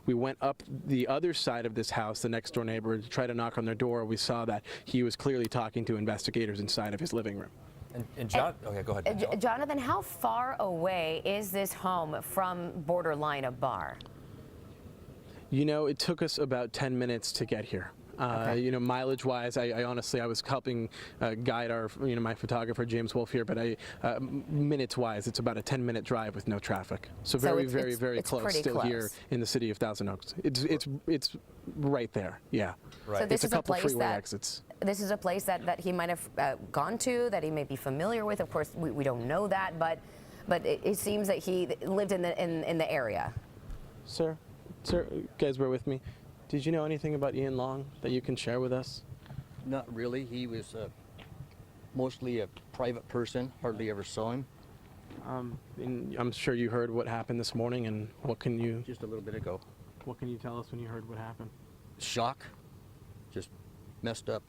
we went up the other side of this house, the next door neighbor, to try to knock on their door. We saw that he was clearly talking to investigators inside of his living room. And John, okay, go ahead. Jonathan, how far away is this home from borderline a bar? You know, it took us about 10 minutes to get here. Okay. You know, mileage-wise, I honestly, I was helping guide our, my photographer, James Wolf here, but minutes-wise, it's about a 10-minute drive with no traffic. So very, very close still here in the city of Thousand Oaks. It's right there, yeah. Right. So this is a couple freeway exits. This is a place that he might have gone to, that he may be familiar with. Of course, we don't know that, but it seems that he lived in the area. Sir, you guys bear with me. Did you know anything about Ian Long that you can share with us? Not really. He was mostly a private person. Hardly ever saw him. And I'm sure you heard what happened this morning, and what can you... Just a little bit ago. What can you tell us when you heard what happened? Shock. Just messed up.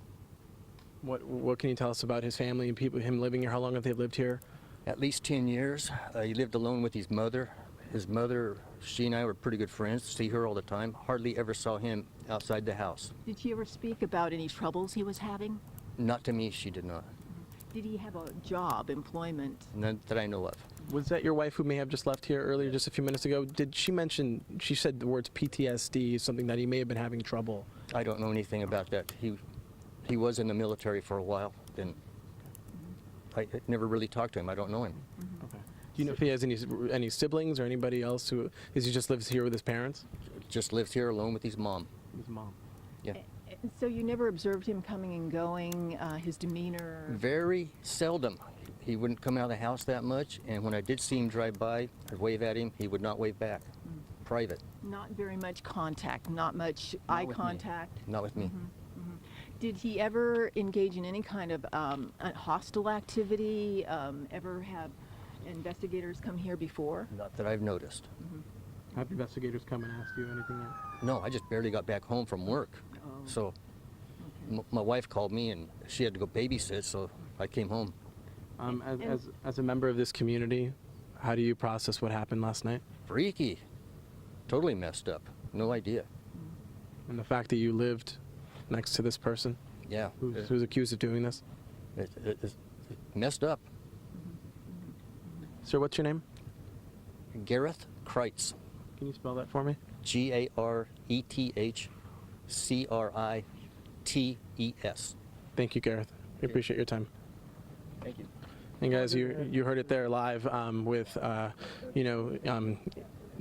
What can you tell us about his family and people, him living here? How long have they lived here? At least 10 years. He lived alone with his mother. His mother, she and I were pretty good friends, see her all the time. Hardly ever saw him outside the house. Did she ever speak about any troubles he was having? Not to me, she did not. Did he have a job, employment? None that I know of. Was that your wife who may have just left here earlier, just a few minutes ago? Did she mention, she said the words PTSD, something that he may have been having trouble? I don't know anything about that. He was in the military for a while, then I never really talked to him. I don't know him. Okay. Do you know if he has any siblings or anybody else who he just lives here with his parents? Just lives here alone with his mom. His mom. Yeah. So you never observed him coming and going, his demeanor? Very seldom. He wouldn't come out of the house that much, and when I did see him drive by or wave at him, he would not wave back. Private. Not very much contact, not much eye contact? Not with me. Did he ever engage in any kind of hostile activity, ever have investigators come here before? Not that I've noticed. Have investigators come and ask you anything yet? No, I just barely got back home from work. So my wife called me and she had to go babysit, so I came home. As a member of this community, how do you process what happened last night? Freaky. Totally messed up. No idea. And the fact that you lived next to this person? Yeah. Who's accused of doing this? It's messed up. Sir, what's your name? Gareth Kreitz. Can you spell that for me? G-A-R-E-T-H-C-R-I-T-E-S. Thank you, Gareth. We appreciate your time. Thank you. And guys, you heard it there live with,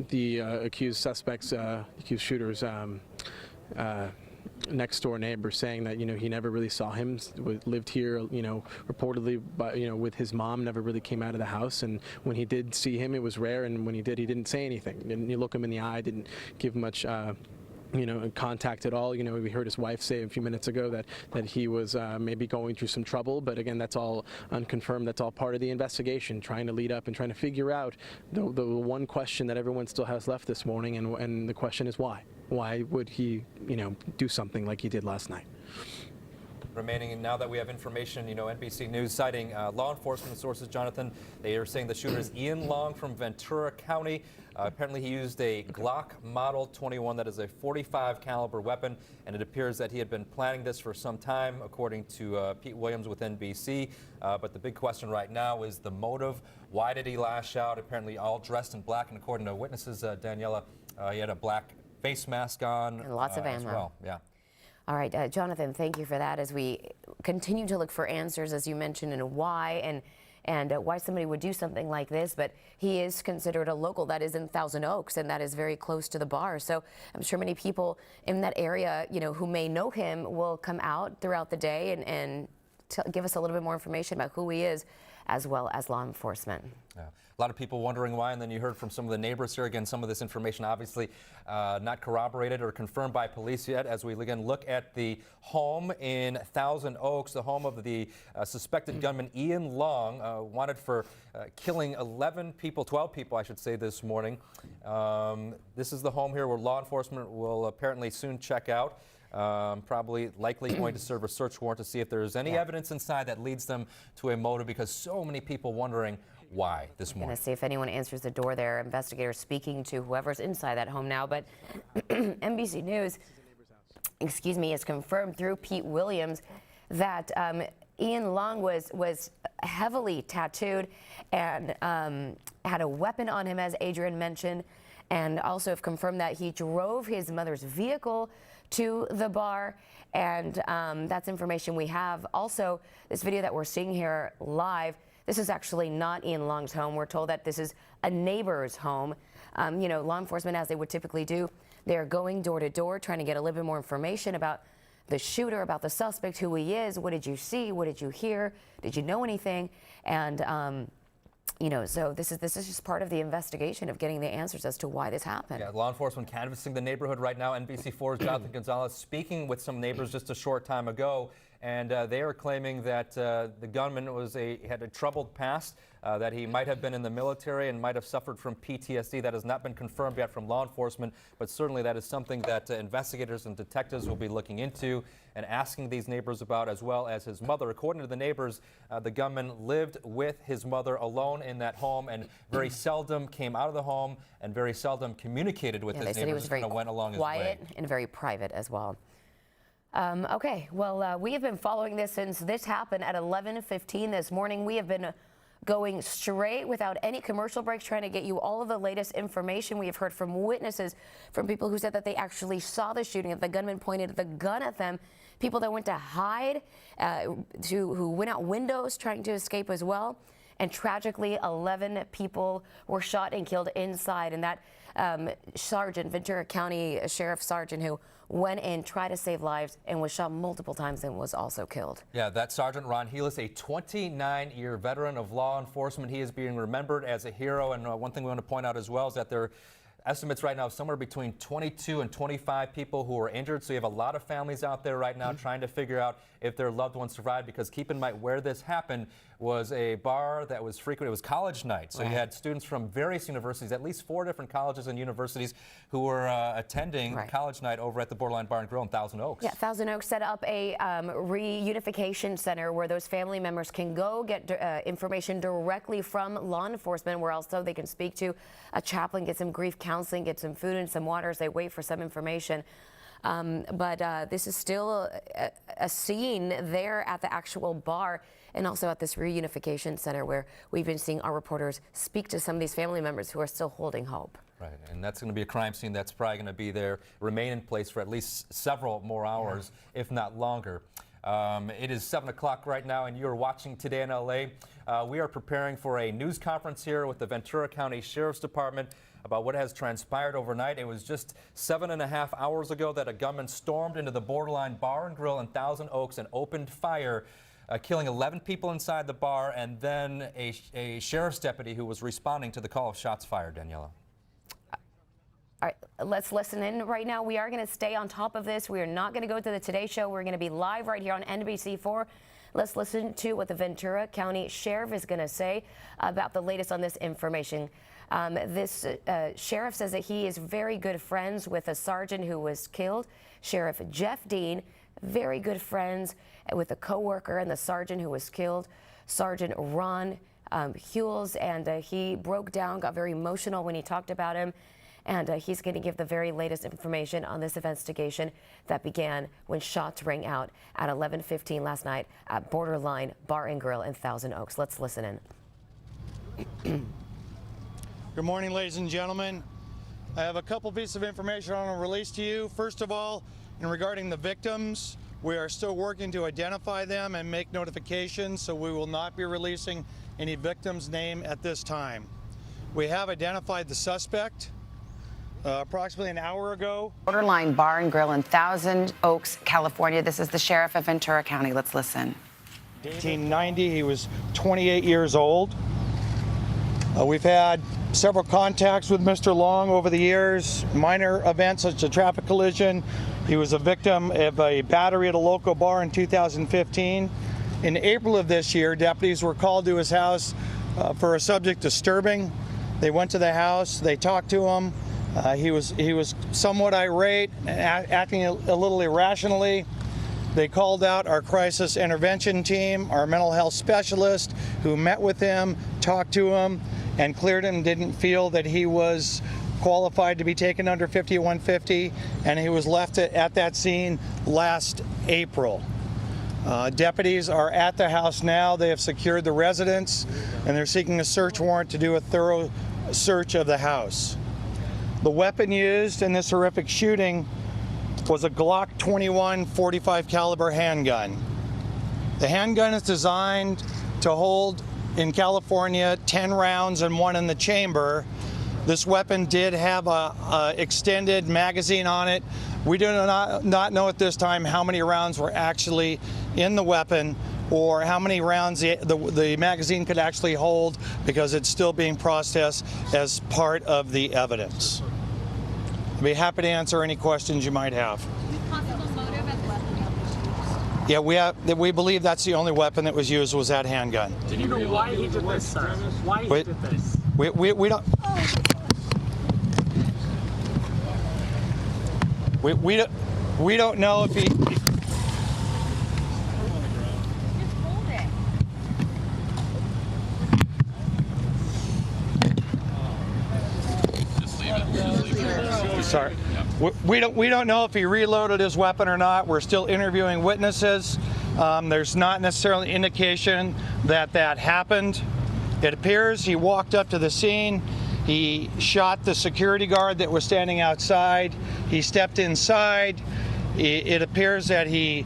the accused suspects, accused shooters, next door neighbor saying that he never really saw him, lived here reportedly with his mom, never really came out of the house, and when he did see him it was rare, and when he did, he didn't say anything, didn't look him in the eye, didn't give much contact at all. We heard his wife say a few minutes ago that he was maybe going through some trouble, but again, that's all unconfirmed. That's all part of the investigation, trying to lead up and trying to figure out the one question that everyone still has left this morning, and the question is why? Why would he, do something like he did last night? Remaining, now that we have information, NBC News citing law enforcement sources, Jonathan, they are saying the shooter is Ian Long from Ventura County. Apparently he used a Glock Model 21, that is a .45 caliber weapon, and it appears that he had been planning this for some time, according to Pete Williams with NBC. But the big question right now is the motive. Why did he lash out? Apparently all dressed in black, and according to witnesses, Daniela, he had a black face mask on. And lots of ammo. As well. Yeah. All right, Jonathan, thank you for that. As we continue to look for answers, as you mentioned, and why and why somebody would do something like this, but he is considered a local that is in Thousand Oaks, and that is very close to the bar. So I'm sure many people in that area, who may know him, will come out throughout the day and give us a little bit more information about who he is, as well as law enforcement. Yeah. A lot of people wondering why, and then you heard from some of the neighbors here. Again, some of this information obviously not corroborated or confirmed by police yet, as we again look at the home in Thousand Oaks, the home of the suspected gunman Ian Long, wanted for killing 12 people, I should say, this morning. This is the home here where law enforcement will apparently soon check out. Likely going to serve a search warrant to see if there's any evidence inside that leads them to a motive, because so many people wondering why this Going morning. to see if anyone answers the door there. Investigators speaking to whoever's inside that home now. But NBC News, excuse me, has confirmed through Pete Williams that Ian Long was heavily tattooed and had a weapon on him, as Adrian mentioned, and also have confirmed that he drove his mother's vehicle to the bar. And that's information we have. Also, this video that we're seeing here live, this is actually not Ian Long's home. We're told that this is a neighbor's home. You know, law enforcement, as they would typically do, they're going door to door trying to get a little bit more information about the shooter, about the suspect, who he is, what did you see, what did you hear, did you know anything? And you know, so this is just part of the investigation of getting the answers as to why this happened. Yeah, law enforcement canvassing the neighborhood right now. NBC4's Jonathan Gonzalez speaking with some neighbors just a short time ago, and they are claiming that the gunman had a troubled past, that he might have been in the military and might have suffered from PTSD. That has not been confirmed yet from law enforcement, but certainly that is something that investigators and detectives will be looking into and asking these neighbors about, as well as his mother. According to the neighbors, the gunman lived with his mother alone in that home and very seldom came out of the home and very seldom communicated with his They said he neighbors. was very Went along his quiet way. and very private as well. Okay, well, we have been following this since this happened at 11:15 this morning. We have been going straight without any commercial breaks, trying to get you all of the latest information. We have heard from witnesses, from people who said that they actually saw the shooting, that the gunman pointed the gun at them, people that went to hide, who went out windows trying to escape as well. And tragically, 11 people were shot and killed inside. And that sergeant, Ventura County Sheriff Sergeant, who went in, tried to save lives, and was shot multiple times and was also killed. Yeah, that's Sergeant Ron Heelys, a 29-year veteran of law enforcement. He is being remembered as a hero. And one thing we want to point out as well is that there are estimates right now somewhere between 22 and 25 people who are injured. So you have a lot of families out there right now trying to figure out if their loved ones survived, because keep in mind where this happened was a bar that was frequent. It was college night. So you had students from various universities, at least 4 different colleges and universities, who were attending college night over at the Borderline Bar and Grill in Thousand Oaks. Yeah, Thousand Oaks set up a reunification center where those family members can go get information directly from law enforcement, where also they can speak to a chaplain, get some grief counseling, get some food and some water as they wait for some information. But this is still a scene there at the actual bar and also at this reunification center, where we've been seeing our reporters speak to some of these family members who are still holding hope. Right, and that's going to be a crime scene that's probably going to be there, remain in place for at least several more hours, if not longer. It is 7 o'clock right now, and you're watching Today in LA. We are preparing for a news conference here with the Ventura County Sheriff's Department about what has transpired overnight. It was just 7.5 hours ago that a gunman stormed into the Borderline Bar and Grill in Thousand Oaks and opened fire, killing 11 people inside the bar, and then a sheriff's deputy who was responding to the call of shots fired. Daniela. All right, let's listen in right now. We are going to stay on top of this. We are not going to go to the Today Show. We're going to be live right here on NBC4. Let's listen to what the Ventura County Sheriff is going to say about the latest on this information. This sheriff says that he is very good friends with a sergeant who was killed, Sheriff Jeff Dean, very good friends with a coworker and the sergeant who was killed, Sergeant Ron Heelys, and he broke down, got very emotional when he talked about him. And he's going to give the very latest information on this investigation that began when shots rang out at 11:15 last night at Borderline Bar and Grill in Thousand Oaks. Let's listen in. Good morning, ladies and gentlemen. I have a couple pieces of information I want to release to you. First of all, in regarding the victims, we are still working to identify them and make notifications, so we will not be releasing any victim's name at this time. We have identified the suspect approximately an hour ago. Borderline Bar and Grill in Thousand Oaks, California. This is the sheriff of Ventura County. Let's listen. 1990, he was 28 years old. We've had several contacts with Mr. Long over the years, minor events such as a traffic collision. He was a victim of a battery at a local bar in 2015. In April of this year, deputies were called to his house for a subject disturbing. They went to the house, they talked to him. He was somewhat irate, acting a little irrationally. They called out our crisis intervention team, our mental health specialist, who met with him, talked to him, and cleared him, didn't feel that he was qualified to be taken under 5150, and he was left at that scene last April. Deputies are at the house now. They have secured the residence, and they're seeking a search warrant to do a thorough search of the house. The weapon used in this horrific shooting was a Glock 21 .45 caliber handgun. The handgun is designed to hold, in California, 10 rounds and 1 in the chamber. This weapon did have a extended magazine on it. We do not know at this time how many rounds were actually in the weapon or how many rounds the magazine could actually hold, because it's still being processed as part of the evidence. I'd be happy to answer any questions you might have. Possible motive as weapon? Yeah, we believe that's the only weapon that was used was that handgun. Do you know why he did this, sir? Why he did this? We don't. We don't know if he. Just hold it. Sorry. We don't know if he reloaded his weapon or not. We're still interviewing witnesses. There's not necessarily indication that that happened. It appears he walked up to the scene. He shot the security guard that was standing outside. He stepped inside. It appears that he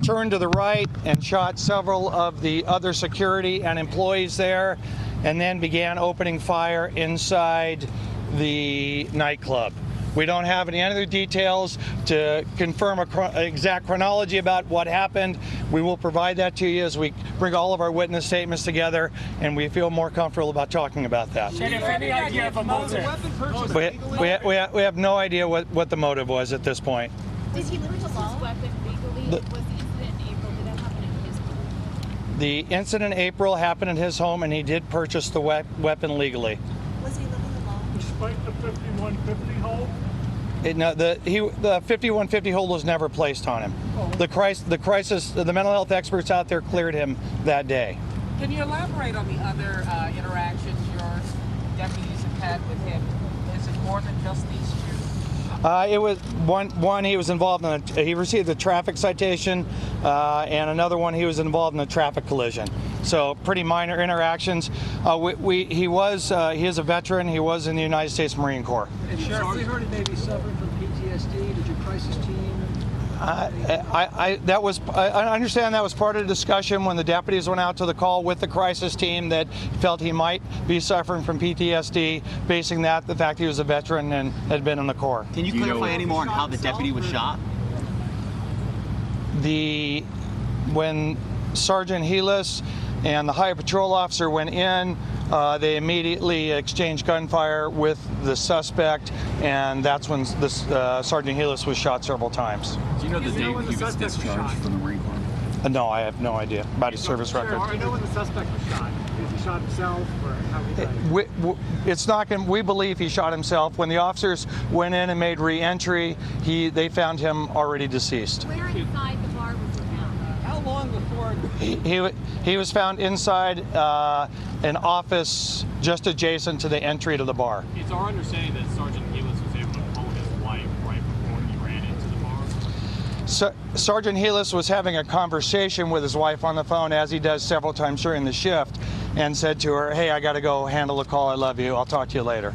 turned to the right and shot several of the other security and employees there, and then began opening fire inside the nightclub. We don't have any other details to confirm an exact chronology about what happened. We will provide that to you as we bring all of our witness statements together, and we feel more comfortable about talking about that. Any idea of a motive? We have no idea what the motive was at this point. Did he purchase his weapon legally? Was the incident in April, did that happen in his home? The incident in April happened in his home, and he did purchase the weapon legally. Was he living alone? Despite the 5150 hold? The 5150 hold was never placed on him. The mental health experts out there cleared him that day. Can you elaborate on the other interactions your deputies have had with him? Is it more than just these two? It was one he was involved in. He received a traffic citation, and another one he was involved in a traffic collision. So pretty minor interactions. He is a veteran. He was in the United States Marine Corps. And Sheriff, we heard he may be suffering from PTSD. Did your crisis team? I understand that was part of the discussion when the deputies went out to the call with the crisis team, that felt he might be suffering from PTSD, basing that the fact he was a veteran and had been in the Corps. Can you clarify any more on how the deputy was shot? When Sergeant Heelys and the Highway Patrol officer went in, they immediately exchanged gunfire with the suspect, and that's when Sergeant Heelys was shot several times. Do you know the date he was discharged from the Marine Corps? No, I have no idea about his service record. Do you know when the suspect was shot? Is he shot himself, or how he died? We believe he shot himself. When the officers went in and made re-entry, they found him already deceased. Where inside the bar was he found? How long before? He was found inside an office just adjacent to the entry to the bar. It's our understanding that Sergeant Heelys was able to phone his wife right before he ran into the bar. Sergeant Heelys was having a conversation with his wife on the phone, as he does several times during the shift, and said to her, "Hey, I got to go handle the call. I love you. I'll talk to you later."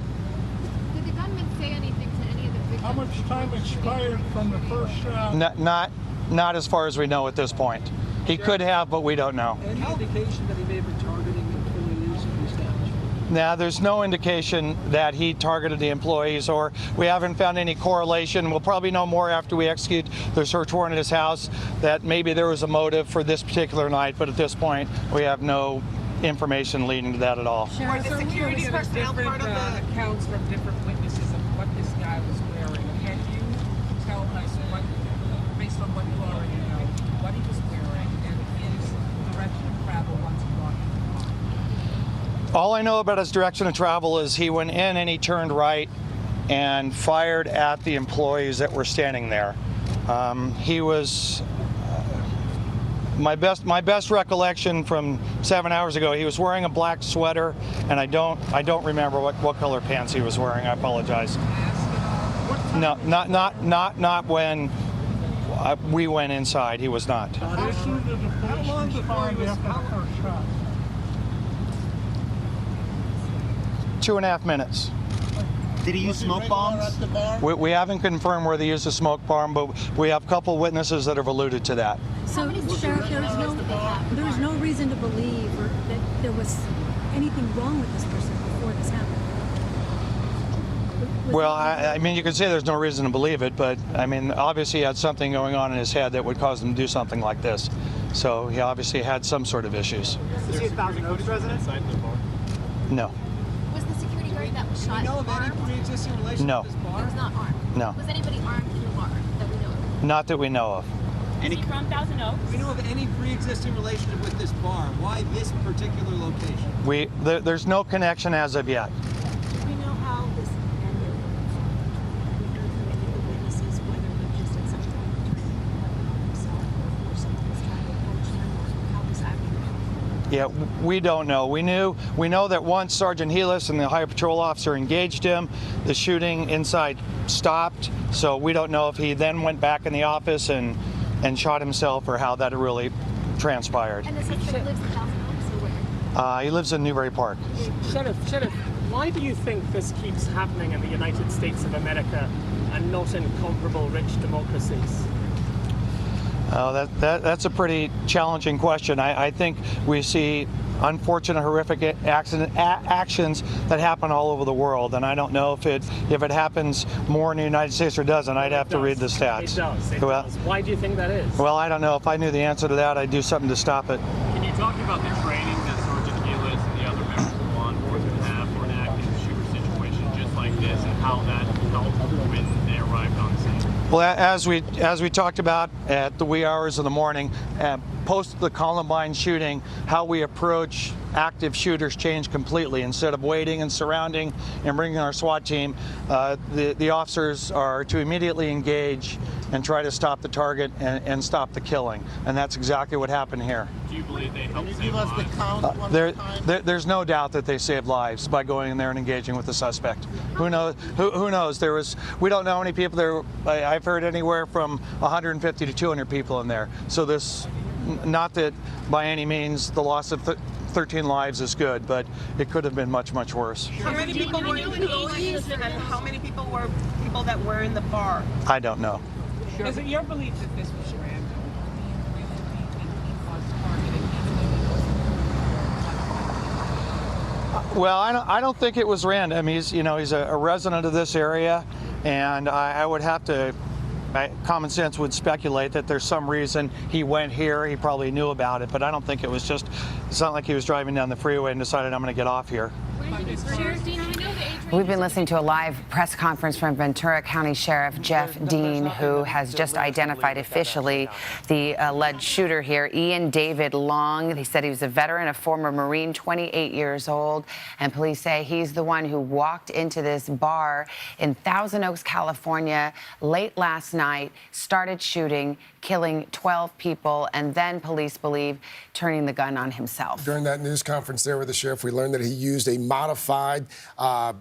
Did the gunman say anything to any of the victims? How much time expired from the first shot? Not as far as we know at this point. He could have, but we don't know. Any indication that he may have been targeting employees of the establishment? Now, there's no indication that he targeted the employees, or we haven't found any correlation. We'll probably know more after we execute the search warrant at his house, that maybe there was a motive for this particular night, but at this point, we have no information leading to that at all. Were the security personnel part of the accounts from different witnesses of what this guy was wearing? Can you tell us based on what you already know, what he was wearing and his direction of travel once he walked in the bar? All I know about his direction of travel is he went in and he turned right and fired at the employees that were standing there. He was My best recollection from 7 hours ago, he was wearing a black sweater, and I don't remember what color pants he was wearing. I apologize. No, not when we went inside. He was not. How long before he was shot? 2.5 minutes. Did he use smoke bombs? We haven't confirmed whether he used a smoke bomb, but we have a couple witnesses that have alluded to that. So, Sheriff, there was no reason to believe that there was anything wrong with this person before this happened. Well, I mean, you could say there's no reason to believe it, but I mean, obviously he had something going on in his head that would cause him to do something like this. So he obviously had some sort of issues. Is he a Thousand Oaks resident? No. Was the security guard that was shot Know of any pre-existing relationship No. with this bar? He was not armed. No. Was anybody armed in the bar that we know of? Not that we know of. Is he from Thousand Oaks? Do we know of any pre-existing relationship with this bar? Why this particular location? There's no connection as of yet. Do we know how this ended? We heard from any of the witnesses whether he just at some point turned himself or someone was trying to approach him, or how this actually happened. Yeah, we don't know. We know that once Sergeant Heelys and the Highway Patrol officer engaged him, the shooting inside stopped. So we don't know if he then went back in the office and shot himself, or how that really transpired. And the suspect lives in Thousand Oaks, or where? He lives in Newbury Park. Sheriff, why do you think this keeps happening in the United States of America and not in comparable rich democracies? That's a pretty challenging question. I think we see unfortunate, horrific actions that happen all over the world, and I don't know if it happens more in the United States or doesn't. I'd have to read the stats. It does. Why do you think that is? Well, I don't know. If I knew the answer to that, I'd do something to stop it. Can you talk about the training that Sergeant Heelys and the other members of law enforcement have for an active shooter situation just like this, and how that helped when they arrived on scene? Well, as we talked about at the wee hours of the morning, post the Columbine shooting, how we approach active shooters changed completely. Instead of waiting and surrounding and bringing our SWAT team, the officers are to immediately engage and try to stop the target and stop the killing. And that's exactly what happened here. Do you believe they helped save lives? There's no doubt that they saved lives by going in there and engaging with the suspect. Who knows? Who knows? We don't know how many people there. I've heard anywhere from 150 to 200 people in there. So this, not that by any means the loss of 13 lives is good, but it could have been much, much worse. How many people were employees, and how many people were people that were in the bar? I don't know. Is it your belief that this was random? Well, I don't think it was random. He's a resident of this area, and I would have to. Common sense would speculate that there's some reason he went here. He probably knew about it, but I don't think it was just. It's not like he was driving down the freeway and decided, I'm going to get off here. We've been listening to a live press conference from Ventura County Sheriff Jeff Dean, who has just identified officially the alleged shooter here, Ian David Long. He said he was a veteran, a former Marine, 28 years old, and police say he's the one who walked into this bar in Thousand Oaks, California, late last night, started shooting, killing 12 people, and then police believe turning the gun on himself. During that news conference there with the sheriff, we learned that he used a modified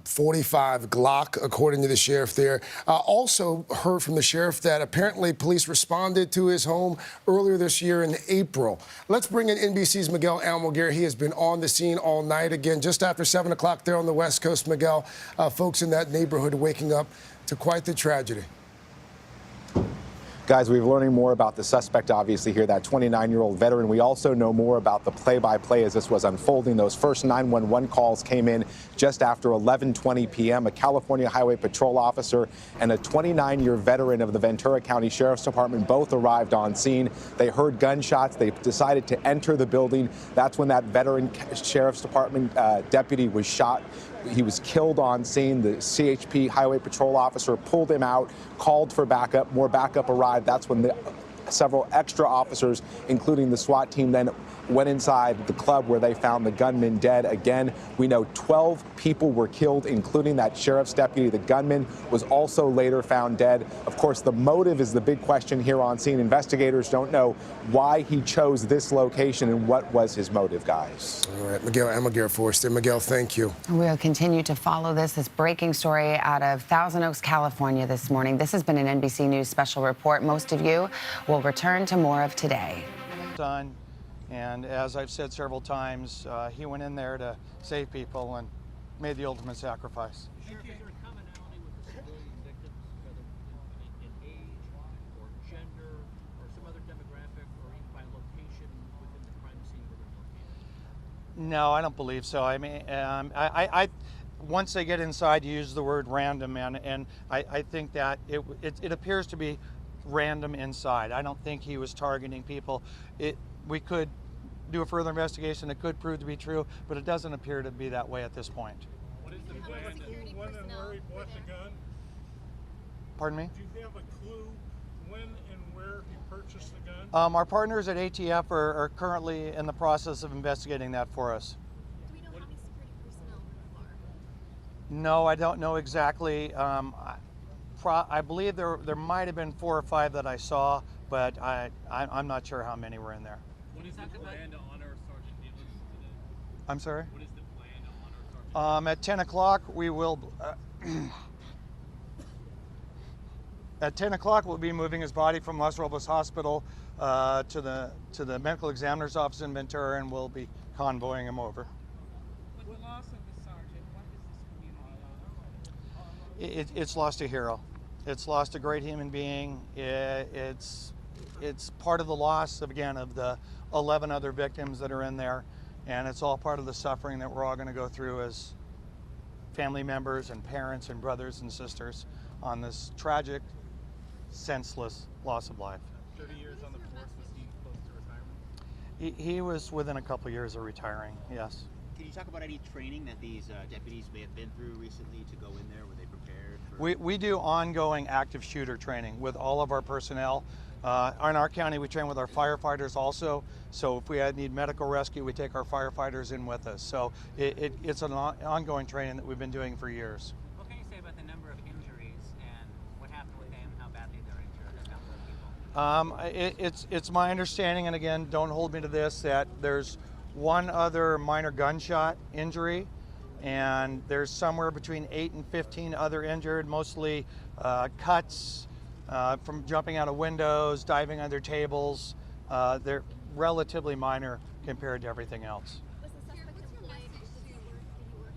45 Glock, according to the sheriff there. Also heard from the sheriff that apparently police responded to his home earlier this year in April. Let's bring in NBC's Miguel Almaguer. He has been on the scene all night again, just after 7 o'clock there on the West Coast, Miguel. Folks in that neighborhood waking up to quite the tragedy. Guys, we're learning more about the suspect, obviously, here, that 29-year-old veteran. We also know more about the play-by-play as this was unfolding. Those first 911 calls came in just after 11:20 p.m. A California Highway Patrol officer and a 29-year veteran of the Ventura County Sheriff's Department both arrived on scene. They heard gunshots. They decided to enter the building. That's when that veteran Sheriff's Department deputy was shot. He was killed on scene. The CHP Highway Patrol officer pulled him out, called for backup. More backup arrived. That's when several extra officers, including the SWAT team, then went inside the club where they found the gunman dead. Again, we know 12 people were killed, including that sheriff's deputy. The gunman was also later found dead. Of course, the motive is the big question here on scene. Investigators don't know why he chose this location and what was his motive, guys. All right, Miguel Almaguer Forster. Miguel, thank you. We'll continue to follow this breaking story out of Thousand Oaks, California this morning. This has been an NBC News special report. Most of you will return to more of today. Done. And as I've said several times, he went in there to save people and made the ultimate sacrifice. Is there a commonality with the civilian victims, whether in age or gender or some other demographic or even by location within the crime scene where they're located? No, I don't believe so. I mean, I once they get inside, you use the word random, and I think that it appears to be random inside. I don't think he was targeting people. We could do a further investigation. It could prove to be true, but it doesn't appear to be that way at this point. What is the plan? When and where he bought the gun? Pardon me? Do you have a clue when and where he purchased the gun? Our partners at ATF are currently in the process of investigating that for us. Do we know how many security personnel were in the bar? No, I don't know exactly. I believe there might have been 4 or 5 that I saw, but I'm not sure how many were in there. What is the plan to honor Sergeant Heelys today? I'm sorry? What is the plan to honor Sergeant At 10 o'clock, we will. At 10 o'clock, we'll be moving his body from Los Robles Hospital to the medical examiner's office in Ventura, and we'll be convoying him over. With the loss of the sergeant, what does this community lost? It's lost a hero. It's lost a great human being. It's part of the loss of the 11 other victims that are in there, and it's all part of the suffering that we're all going to go through as family members and parents and brothers and sisters on this tragic, senseless loss of life. 30 years on the force, was he close to retirement? He was within a couple years of retiring, yes. Can you talk about any training that these deputies may have been through recently to go in there? Were they prepared for? We do ongoing active shooter training with all of our personnel. In our county, we train with our firefighters also. So if we need medical rescue, we take our firefighters in with us. So it's an ongoing training that we've been doing for years. What can you say about the number of injuries and what happened with them, how badly they're injured, a number of people? It's my understanding, and again, don't hold me to this, that there's one other minor gunshot injury, and there's somewhere between 8 and 15 other injured, mostly cuts from jumping out of windows, diving under tables. They're relatively minor compared to everything else. Was the suspect employed to work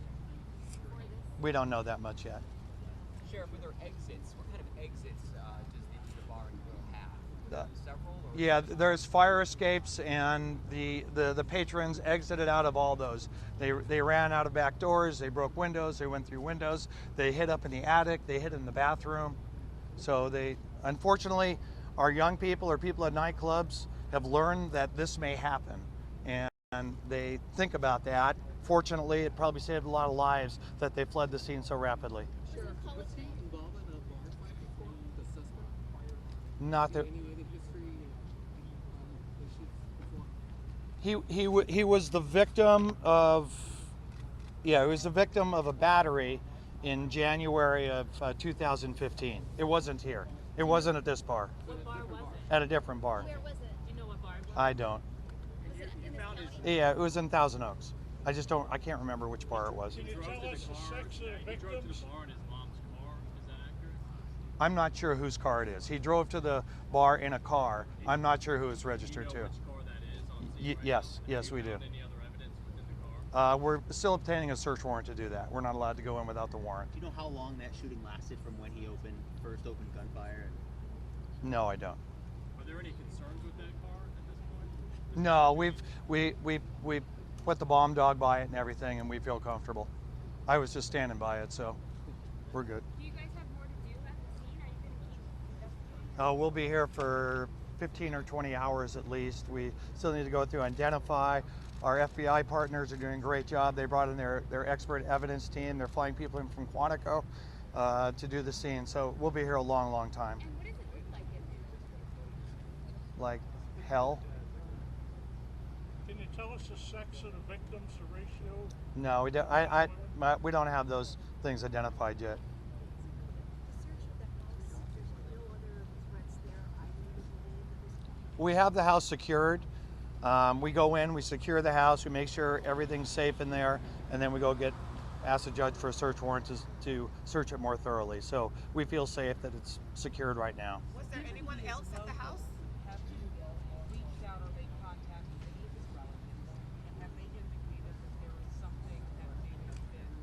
for this? We don't know that much yet. Sheriff, were there exits? What kind of exits does the bar and grill have? Were there several? Or Yeah, there's fire escapes, and the patrons exited out of all those. They ran out of back doors, they broke windows, they went through windows, they hid up in the attic, they hid in the bathroom. So unfortunately, our young people or people at nightclubs have learned that this may happen, and they think about that. Fortunately, it probably saved a lot of lives that they fled the scene so rapidly. Sheriff, was he involved in a bar fight before the suspect fired? Not that Any history issues before? he was the victim of, he was the victim of a battery in January of 2015. It wasn't here. It wasn't at this bar. What bar was it? At a different bar. Where was it? Do you know what bar it was? I don't. Was it in this county? Yeah, it was in Thousand Oaks. I can't remember which bar it was. He drove to the bar and his mom's car, is that accurate? I'm not sure whose car it is. He drove to the bar in a car. I'm not sure who it's registered to. Which car that is on scene right Yes, now? yes, we do. Found any other evidence within the car? We're still obtaining a search warrant to do that. We're not allowed to go in without the warrant. Do you know how long that shooting lasted from when he first opened gunfire? No, I don't. Are there any concerns with that car at this point? No, we've put the bomb dog by it and everything, and we feel comfortable. I was just standing by it, so we're good. Do you guys have more to do at the scene? Are you going to keep investigating? We'll be here for 15 or 20 hours at least. We still need to go through identify. Our FBI partners are doing a great job. They brought in their expert evidence team. They're flying people in from Quantico to do the scene. So we'll be here a long, long time. And what does it look like in like hell. Can you tell us the sex of the victims, the ratio? No, we don't have those things identified yet. We have the house secured. We go in, we secure the house, we make sure everything's safe in there, and then we go ask the judge for a search warrant to search it more thoroughly. So we feel safe that it's secured right now. Was there anyone else at the house? Have you reached out or made contact with any of his relatives? And have they indicated that there is something that may have been an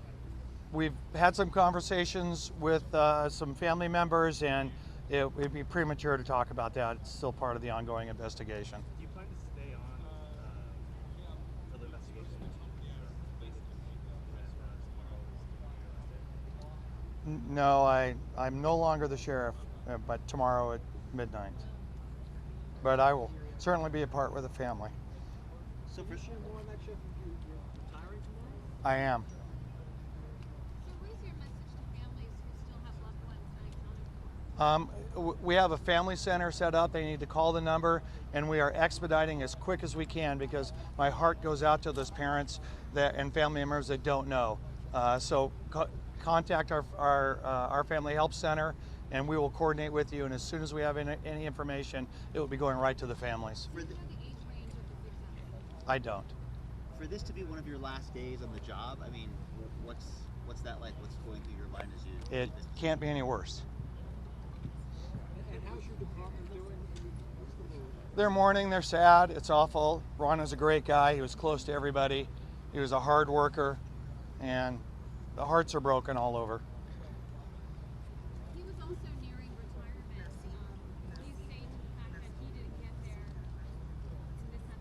issue? We've had some conversations with some family members, and it would be premature to talk about that. It's still part of the ongoing investigation. Do you plan to stay on for the investigation? No, I'm no longer the sheriff, but tomorrow at midnight. But I will certainly be a part with the family. So for sure more on that, Sheriff, you're retiring tomorrow? I am. We have a family center set up. They need to call the number, and we are expediting as quick as we can because my heart goes out to those parents and family members that don't know. So contact our family help center, and we will coordinate with you. And as soon as we have any information, it will be going right to the families. I don't. For this to be one of your last days on the job, I mean, what's that like? What's going through your mind as you? It can't be any worse. And how's your department doing? What's the mood? They're mourning, they're sad, it's awful. Ron was a great guy, he was close to everybody. He was a hard worker, and the hearts are broken all over. He was also nearing retirement. He's saying the fact that he didn't get there and this had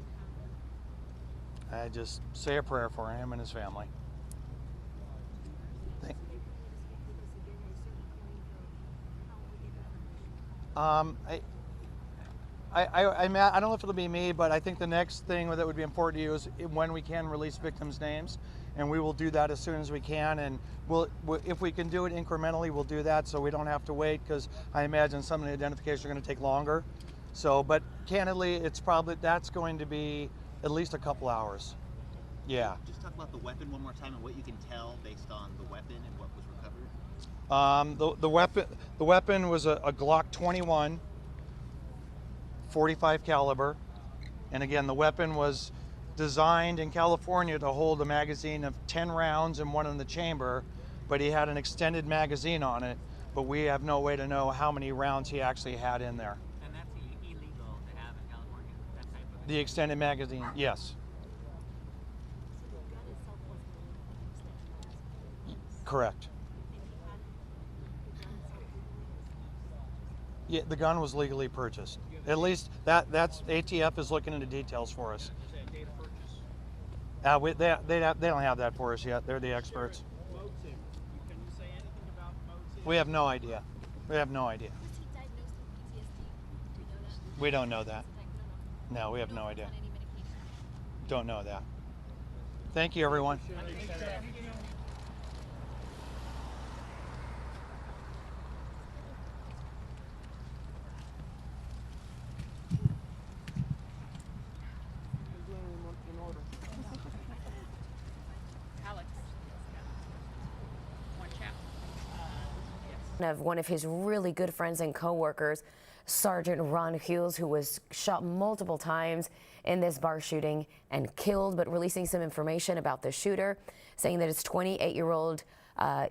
to happen. I just say a prayer for him and his family. I don't know if it'll be me, but I think the next thing that would be important to you is when we can release victims' names, and we will do that as soon as we can. And if we can do it incrementally, we'll do that, so we don't have to wait, because I imagine some of the identifications are going to take longer. So, but candidly, that's going to be at least a couple hours. Yeah. Just talk about the weapon one more time and what you can tell based on the weapon and what was recovered. The weapon was a Glock 21, 45 caliber, and again, the weapon was designed in California to hold a magazine of 10 rounds and one in the chamber, but he had an extended magazine on it, but we have no way to know how many rounds he actually had in there. And that's illegal to have in California, that type of... The extended magazine, yes. Correct. Yeah, the gun was legally purchased. At least that's ATF is looking into details for us. They don't have that for us yet. They're the experts. Motive. Can you say anything about motive? We have no idea. We have no idea. Was he diagnosed with PTSD? Do we know that? We don't know that. No, we have no idea. On any medication? Don't know that. Thank you, everyone. Of one of his really good friends and co-workers, Sergeant Ron Heelys, who was shot multiple times in this bar shooting and killed, but releasing some information about the shooter, saying that it's 28-year-old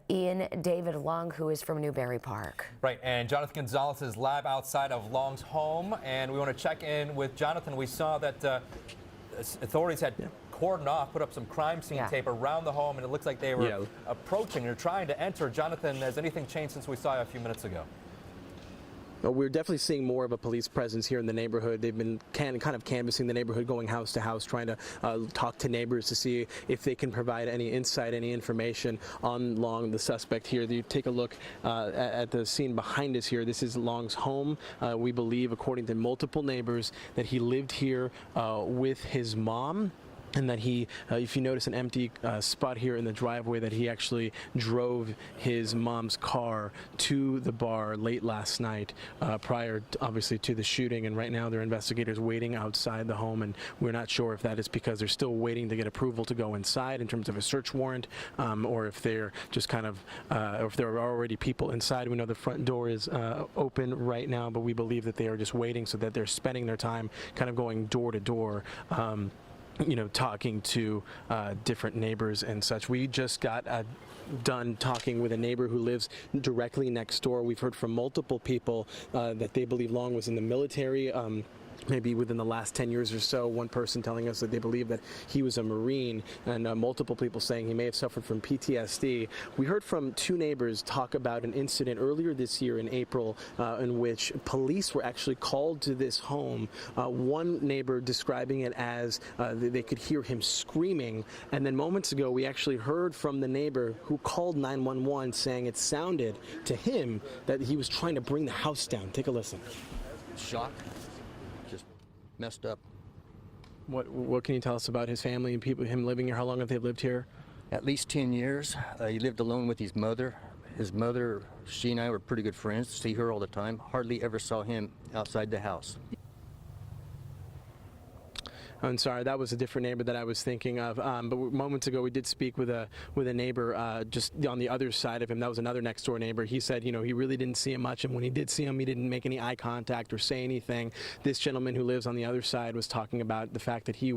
Ian David Long, who is from Newberry Park. Right, and Jonathan Gonzalez's lab outside of Long's home, and we want to check in with Jonathan. We saw that authorities had cordoned off, put up some crime scene tape around the home, and it looks like they were approaching or trying to enter. Jonathan, has anything changed since we saw you a few minutes ago? Well, we're definitely seeing more of a police presence here in the neighborhood. They've been kind of canvassing the neighborhood, going house to house, trying to talk to neighbors to see if they can provide any insight, any information on Long, the suspect here. You take a look at the scene behind us here. This is Long's home. We believe, according to multiple neighbors, that he lived here with his mom and that he, if you notice an empty spot here in the driveway, that he actually drove his mom's car to the bar late last night, prior, obviously, to the shooting. And right now, there are investigators waiting outside the home, and we're not sure if that is because they're still waiting to get approval to go inside in terms of a search warrant, or if they're just kind of, or if there are already people inside. We know the front door is open right now, but we believe that they are just waiting, so that they're spending their time kind of going door to door. You know, talking to different neighbors and such. We just got done talking with a neighbor who lives directly next door. We've heard from multiple people that they believe Long was in the military. Maybe within the last 10 years or so. One person telling us that they believe that he was a Marine, and multiple people saying he may have suffered from PTSD. We heard from two neighbors talk about an incident earlier this year in April in which police were actually called to this home. One neighbor describing it as they could hear him screaming, and then moments ago we actually heard from the neighbor who called 911 saying it sounded to him that he was trying to bring the house down. Take a listen. Shock. Just messed up. What can you tell us about his family and people, him living here? How long have they lived here? At least 10 years. He lived alone with his mother. His mother, she and I were pretty good friends. See her all the time. Hardly ever saw him outside the house. I'm sorry, that was a different neighbor that I was thinking of. But moments ago, we did speak with a neighbor just on the other side of him. That was another next door neighbor. He said, you know, he really didn't see him much, and when he did see him, he didn't make any eye contact or say anything. This gentleman who lives on the other side was talking about the fact that he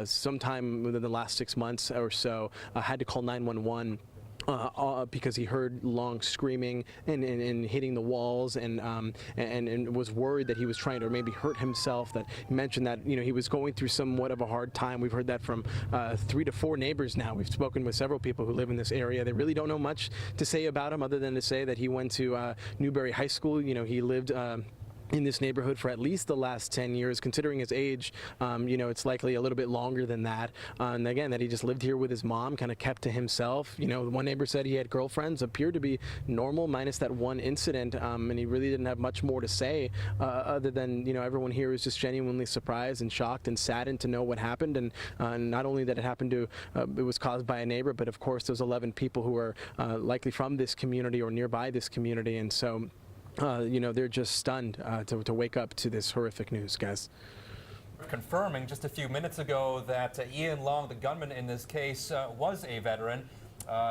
sometime within the last 6 months or so had to call 911. Because he heard Long screaming and hitting the walls, and was worried that he was trying to maybe hurt himself. That he mentioned that, you know, he was going through somewhat of a hard time. We've heard that from 3 to 4 neighbors now. We've spoken with several people who live in this area. They really don't know much to say about him other than to say that he went to Newberry High School. You know, he lived in this neighborhood for at least the last 10 years. Considering his age, you know, it's likely a little bit longer than that. And again, that he just lived here with his mom, kind of kept to himself. You know, one neighbor said he had girlfriends, appeared to be normal, minus that one incident, and he really didn't have much more to say other than, you know, everyone here is just genuinely surprised and shocked and saddened to know what happened. And not only that it happened to, it was caused by a neighbor, but of course those 11 people who are likely from this community or nearby this community. And so, you know, they're just stunned to wake up to this horrific news, guys. Confirming just a few minutes ago that Ian Long, the gunman in this case, was a veteran,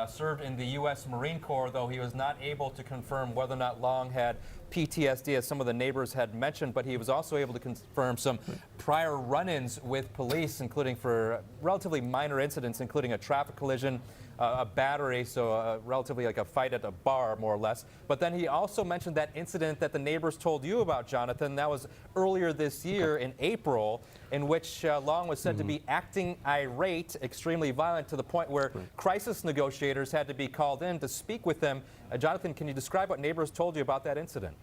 served in the U.S. Marine Corps, though he was not able to confirm whether or not Long had PTSD, as some of the neighbors had mentioned, but he was also able to confirm some prior run-ins with police, including for relatively minor incidents, including a traffic collision, a battery, so relatively like a fight at a bar, more or less. But then he also mentioned that incident that the neighbors told you about, Jonathan. That was earlier this year in April, in which Long was said to be acting irate, extremely violent, to the point where crisis negotiators had to be called in to speak with them. Jonathan, can you describe what neighbors told you about that incident?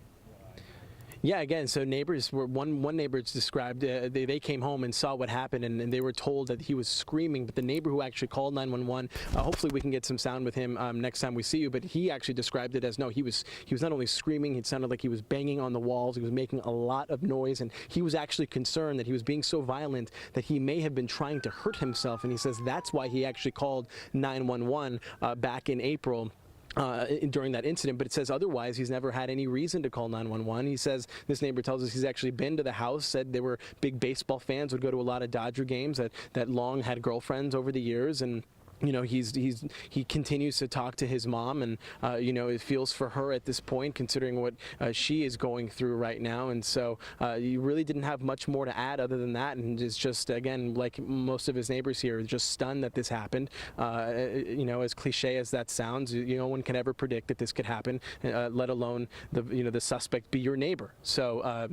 Yeah, again, so neighbors were, one neighbor described, they came home and saw what happened, and they were told that he was screaming. But the neighbor who actually called 911, hopefully we can get some sound with him next time we see you, but he actually described it as, no, he was not only screaming, it sounded like he was banging on the walls, he was making a lot of noise, and he was actually concerned that he was being so violent that he may have been trying to hurt himself. And he says that's why he actually called 911 back in April. During that incident, but it says otherwise he's never had any reason to call 911. He says, this neighbor tells us he's actually been to the house, said they were big baseball fans, would go to a lot of Dodger games, that Long had girlfriends over the years, and you know, he continues to talk to his mom, and you know, it feels for her at this point, considering what she is going through right now. And so you really didn't have much more to add other than that, and it's just, again, like most of his neighbors here, just stunned that this happened. You know, as cliche as that sounds, no one can ever predict that this could happen, let alone the suspect be your neighbor. So.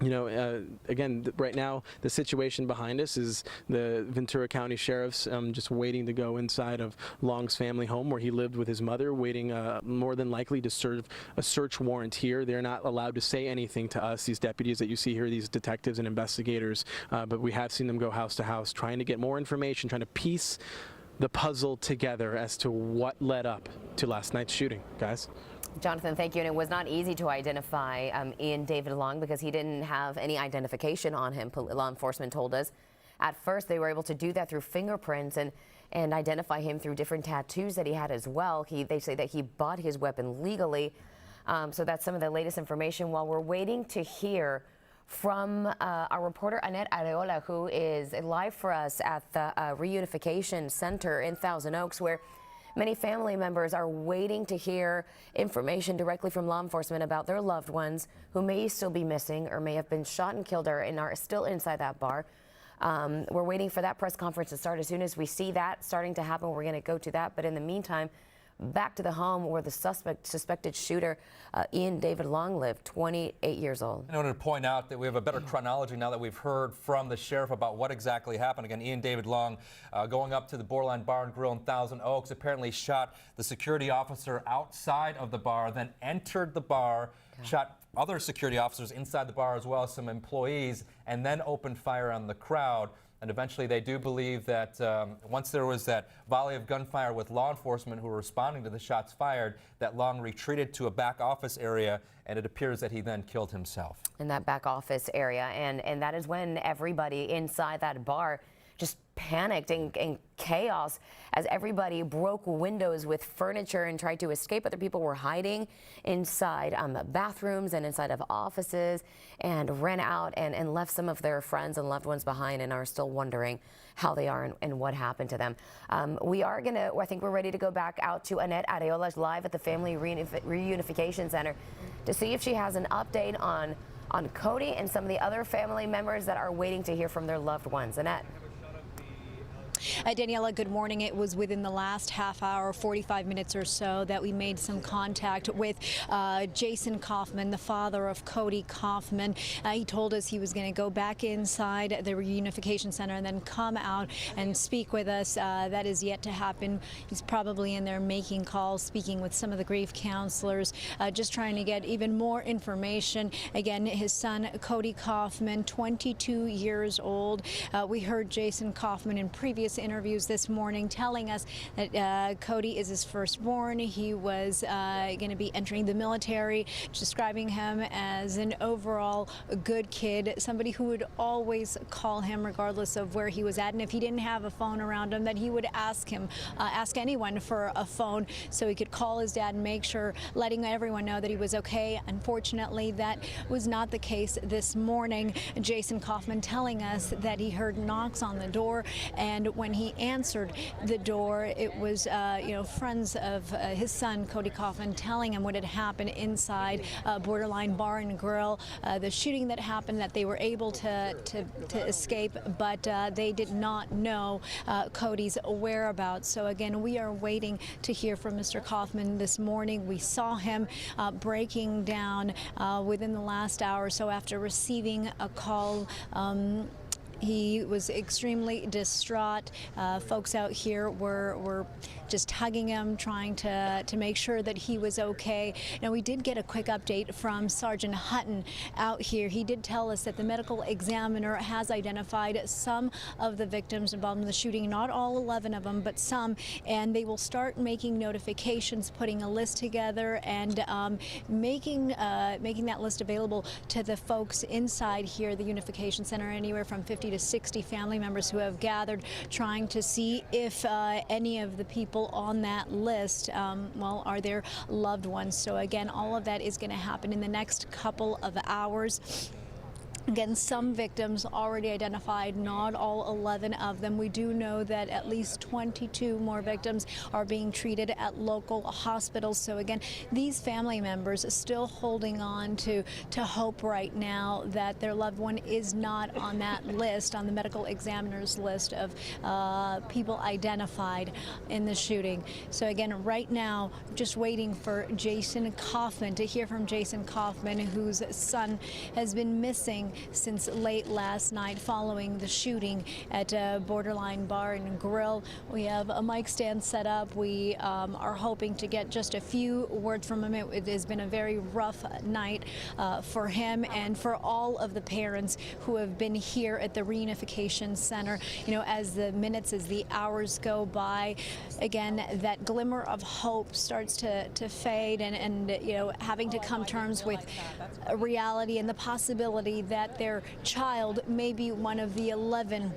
You know, again, right now, the situation behind us is the Ventura County Sheriff's just waiting to go inside of Long's family home where he lived with his mother, waiting more than likely to serve a search warrant here. They're not allowed to say anything to us, these deputies that you see here, these detectives and investigators, but we have seen them go house to house trying to get more information, trying to piece the puzzle together as to what led up to last night's shooting, guys. Jonathan, thank you. And it was not easy to identify Ian David Long because he didn't have any identification on him, law enforcement told us. At first, they were able to do that through fingerprints and identify him through different tattoos that he had as well. They say that he bought his weapon legally. So that's some of the latest information. While we're waiting to hear from our reporter Annette Areola, who is live for us at the Reunification Center in Thousand Oaks, where many family members are waiting to hear information directly from law enforcement about their loved ones who may still be missing or may have been shot and killed and are still inside that bar. We're waiting for that press conference to start. As soon as we see that starting to happen, we're going to go to that. But in the meantime, back to the home where the suspected shooter, Ian David Long, lived, 28 years old. I wanted to point out that we have a better chronology now that we've heard from the sheriff about what exactly happened. Again, Ian David Long, going up to the Borderline Bar and Grill in Thousand Oaks, apparently shot the security officer outside of the bar, then entered the bar, shot other security officers inside the bar as well as some employees, and then opened fire on the crowd. And eventually they do believe that once there was that volley of gunfire with law enforcement who were responding to the shots fired, that Long retreated to a back office area, and it appears that he then killed himself. In that back office area, and that is when everybody inside that bar just panicked and chaos as everybody broke windows with furniture and tried to escape. Other people were hiding inside bathrooms and inside of offices and ran out and left some of their friends and loved ones behind and are still wondering how they are and what happened to them. I think we're ready to go back out to Annette Areola live at the Family Reunification Center to see if she has an update on Cody and some of the other family members that are waiting to hear from their loved ones. Annette. Daniela, good morning. It was within the last half hour, 45 minutes or so, that we made some contact with Jason Kaufman, the father of Cody Kaufman. He told us he was going to go back inside the Reunification Center and then come out and speak with us. That is yet to happen. He's probably in there making calls, speaking with some of the grief counselors, just trying to get even more information. Again, his son, Cody Kaufman, 22 years old. We heard Jason Kaufman in previous interviews this morning telling us that Cody is his firstborn. He was going to be entering the military, describing him as an overall good kid, somebody who would always call him regardless of where he was at, and if he didn't have a phone around him, that he would ask anyone for a phone so he could call his dad and make sure, letting everyone know that he was okay. Unfortunately, that was not the case this morning. Jason Kaufman telling us that he heard knocks on the door, and when he answered the door, it was friends of his son, Cody Kaufman, telling him what had happened inside Borderline Bar and Grill, the shooting that happened, that they were able to escape, but they did not know Cody's whereabouts. So again, we are waiting to hear from Mr. Kaufman this morning. We saw him breaking down within the last hour or so after receiving a call. He was extremely distraught. Folks out here were just hugging him, trying to make sure that he was okay. Now, we did get a quick update from Sergeant Hutton out here. He did tell us that the medical examiner has identified some of the victims involved in the shooting, not all 11 of them, but some, and they will start making notifications, putting a list together, and making that list available to the folks inside here, the Unification Center, anywhere from 50 to 60 family members who have gathered, trying to see if any of the people on that list, are their loved ones. So again, all of that is going to happen in the next couple of hours. Again, some victims already identified, not all 11 of them. We do know that at least 22 more victims are being treated at local hospitals. So again, these family members are still holding on to hope right now that their loved one is not on that list, on the medical examiner's list of people identified in the shooting. So again, right now, just waiting for Jason Kaufman, to hear from Jason Kaufman, whose son has been missing since late last night following the shooting at Borderline Bar and Grill. We have a mic stand set up. We are hoping to get just a few words from him. It has been a very rough night for him and for all of the parents who have been here at the Reunification Center. As the minutes, as the hours go by, again, that glimmer of hope starts to fade, and having to come to terms with reality and the possibility that their child may be one of the 11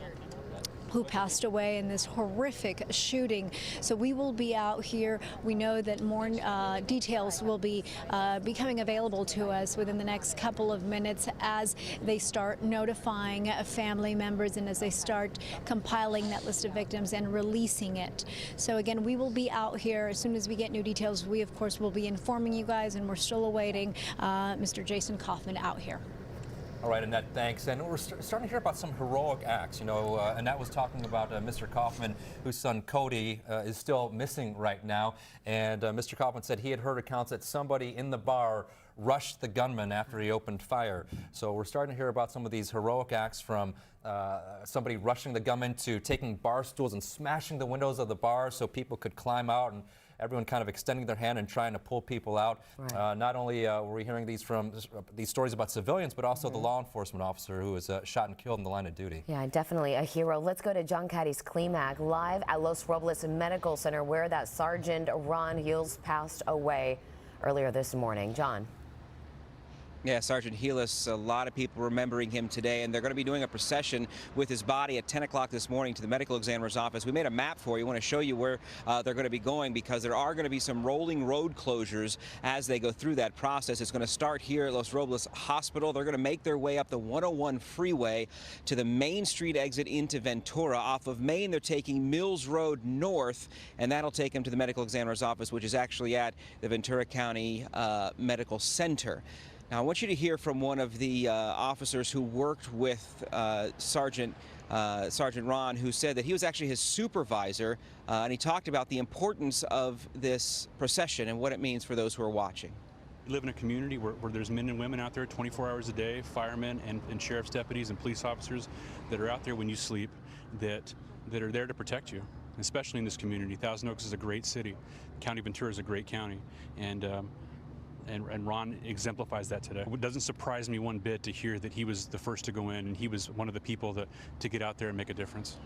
who passed away in this horrific shooting. So we will be out here. We know that more details will be becoming available to us within the next couple of minutes as they start notifying family members and as they start compiling that list of victims and releasing it. So again, we will be out here as soon as we get new details. We of course will be informing you guys, and we're still awaiting Mr. Jason Kaufman out here. All right, Annette, thanks. And we're starting to hear about some heroic acts. You know, Annette was talking about Mr. Kaufman, whose son Cody is still missing right now. And Mr. Kaufman said he had heard accounts that somebody in the bar rushed the gunman after he opened fire. So we're starting to hear about some of these heroic acts, from somebody rushing the gunman to taking bar stools and smashing the windows of the bar so people could climb out, and everyone kind of extending their hand and trying to pull people out. Right. Not only were we hearing these stories about civilians, but also the law enforcement officer who was shot and killed in the line of duty. Yeah, definitely a hero. Let's go to John Caddy's Climac, live at Los Robles Medical Center, where that Sergeant Ron Heelys passed away earlier this morning. John. Yeah, Sergeant Heelys, a lot of people remembering him today, and they're going to be doing a procession with his body at 10 o'clock this morning to the medical examiner's office. We made a map for you. We want to show you where they're going to be going, because there are going to be some rolling road closures as they go through that process. It's going to start here at Los Robles Hospital. They're going to make their way up the 101 freeway to the Main Street exit into Ventura. Off of Main, they're taking Mills Road north, and that'll take them to the medical examiner's office, which is actually at the Ventura County Medical Center. Now, I want you to hear from one of the officers who worked with Sergeant Ron, who said that he was actually his supervisor, and he talked about the importance of this procession and what it means for those who are watching. We live in a community where there's men and women out there 24 hours a day, firemen and sheriff's deputies and police officers that are out there when you sleep, that are there to protect you, especially in this community. Thousand Oaks is a great city. County Ventura is a great county, and Ron exemplifies that today. It doesn't surprise me one bit to hear that he was the first to go in, and he was one of the people to get out there and make a difference.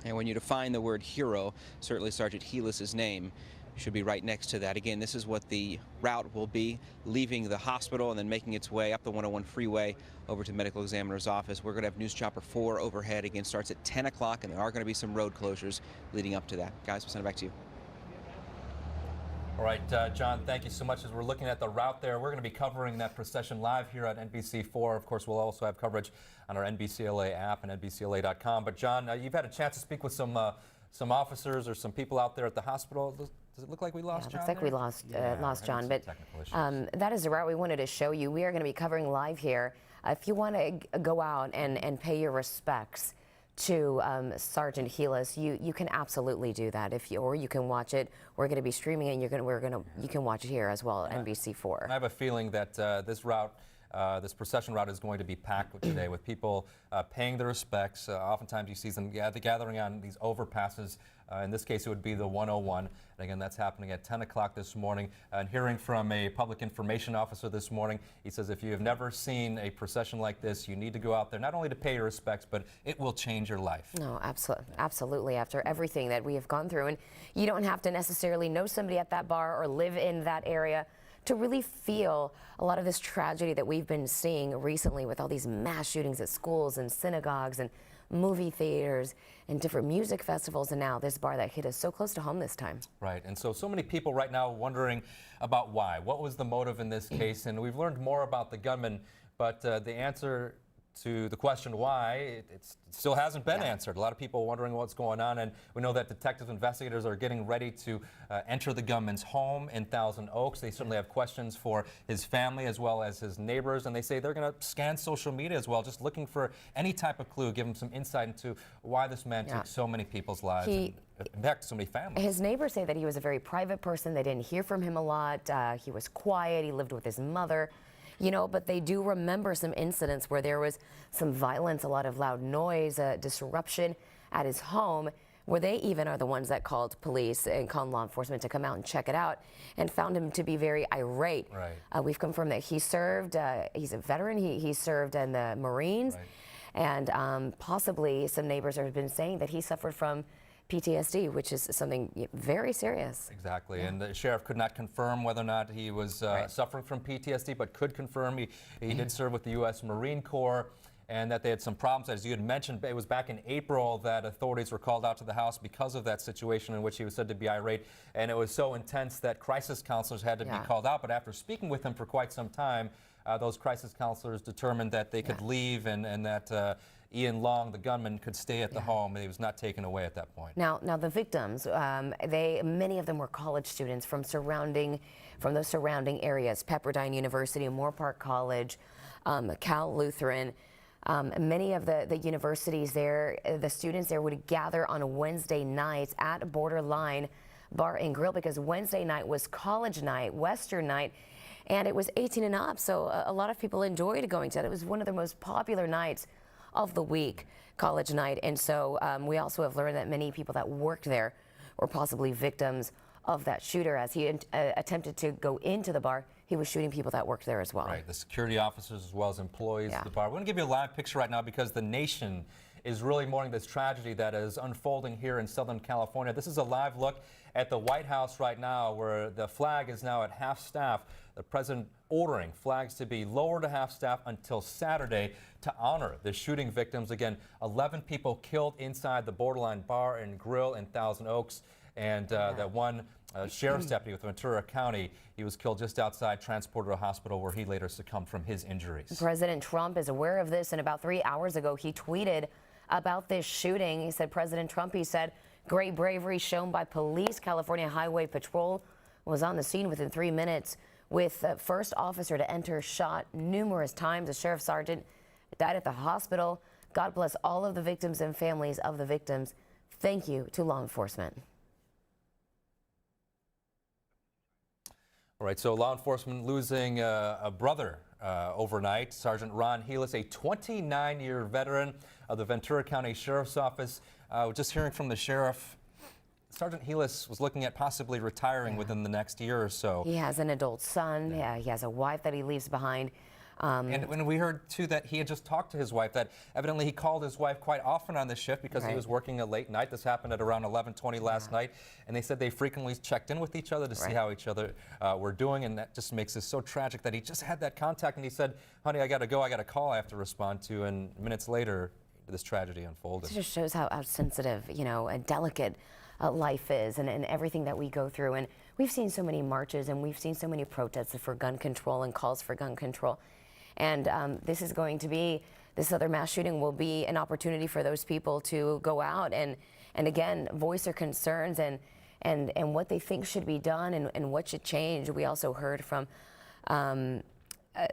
And when you define the word hero, certainly Sergeant Heelys' name should be right next to that. Again, this is what the route will be, leaving the hospital and then making its way up the 101 freeway over to the medical examiner's office. We're going to have News Chopper 4 overhead. Again, starts at 10 o'clock, and there are going to be some road closures leading up to that. Guys, we'll send it back to you. All right, John, thank you so much. As we're looking at the route there, we're going to be covering that procession live here at NBC4. Of course, we'll also have coverage on our NBCLA app and NBCLA.com. But, John, you've had a chance to speak with some officers or some people out there at the hospital. Does it look like we lost John? Looks like we lost John, but that is the route we wanted to show you. We are going to be covering live here. If you want to go out and pay your respects to Sergeant Heelys, you can absolutely do that. Or you can watch it. We're going to be streaming it, and you can watch it here as well at NBC4. I have a feeling that this route, this procession route, is going to be packed today with people paying their respects. Oftentimes you see them gathering on these overpasses. In this case, it would be the 101. And again, that's happening at 10 o'clock this morning. And hearing from a public information officer this morning, he says if you have never seen a procession like this, you need to go out there, not only to pay your respects, but it will change your life. No, absolutely. After everything that we have gone through, and you don't have to necessarily know somebody at that bar or live in that area to really feel a lot of this tragedy that we've been seeing recently with all these mass shootings at schools and synagogues and movie theaters and different music festivals, and now this bar that hit us so close to home this time. Right, and so many people right now wondering about why. What was the motive in this case? And we've learned more about the gunman, but the answer to the question why, it still hasn't been answered. A lot of people wondering what's going on, and we know that detective investigators are getting ready to enter the gunman's home in Thousand Oaks. They certainly have questions for his family as well as his neighbors, and they say they're going to scan social media as well, just looking for any type of clue, give them some insight into why this man took so many people's lives and impacted so many families. His neighbors say that he was a very private person. They didn't hear from him a lot. He was quiet. He lived with his mother. You know, but they do remember some incidents where there was some violence, a lot of loud noise, disruption at his home, where they even are the ones that called police and called law enforcement to come out and check it out, and found him to be very irate. Right. We've confirmed that he served, he's a veteran, he served in the Marines, and possibly some neighbors have been saying that he suffered from PTSD, which is something very serious. Exactly, and the sheriff could not confirm whether or not he was suffering from PTSD, but could confirm he did serve with the U.S. Marine Corps. and that they had some problems. As you had mentioned, it was back in April that authorities were called out to the house because of that situation in which he was said to be irate, and it was so intense that crisis counselors had to be called out. But after speaking with him for quite some time, those crisis counselors determined that they could leave, and that Ian Long, the gunman, could stay at the home. He was not taken away at that point. Now the victims, many of them were college students from the surrounding areas: Pepperdine University, Moore Park College, Cal Lutheran. Many of the universities there, the students there would gather on Wednesday nights at Borderline Bar and Grill, because Wednesday night was college night, Western night, and it was 18 and up. So a lot of people enjoyed going to it. It was one of the most popular nights of the week, college night. And so we also have learned that many people that worked there were possibly victims of that shooter. As he attempted to go into the bar, he was shooting people that worked there as well. Right, the security officers as well as employees of the bar. We're going to give you a live picture right now because the nation is really mourning this tragedy that is unfolding here in Southern California. This is a live look at the White House right now, where the flag is now at half staff. The president ordering flags to be lowered to half staff until Saturday to honor the shooting victims. Again, 11 people killed inside the Borderline Bar and Grill in Thousand Oaks, and that one sheriff's deputy with Ventura County, he was killed just outside, transported to a hospital where he later succumbed from his injuries. President Trump is aware of this, and about 3 hours ago he tweeted about this shooting. He said, President Trump, he said, great bravery shown by police. California Highway Patrol was on the scene within 3 minutes, with the first officer to enter shot numerous times. The sheriff's sergeant died at the hospital. God bless all of the victims and families of the victims. Thank you to law enforcement. All right, so law enforcement losing a brother overnight. Sergeant Ron Heelys, a 29-year veteran of the Ventura County Sheriff's Office. Just hearing from the sheriff, Sergeant Heelys was looking at possibly retiring within the next year or so. He has an adult son. He has a wife that he leaves behind. And when we heard, too, that he had just talked to his wife, that evidently he called his wife quite often on this shift because he was working a late night. This happened at around 11:20 last night. And they said they frequently checked in with each other to see how each other were doing. And that just makes this so tragic that he just had that contact. And he said, honey, I got to go. I got a call I have to respond to. And minutes later, this tragedy unfolded. It just shows how sensitive, and delicate life is, and everything that we go through. And we've seen so many marches, and we've seen so many protests for gun control and calls for gun control. And this other mass shooting will be an opportunity for those people to go out and again, voice their concerns and what they think should be done and what should change. We also heard from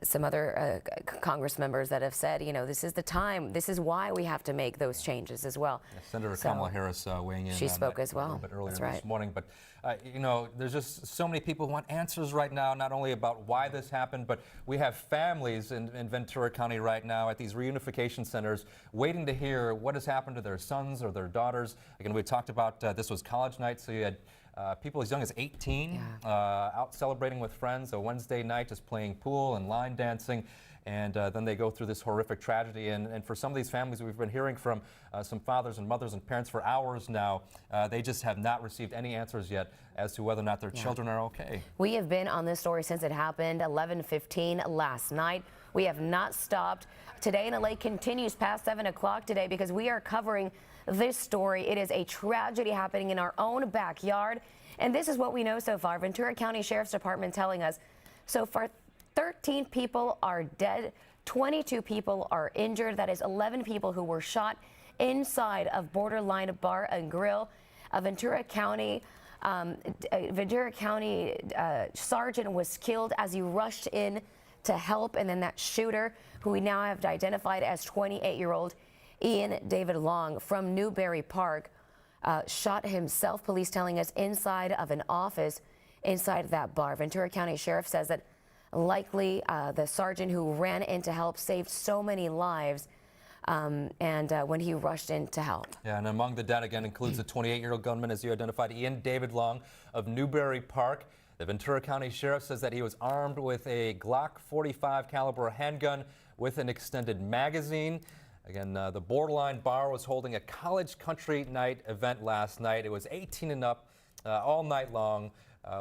some other Congress members that have said, this is the time, this is why we have to make those changes as well. Senator Kamala Harris weighing in. She spoke as well. A little bit earlier this morning. But, there's just so many people who want answers right now, not only about why this happened, but we have families in Ventura County right now at these reunification centers waiting to hear what has happened to their sons or their daughters. Again, we talked about this was college night, so you had people as young as 18 out celebrating with friends a Wednesday night, just playing pool and line dancing. And then they go through this horrific tragedy. And for some of these families, we've been hearing from some fathers and mothers and parents for hours now. They just have not received any answers yet as to whether or not their children are okay. We have been on this story since it happened 11:15 last night. We have not stopped. Today in LA continues past 7 o'clock today because we are covering this story. It is a tragedy happening in our own backyard. And this is what we know so far. Ventura County Sheriff's Department telling us so far 13 people are dead, 22 people are injured. That is 11 people who were shot inside of Borderline Bar and Grill. A Ventura County sergeant was killed as he rushed in to help. And then that shooter, who we now have identified as 28-year-old Ian David Long from Newberry Park, shot himself, police telling us, inside of an office inside that bar. Ventura County Sheriff says that likely the sergeant who ran in to help saved so many lives when he rushed in to help. Yeah, and among the dead again includes a 28-year-old gunman, as you identified, Ian David Long of Newberry Park. The Ventura County Sheriff says that he was armed with a Glock 45 caliber handgun with an extended magazine. Again, the Borderline Bar was holding a college country night event last night. It was 18 and up all night long.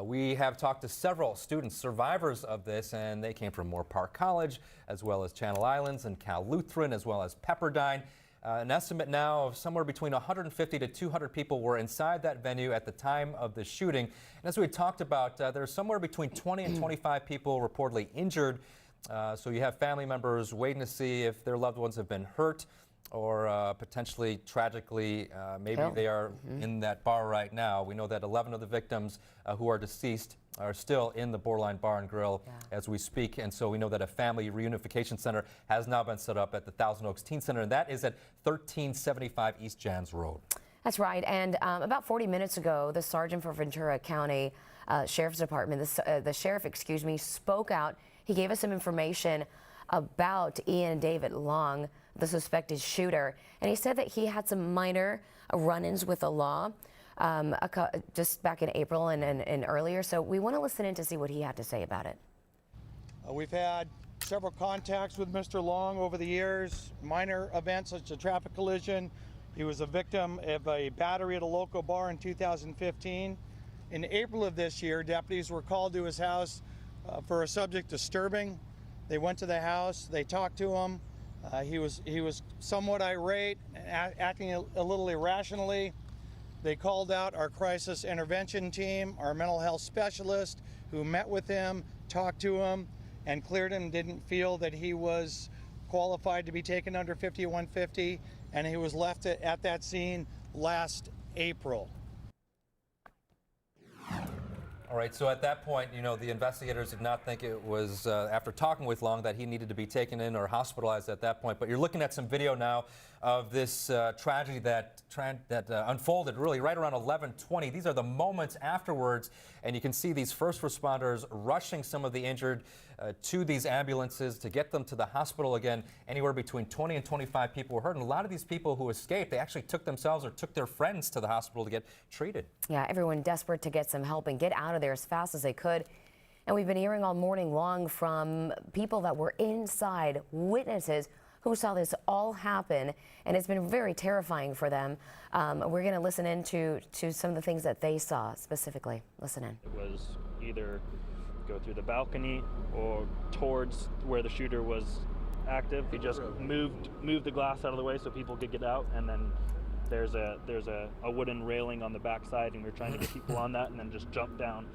We have talked to several students, survivors of this, and they came from Moore Park College, as well as Channel Islands and Cal Lutheran, as well as Pepperdine. An estimate now of somewhere between 150 to 200 people were inside that venue at the time of the shooting. And as we talked about, there's somewhere between 20 and 25 people reportedly injured. So you have family members waiting to see if their loved ones have been hurt or potentially, tragically, maybe they are in that bar right now. We know that 11 of the victims who are deceased are still in the Borderline Bar and Grill as we speak. And so we know that a family reunification center has now been set up at the Thousand Oaks Teen Center, and that is at 1375 East Jans Road. That's right. And about 40 minutes ago, the sergeant for Ventura County Sheriff's Department, the sheriff, spoke out. He gave us some information about Ian David Long, the suspected shooter, and he said that he had some minor run-ins with the law just back in April and earlier. So we want to listen in to see what he had to say about it. We've had several contacts with Mr. Long over the years, minor events such as a traffic collision. He was a victim of a battery at a local bar in 2015. In April of this year, deputies were called to his house for a subject disturbing. They went to the house, they talked to him. He was somewhat irate, acting a little irrationally. They called out our crisis intervention team, our mental health specialist, who met with him, talked to him, and cleared him, didn't feel that he was qualified to be taken under 5150, and he was left at that scene last April. All right, so at that point, you know, the investigators did not think it was, after talking with Long, that he needed to be taken in or hospitalized at that point. But you're looking at some video now of this tragedy that unfolded really right around 11:20. These are the moments afterwards, and you can see these first responders rushing some of the injured to these ambulances to get them to the hospital. Again, anywhere between 20 and 25 people were hurt, and a lot of these people who escaped, they actually took themselves or took their friends to the hospital to get treated. Yeah, everyone desperate to get some help and get out of there as fast as they could. And we've been hearing all morning long from people that were inside, witnesses who saw this all happen, and it's been very terrifying for them. We're going to listen in to some of the things that they saw specifically. Listen in. It was either go through the balcony or towards where the shooter was active. He just moved the glass out of the way so people could get out, and then there's a wooden railing on the backside, and we're trying to get people on that, and then just jump down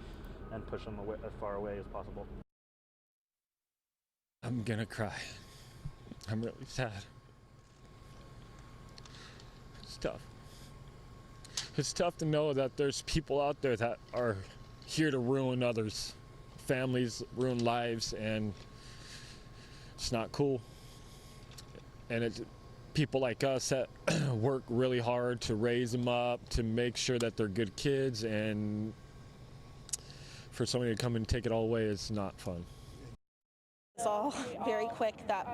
and push them away, as far away as possible. I'm gonna cry. I'm really sad. It's tough. It's tough to know that there's people out there that are here to ruin others, families, ruin lives, and it's not cool. And it's people like us that work really hard to raise them up, to make sure that they're good kids, and for somebody to come and take it all away is not fun. It's all very quick that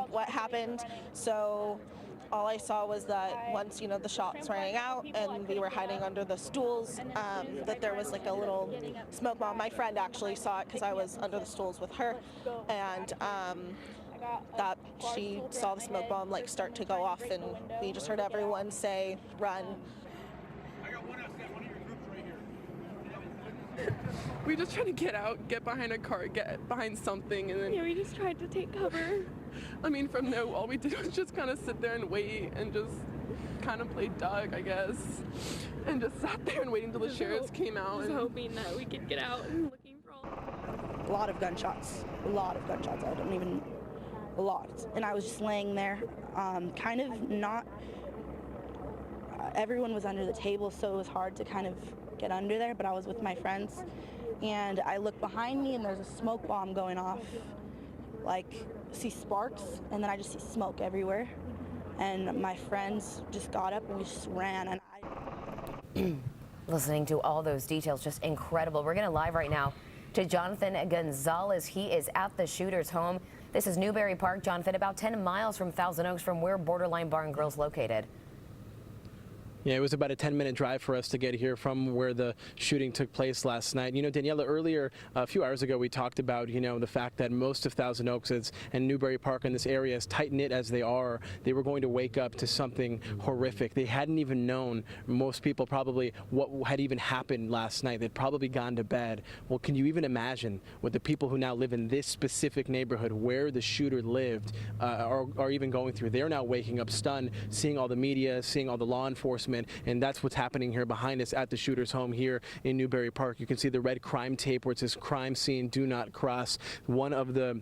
what happened. So all I saw was that once, the shots rang out and we were hiding under the stools, that there was like a little smoke bomb. My friend actually saw it because I was under the stools with her, and that she saw the smoke bomb start to go off, and we just heard everyone say, "Run." We just tried to get out, get behind a car, get behind something, and then we just tried to take cover. I mean, from there, all we did was just kind of sit there and wait and just kind of play Doug, I guess, and just sat there and waiting until the sheriffs came out. Just hoping that we could get out and looking for all. A lot of gunshots. A lot. And I was just laying there, kind of not. Everyone was under the table, so it was hard to kind of get under there, but I was with my friends, and I look behind me and there's a smoke bomb going off, see sparks, and then I just see smoke everywhere, and my friends just got up and we just ran. And Listening to all those details, just incredible. We're going to live right now to Jonathan Gonzalez. He is at the shooter's home. This is Newberry Park, Jonathan, about 10 miles from Thousand Oaks, from where Borderline Bar and Grill is located. Yeah, it was about a 10-minute drive for us to get here from where the shooting took place last night. You know, Daniela, earlier, a few hours ago, we talked about, you know, the fact that most of Thousand Oaks and Newbury Park in this area, as tight-knit as they are, they were going to wake up to something horrific. They hadn't even known, most people probably, what had even happened last night. They'd probably gone to bed. Well, can you even imagine what the people who now live in this specific neighborhood where the shooter lived are even going through? They're now waking up stunned, seeing all the media, seeing all the law enforcement, and that's what's happening here behind us at the shooter's home here in Newbury Park. You can see the red crime tape where it says crime scene, do not cross. One of the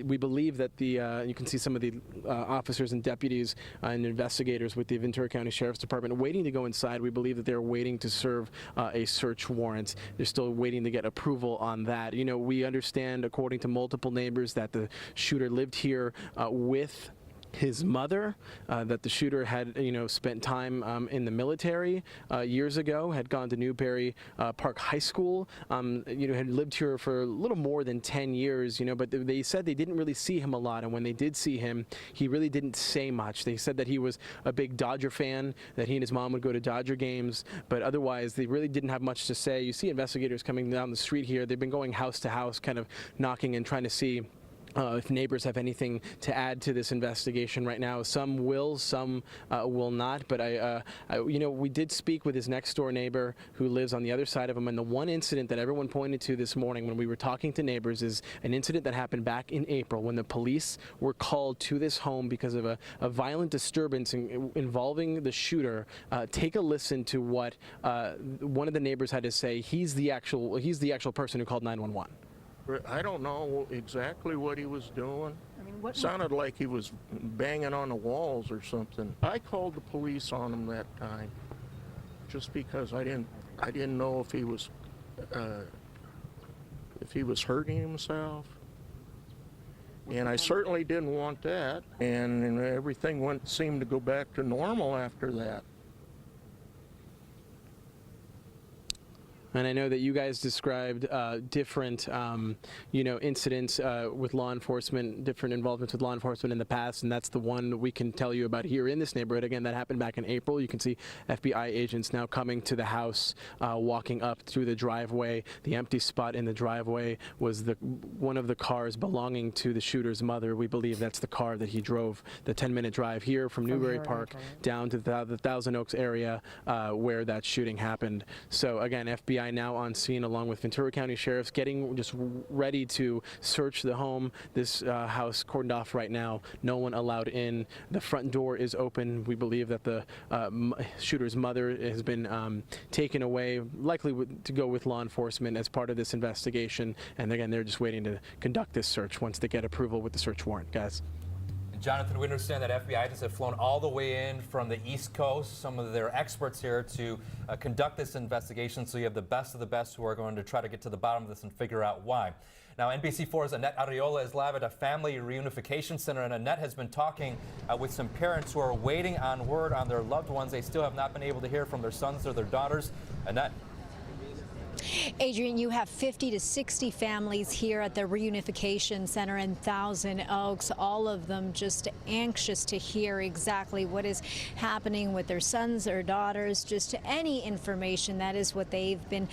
we believe that you can see some of the officers and deputies and investigators with the Ventura County Sheriff's Department waiting to go inside. We believe that they're waiting to serve a search warrant. They're still waiting to get approval on that. You know, we understand, according to multiple neighbors, that the shooter lived here with his mother, that the shooter had, you know, spent time in the military years ago, had gone to Newbury Park High School, you know, had lived here for a little more than 10 years, you know, but they said they didn't really see him a lot, and when they did see him, he really didn't say much. They said that he was a big Dodger fan, that he and his mom would go to Dodger games, but otherwise they really didn't have much to say. You see investigators coming down the street here. They've been going house to house, kind of knocking and trying to see if neighbors have anything to add to this investigation right now. Some will, some will not. But you know, we did speak with his next door neighbor who lives on the other side of him. And the one incident that everyone pointed to this morning when we were talking to neighbors is an incident that happened back in April when the police were called to this home because of a violent disturbance involving the shooter. Take a listen to what one of the neighbors had to say. He's the actual person who called 911. I don't know exactly what he was doing. I mean, what sounded like he was banging on the walls or something. I called the police on him that time, just because I didn't know if he was hurting himself, and I certainly didn't want that. And everything seemed to go back to normal after that. And I know that you guys described different, you know, incidents with law enforcement, different involvements with law enforcement in the past, and that's the one we can tell you about here in this neighborhood. Again, that happened back in April. You can see FBI agents now coming to the house, walking up through the driveway. The empty spot in the driveway was one of the cars belonging to the shooter's mother. We believe that's the car that he drove the 10-minute drive here from Newbury Park down to the Thousand Oaks area where that shooting happened. So again, FBI now on scene along with Ventura County sheriffs getting just ready to search the home. This house cordoned off right now. No one allowed in. The front door is open. We believe that the shooter's mother has been taken away, likely to go with law enforcement as part of this investigation. And again, they're just waiting to conduct this search once they get approval with the search warrant, guys. Jonathan, we understand that FBI agents have flown all the way in from the East Coast, some of their experts here to conduct this investigation. So you have the best of the best who are going to try to get to the bottom of this and figure out why. Now, NBC4's Annette Arriola is live at a family reunification center, and Annette has been talking with some parents who are waiting on word on their loved ones. They still have not been able to hear from their sons or their daughters. Annette. Adrian, you have 50 to 60 families here at the Reunification Center in Thousand Oaks, all of them just anxious to hear exactly what is happening with their sons or daughters, just any information. That is what they've been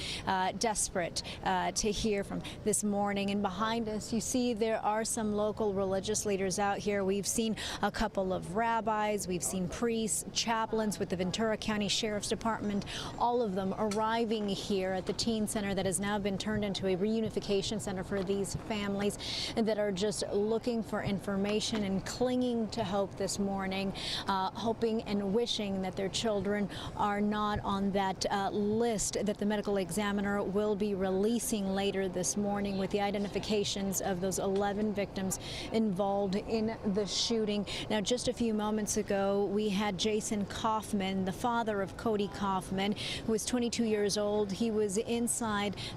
desperate to hear from this morning. And behind us, you see there are some local religious leaders out here. We've seen a couple of rabbis, we've seen priests, chaplains with the Ventura County Sheriff's Department, all of them arriving here at the Teen Center that has now been turned into a reunification center for these families that are just looking for information and clinging to hope this morning, hoping and wishing that their children are not on that list that the medical examiner will be releasing later this morning with the identifications of those 11 victims involved in the shooting. Now, just a few moments ago, we had Jason Kaufman, the father of Cody Kaufman, who was 22 years old. He was inside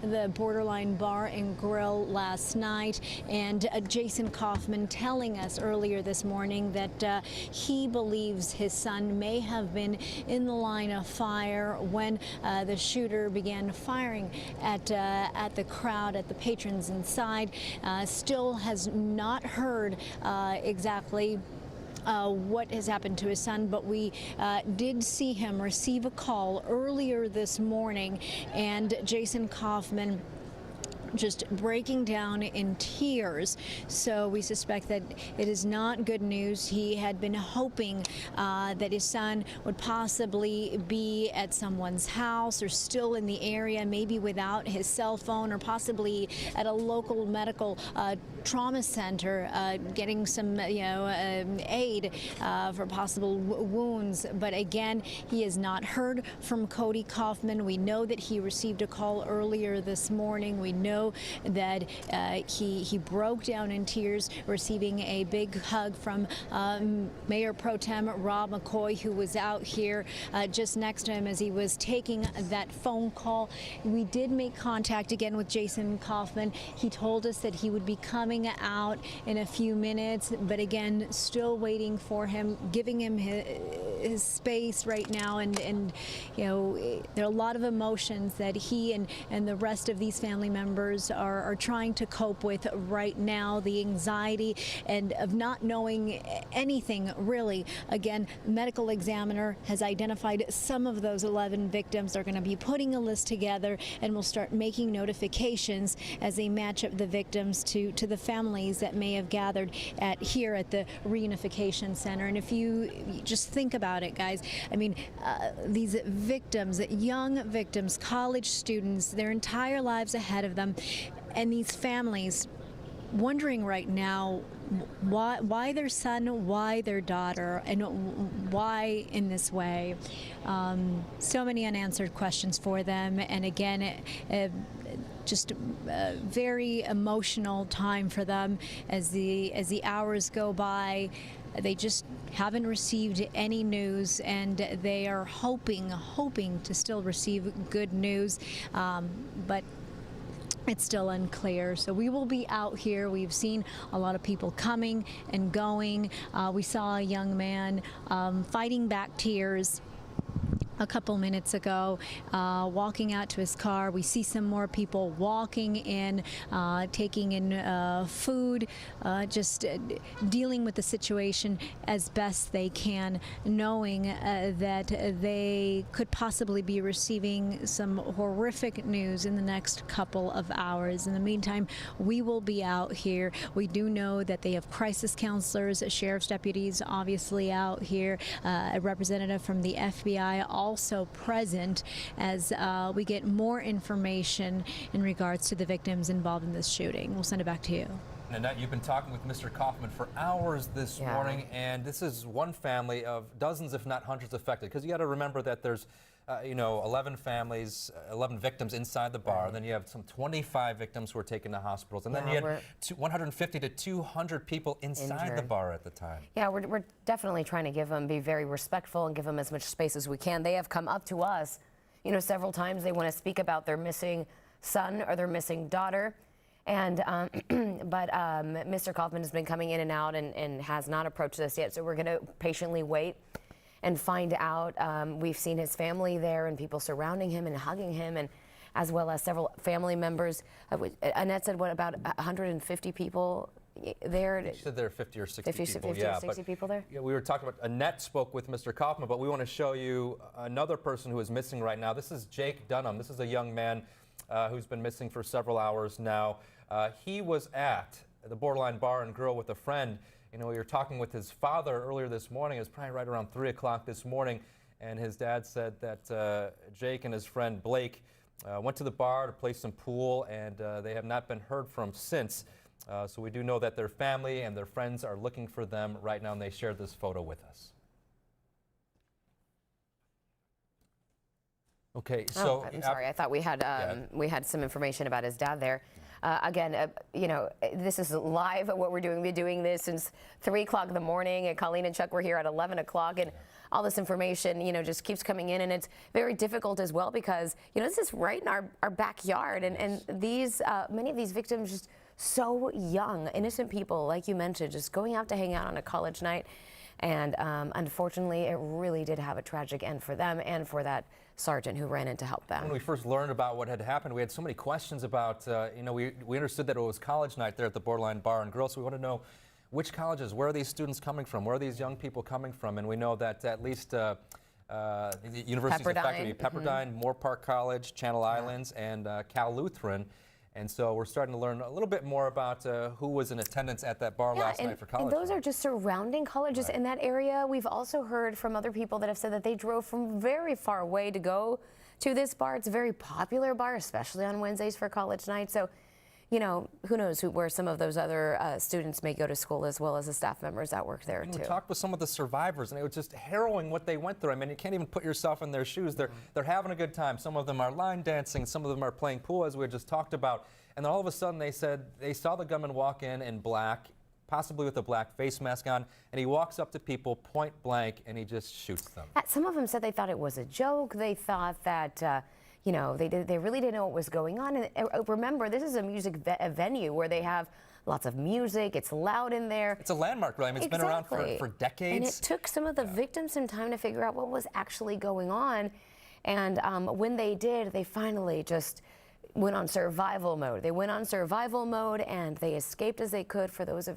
the Borderline Bar and Grill last night, and Jason Kaufman telling us earlier this morning that he believes his son may have been in the line of fire when the shooter began firing at the crowd, at the patrons inside. Still has not heard exactly what has happened to his son, but we did see him receive a call earlier this morning, and Jason Kaufman just breaking down in tears. So we suspect that it is not good news. He had been hoping that his son would possibly be at someone's house or still in the area, maybe without his cell phone, or possibly at a local medical trauma center getting some aid for possible wounds. But again, he has not heard from Cody Kaufman. We know that he received a call earlier this morning. We know that he broke down in tears, receiving a big hug from Mayor Pro Tem Rob McCoy, who was out here just next to him as he was taking that phone call. We did make contact again with Jason Kaufman. He told us that he would be coming out in a few minutes, but again, still waiting for him, giving him his space right now. And there are a lot of emotions that he and the rest of these family members are trying to cope with right now. The anxiety and of not knowing anything really. Again, medical examiner has identified some of those 11 victims. They're going to be putting a list together, and will start making notifications as they match up the victims to the families that may have gathered here at the reunification center. And if you just think about it, guys, I mean, these victims, young victims, college students, their entire lives ahead of them, and these families wondering right now why their son, why their daughter, and why in this way. So many unanswered questions for them, and again, just a very emotional time for them as the hours go by. They just haven't received any news, and they are hoping to still receive good news, but it's still unclear. So we will be out here. We've seen a lot of people coming and going. We saw a young man fighting back tears a couple minutes ago, walking out to his car. We see some more people walking in, taking in food, just dealing with the situation as best they can, knowing that they could possibly be receiving some horrific news in the next couple of hours. In the meantime, we will be out here. We do know that they have crisis counselors, sheriff's deputies obviously out here, a representative from the FBI also present as we get more information in regards to the victims involved in this shooting. We'll send it back to you. Nanette, you've been talking with Mr. Kaufman for hours this morning, and this is one family of dozens, if not hundreds, affected. Because you got to remember that there's 11 families, 11 victims inside the bar. Right. Then you have some 25 victims who are taken to hospitals. And then you had 150 to 200 people inside the bar at the time. Yeah, we're definitely trying to be very respectful and give them as much space as we can. They have come up to us, several times. They want to speak about their missing son or their missing daughter. And but Mr. Kaufman has been coming in and out and has not approached us yet. So we're going to patiently wait and find out. We've seen his family there and people surrounding him and hugging him, and as well as several family members. Annette said, what, about 150 people there? She said there are 50 or 60 people. 50 or 60 people there? Yeah, we were talking about, Annette spoke with Mr. Kaufman, but we want to show you another person who is missing right now. This is Jake Dunham. This is a young man who's been missing for several hours now. He was at the Borderline Bar and Grill with a friend. We were talking with his father earlier this morning. It was probably right around 3 o'clock this morning, and his dad said that Jake and his friend Blake went to the bar to play some pool, and they have not been heard from since. So we do know that their family and their friends are looking for them right now, and they shared this photo with us. Okay, so I'm sorry. I thought we had some information about his dad there. Again, this is live. What we're doing, we've been doing this since 3 o'clock in the morning. And Colleen and Chuck were here at 11 o'clock, and all this information, just keeps coming in, and it's very difficult as well because this is right in our backyard, and these many of these victims just so young, innocent people, like you mentioned, just going out to hang out on a college night. And unfortunately, it really did have a tragic end for them and for that sergeant who ran in to help them. When we first learned about what had happened, we had so many questions about, we understood that it was college night there at the Borderline Bar and Grill, so we want to know which colleges, where are these students coming from, where are these young people coming from? And we know that at least the universities affected, Pepperdine, Moore Park College, Channel Islands, and Cal Lutheran. And so we're starting to learn a little bit more about who was in attendance at that bar last night for college. And those are just surrounding colleges in that area. We've also heard from other people that have said that they drove from very far away to go to this bar. It's a very popular bar, especially on Wednesdays for college night. So, you know, who knows where some of those other students may go to school, as well as the staff members that work there, too. We talked with some of the survivors, and it was just harrowing what they went through. I mean, you can't even put yourself in their shoes. They're having a good time. Some of them are line dancing. Some of them are playing pool, as we just talked about. And then all of a sudden, they said they saw the gunman walk in black, possibly with a black face mask on, and he walks up to people point blank, and he just shoots them. Some of them said they thought it was a joke. They thought that you know, they really didn't know what was going on. And remember, this is a music venue where they have lots of music. It's loud in there. It's a landmark, really. I mean, it's been around for decades. And it took some of the victims some time to figure out what was actually going on. And when they did, they finally just went on survival mode. They went on survival mode, and they escaped as they could for those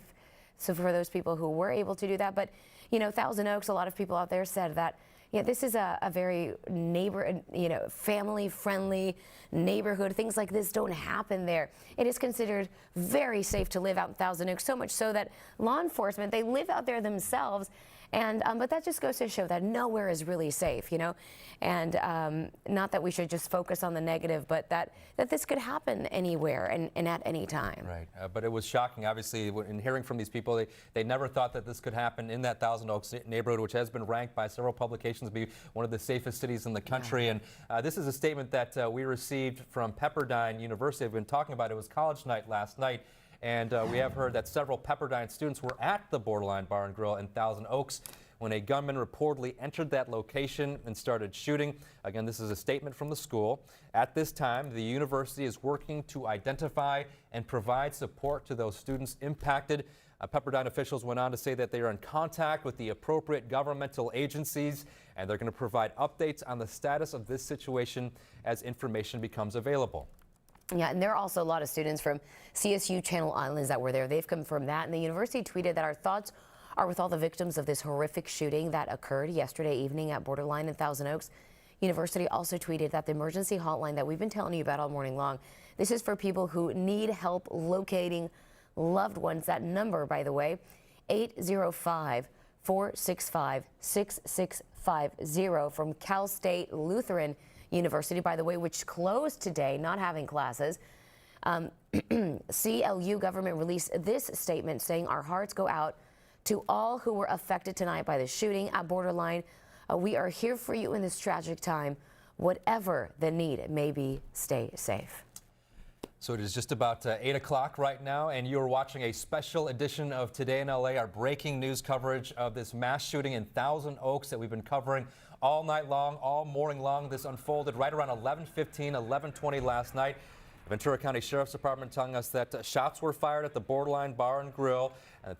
people who were able to do that. But, you know, Thousand Oaks, a lot of people out there said that, yeah, this is a very family-friendly neighborhood. Things like this don't happen there. It is considered very safe to live out in Thousand Oaks, so much so that law enforcement, they live out there themselves. And but that just goes to show that nowhere is really safe, you know, and not that we should just focus on the negative, but that this could happen anywhere and at any time. Right, but it was shocking, obviously, in hearing from these people. They never thought that this could happen in that Thousand Oaks neighborhood, which has been ranked by several publications to be one of the safest cities in the country. And this is a statement that we received from Pepperdine University. We've been talking about it. It was college night last night. And we have heard that several Pepperdine students were at the Borderline Bar and Grill in Thousand Oaks when a gunman reportedly entered that location and started shooting. Again, this is a statement from the school. At this time, the university is working to identify and provide support to those students impacted. Pepperdine officials went on to say that they are in contact with the appropriate governmental agencies, and they're going to provide updates on the status of this situation as information becomes available. Yeah, and there are also a lot of students from CSU Channel Islands that were there. They've confirmed that, and the university tweeted that our thoughts are with all the victims of this horrific shooting that occurred yesterday evening at Borderline in Thousand Oaks. University also tweeted that the emergency hotline that we've been telling you about all morning long, this is for people who need help locating loved ones. That number, by the way, 805-465-6650 from Cal State Lutheran University, by the way, which closed today, not having classes. CLU government released this statement saying, our hearts go out to all who were affected tonight by the shooting at Borderline. We are here for you in this tragic time. Whatever the need may be, stay safe. So it is just about 8 o'clock right now, and you're watching a special edition of Today in LA, our breaking news coverage of this mass shooting in Thousand Oaks that we've been covering all night long, all morning long. This unfolded right around 11:15, 11:20 last night. The Ventura County Sheriff's Department telling us that shots were fired at the Borderline Bar and Grill.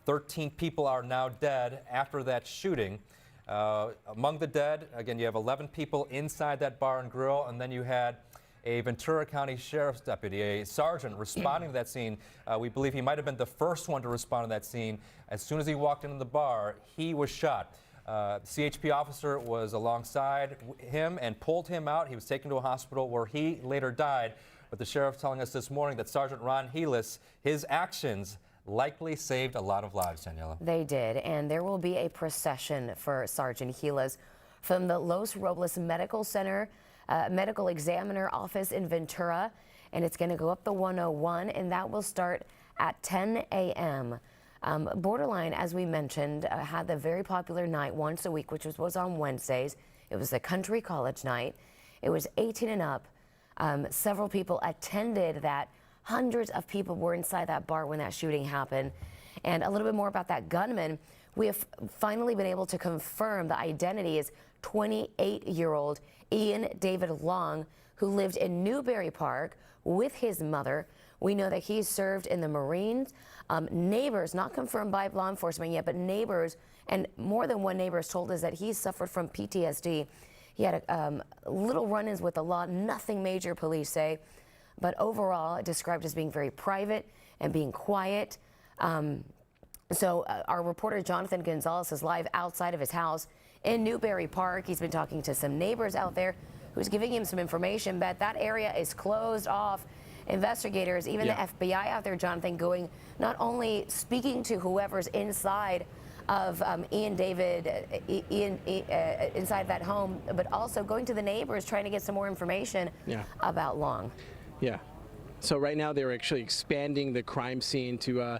13 people are now dead after that shooting. Among the dead, again, you have 11 people inside that bar and grill, and then you had a Ventura County Sheriff's deputy, a sergeant, responding to that scene. We believe he might have been the first one to respond to that scene. As soon as he walked into the bar, he was shot. CHP officer was alongside him and pulled him out. He was taken to a hospital where he later died. But the sheriff telling us this morning that Sergeant Ron Heelys, his actions likely saved a lot of lives, Daniela. They did, and there will be a procession for Sergeant Heelys from the Los Robles Medical Center, Medical Examiner Office in Ventura, and it's going to go up the 101, and that will start at 10 a.m. Borderline, as we mentioned, had the very popular night once a week, which was on Wednesdays. It was the country college night. It was 18 and up. Several people attended that. Hundreds of people were inside that bar when that shooting happened. And a little bit more about that gunman. We have finally been able to confirm the identity is 28-year-old Ian David Long, who lived in Newberry Park with his mother. We know that he served in the Marines. Neighbors, not confirmed by law enforcement yet, but neighbors, and more than one neighbor has told us that he suffered from PTSD. He had little run-ins with the law, nothing major, police say, but overall described as being very private and being quiet. So our reporter Jonathan Gonzalez is live outside of his house in Newberry Park. He's been talking to some neighbors out there who's giving him some information, but that area is closed off. Investigators, even the FBI out there, Jonathan, going not only speaking to whoever's inside of inside that home, but also going to the neighbors trying to get some more information about Long. Yeah. So right now they're actually expanding the crime scene to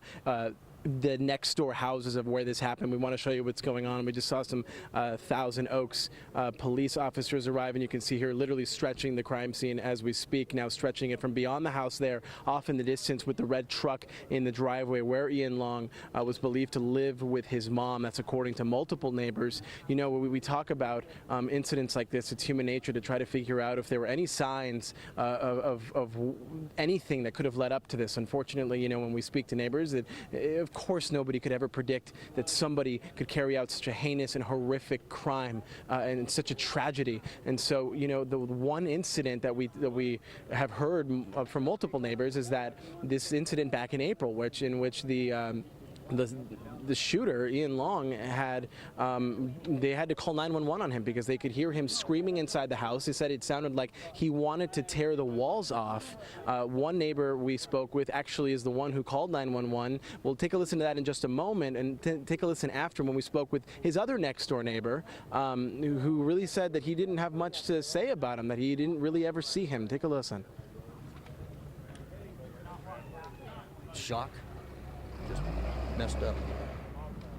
the next door houses of where this happened. We want to show you what's going on. We just saw some Thousand Oaks police officers arrive, and you can see here literally stretching the crime scene as we speak, now stretching it from beyond the house there off in the distance with the red truck in the driveway where Ian Long was believed to live with his mom. That's according to multiple neighbors. You know, when we talk about incidents like this, it's human nature to try to figure out if there were any signs of anything that could have led up to this. Unfortunately, you know, when we speak to neighbors, of course nobody could ever predict that somebody could carry out such a heinous and horrific crime and such a tragedy. And so, you know, the one incident that we have heard from multiple neighbors is that this incident back in April, in which the shooter, Ian Long, they had to call 911 on him because they could hear him screaming inside the house. He said it sounded like he wanted to tear the walls off. One neighbor we spoke with actually is the one who called 911. We'll take a listen to that in just a moment, and take a listen after when we spoke with his other next door neighbor, who really said that he didn't have much to say about him, that he didn't really ever see him. Take a listen. Shock. Just messed up.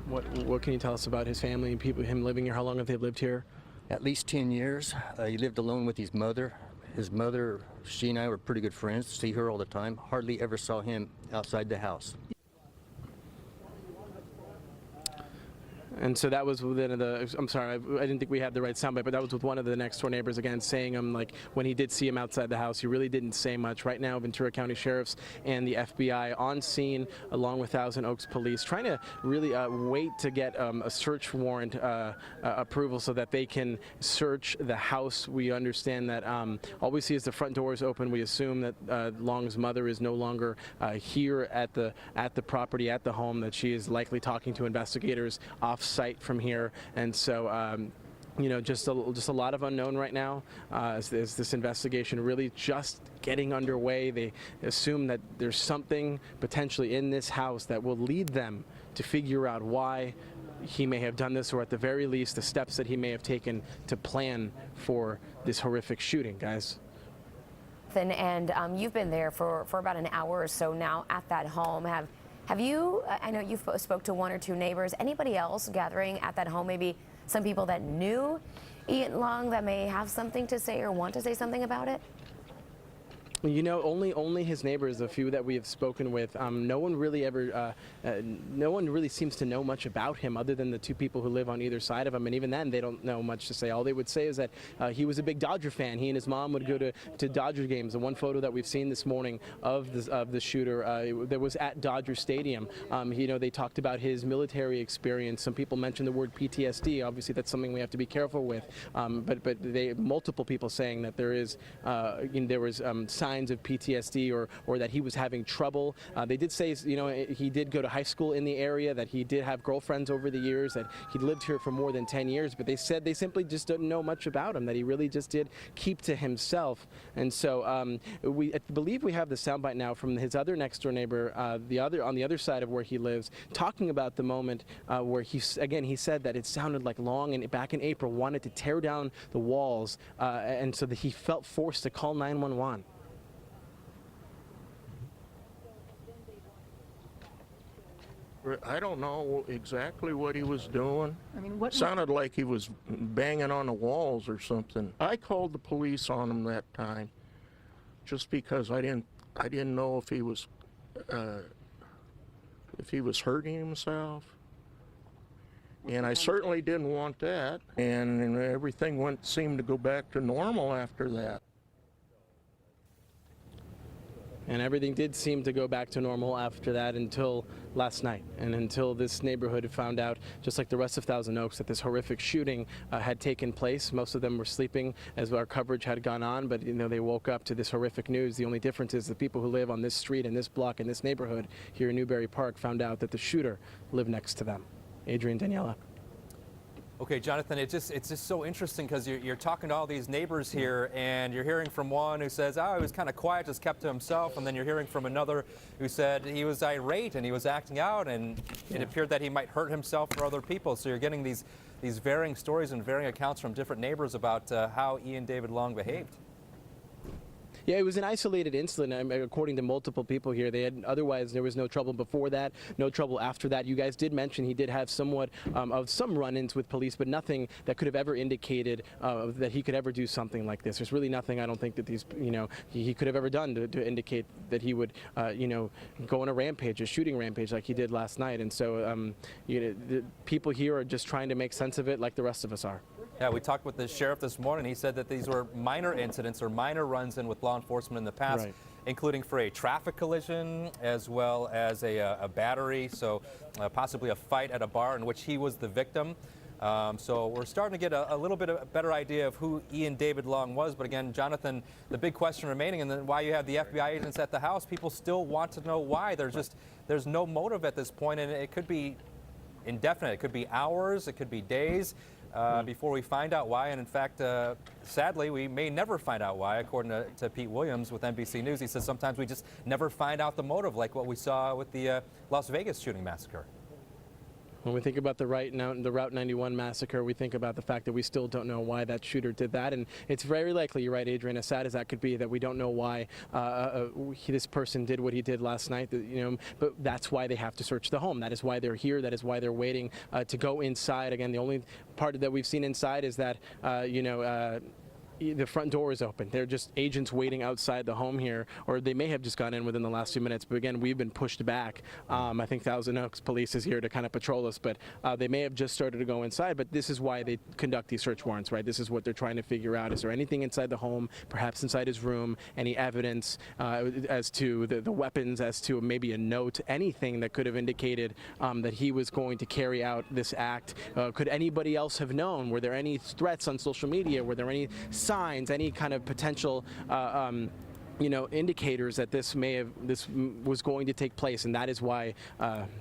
What can you tell us about his family and people, him living here? How long have they lived here? At least 10 years. He lived alone with his mother. His mother, she and I were pretty good friends. See her all the time. Hardly ever saw him outside the house. And so that was within I'm sorry, I didn't think we had the right soundbite, but that was with one of the next door neighbors again saying like when he did see him outside the house, he really didn't say much. Right now, Ventura County Sheriffs and the FBI on scene along with Thousand Oaks Police trying to really wait to get a search warrant approval so that they can search the house. We understand that all we see is the front doors open. We assume that Long's mother is no longer here at the property, at the home, that she is likely talking to investigators off-site from here, and so you know, just a lot of unknown right now as this investigation really just getting underway. They assume that there's something potentially in this house that will lead them to figure out why he may have done this, or at the very least the steps that he may have taken to plan for this horrific shooting, guys. And you've been there for about an hour or so now at that home. Have you, I know you spoke to one or two neighbors, anybody else gathering at that home, maybe some people that knew Ian Long that may have something to say or want to say something about it? You know, only his neighbors, the few that we have spoken with. No one really seems to know much about him other than the two people who live on either side of him, and even then they don't know much to say. All they would say is that he was a big Dodger fan. He and his mom would go to Dodger games. The one photo that we've seen this morning of the shooter that was at Dodger Stadium. You know, they talked about his military experience. Some people mentioned the word PTSD. Obviously, that's something we have to be careful with. But multiple people saying that there was signs of PTSD or that he was having trouble. They did say, you know, he did go to high school in the area, that he did have girlfriends over the years, that he lived here for more than 10 years, but they said they simply just don't know much about him, that he really just did keep to himself. And so I believe we have the soundbite now from his other next door neighbor, on the other side of where he lives, talking about the moment where he said that it sounded like Long, and back in April, wanted to tear down the walls, and so that he felt forced to call 911. I don't know exactly what he was doing. I mean, what sounded like he was banging on the walls or something. I called the police on him that time, just because I didn't know if he was hurting himself, and I certainly didn't want that. And everything seemed to go back to normal after that. And everything did seem to go back to normal after that until last night, and until this neighborhood found out, just like the rest of Thousand Oaks, that this horrific shooting had taken place. Most of them were sleeping as our coverage had gone on, but they woke up to this horrific news. The only difference is the people who live on this street, in this block, in this neighborhood here in Newbury Park found out that the shooter lived next to them. Adrian, Daniela. Okay, Jonathan, it's just so interesting because you're talking to all these neighbors here, and you're hearing from one who says, oh, he was kind of quiet, just kept to himself, and then you're hearing from another who said he was irate and he was acting out, and it appeared that he might hurt himself or other people. So you're getting these varying stories and varying accounts from different neighbors about how Ian David Long behaved. Yeah, it was an isolated incident, according to multiple people here. Otherwise, there was no trouble before that, no trouble after that. You guys did mention he did have somewhat of some run-ins with police, but nothing that could have ever indicated that he could ever do something like this. There's really nothing I don't think that he could have ever done to indicate that he would, go on a rampage, a shooting rampage like he did last night. And so, the people here are just trying to make sense of it like the rest of us are. Yeah, we talked with the sheriff this morning. He said that these were minor incidents or minor runs-in with law enforcement in the past, including for a traffic collision as well as a battery, so possibly a fight at a bar in which he was the victim. So we're starting to get a little bit of a better idea of who Ian David Long was. But again, Jonathan, the big question remaining, and then why you have the FBI agents at the house, people still want to know why. There's no motive at this point, and it could be indefinite. It could be hours, it could be days. Before we find out why, and in fact, sadly, we may never find out why, according to Pete Williams with NBC News. He says sometimes we just never find out the motive, like what we saw with the Las Vegas shooting massacre. When we think about the Route 91 massacre, we think about the fact that we still don't know why that shooter did that. And it's very likely, you're right, Adrian, as sad as that could be, that we don't know why this person did what he did last night. But that's why they have to search the home. That is why they're here. That is why they're waiting to go inside. Again, the only part that we've seen inside is that, the front door is open. They're just agents waiting outside the home here, or they may have just gone in within the last few minutes. But again, we've been pushed back. I think Thousand Oaks police is here to kind of patrol us, but they may have just started to go inside. But this is why they conduct these search warrants, right? This is what they're trying to figure out. Is there anything inside the home, perhaps inside his room, any evidence as to the weapons, as to maybe a note, anything that could have indicated that he was going to carry out this act? Could anybody else have known? Were there any threats on social media? Were there any signs, any kind of potential indicators that this was going to take place? And that is why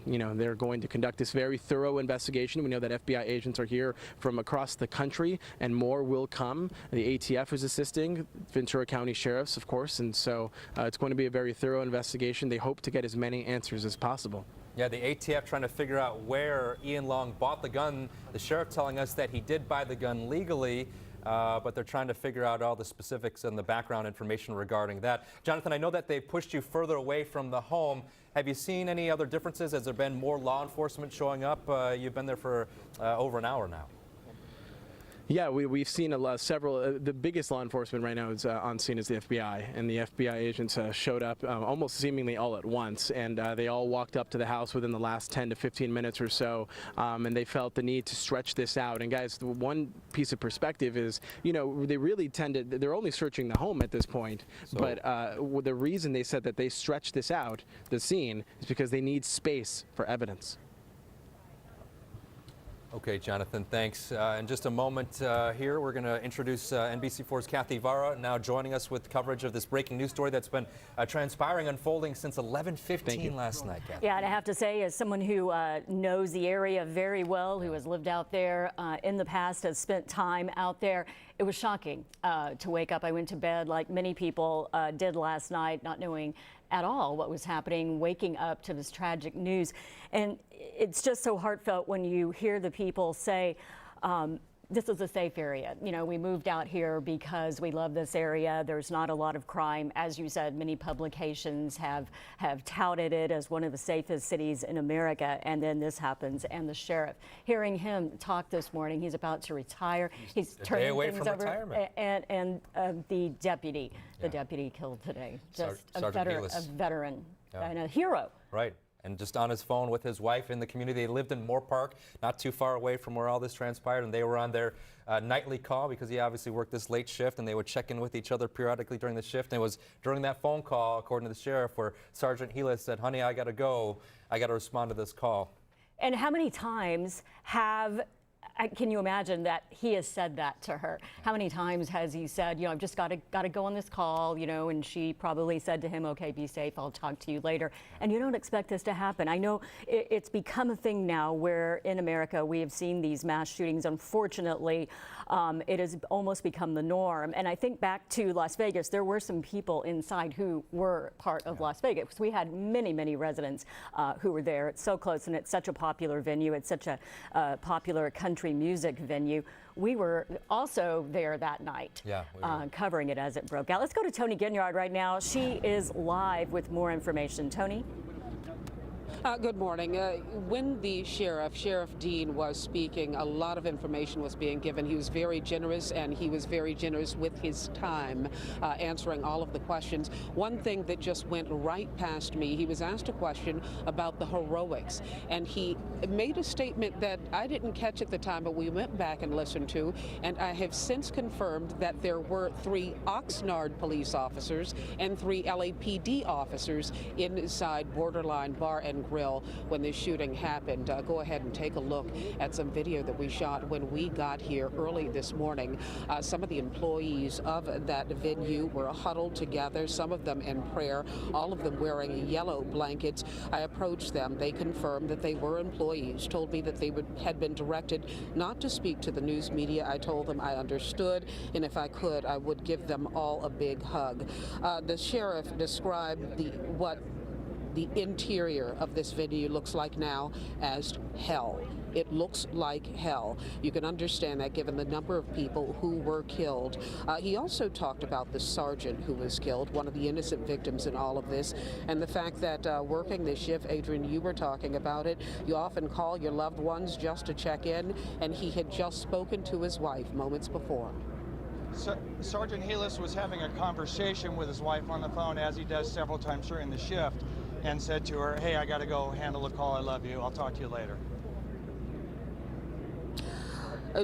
they're going to conduct this very thorough investigation. We know that FBI agents are here from across the country, and more will come. The ATF is assisting, Ventura County sheriffs, of course, and so it's going to be a very thorough investigation. They hope to get as many answers as possible. Yeah, the ATF trying to figure out where Ian Long bought the gun. The sheriff telling us that he did buy the gun legally, but they're trying to figure out all the specifics and the background information regarding that. Jonathan, I know that they pushed you further away from the home. Have you seen any other differences? Has there been more law enforcement showing up? You've been there for over an hour now. Yeah, we've seen several. The biggest law enforcement right now is on scene is the FBI, and the FBI agents showed up almost seemingly all at once, and they all walked up to the house within the last 10 to 15 minutes or so, and they felt the need to stretch this out. And guys, the one piece of perspective is, they really they're only searching the home at this point, but the reason they said that they stretched this out, the scene, is because they need space for evidence. Okay, Jonathan, thanks. In just a moment here, we're going to introduce NBC4's Kathy Vara, now joining us with coverage of this breaking news story that's been transpiring, unfolding since 11:15 last night, Kathy. Yeah, and I have to say, as someone who knows the area very well, who has lived out there in the past, has spent time out there, it was shocking to wake up. I went to bed like many people did last night, not knowing at all what was happening, waking up to this tragic news. And it's just so heartfelt when you hear the people say, this is a safe area. We moved out here because we love this area. There's not a lot of crime. As you said, many publications have touted it as one of the safest cities in America, and then this happens. And the sheriff, hearing him talk this morning, he's about to retire. He's turning things over. Retirement. And the deputy killed today, just a veteran Yeah. and a hero. Right. And just on his phone with his wife in the community. They lived in Moore Park, not too far away from where all this transpired, and they were on their nightly call because he obviously worked this late shift, and they would check in with each other periodically during the shift. And it was during that phone call, according to the sheriff, where Sergeant Heelys said, "Honey, I got to go. I got to respond to this call." And how many times can you imagine that he has said that to her? How many times has he said, I've just got to go on this call, and she probably said to him, okay, be safe, I'll talk to you later. And you don't expect this to happen. I know it's become a thing now where in America we have seen these mass shootings. Unfortunately, it has almost become the norm. And I think back to Las Vegas, there were some people inside who were part of Las Vegas. We had many, many residents who were there. It's so close, and it's such a popular venue. It's such a popular country music venue. We were also there that night, covering it as it broke out. Let's go to Tony Ginyard right now. She is live with more information. Tony? Good morning. When the Sheriff Dean, was speaking, a lot of information was being given. He was very generous, and he was very generous with his time, answering all of the questions. One thing that just went right past me, he was asked a question about the heroics, and he made a statement that I didn't catch at the time, but we went back and listened to, and I have since confirmed that there were 3 Oxnard police officers and 3 LAPD officers inside Borderline Bar and Grill when this shooting happened. Go ahead and take a look at some video that we shot when we got here early this morning. Some of the employees of that venue were huddled together, some of them in prayer, all of them wearing yellow blankets. I approached them. They confirmed that they were employees, told me that they had been directed not to speak to the news media. I told them I understood, and if I could, I would give them all a big hug. The sheriff described what the interior of this venue looks like now as hell. It looks like hell. You can understand that given the number of people who were killed. He also talked about the sergeant who was killed, one of the innocent victims in all of this, and the fact that working this shift, Adrian, you were talking about it, you often call your loved ones just to check in, and he had just spoken to his wife moments before. Sergeant Heelys was having a conversation with his wife on the phone, as he does several times during the shift, and said to her, hey, I got to go handle the call. I love you. I'll talk to you later.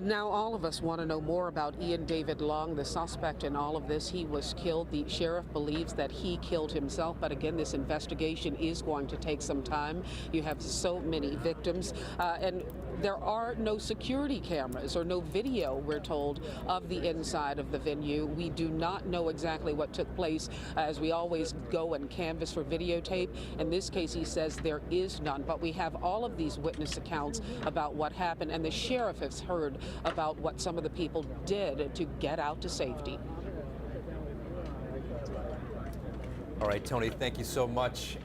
Now all of us want to know more about Ian David Long, the suspect in all of this. He was killed. The sheriff believes that he killed himself, but again, this investigation is going to take some time. You have so many victims, and there are no security cameras or no video, we're told, of the inside of the venue. We do not know exactly what took place, as we always go and canvass for videotape. In this case, he says there is none, but we have all of these witness accounts about what happened, and the sheriff has heard about what some of the people did to get out to safety. All right, Tony, thank you so much.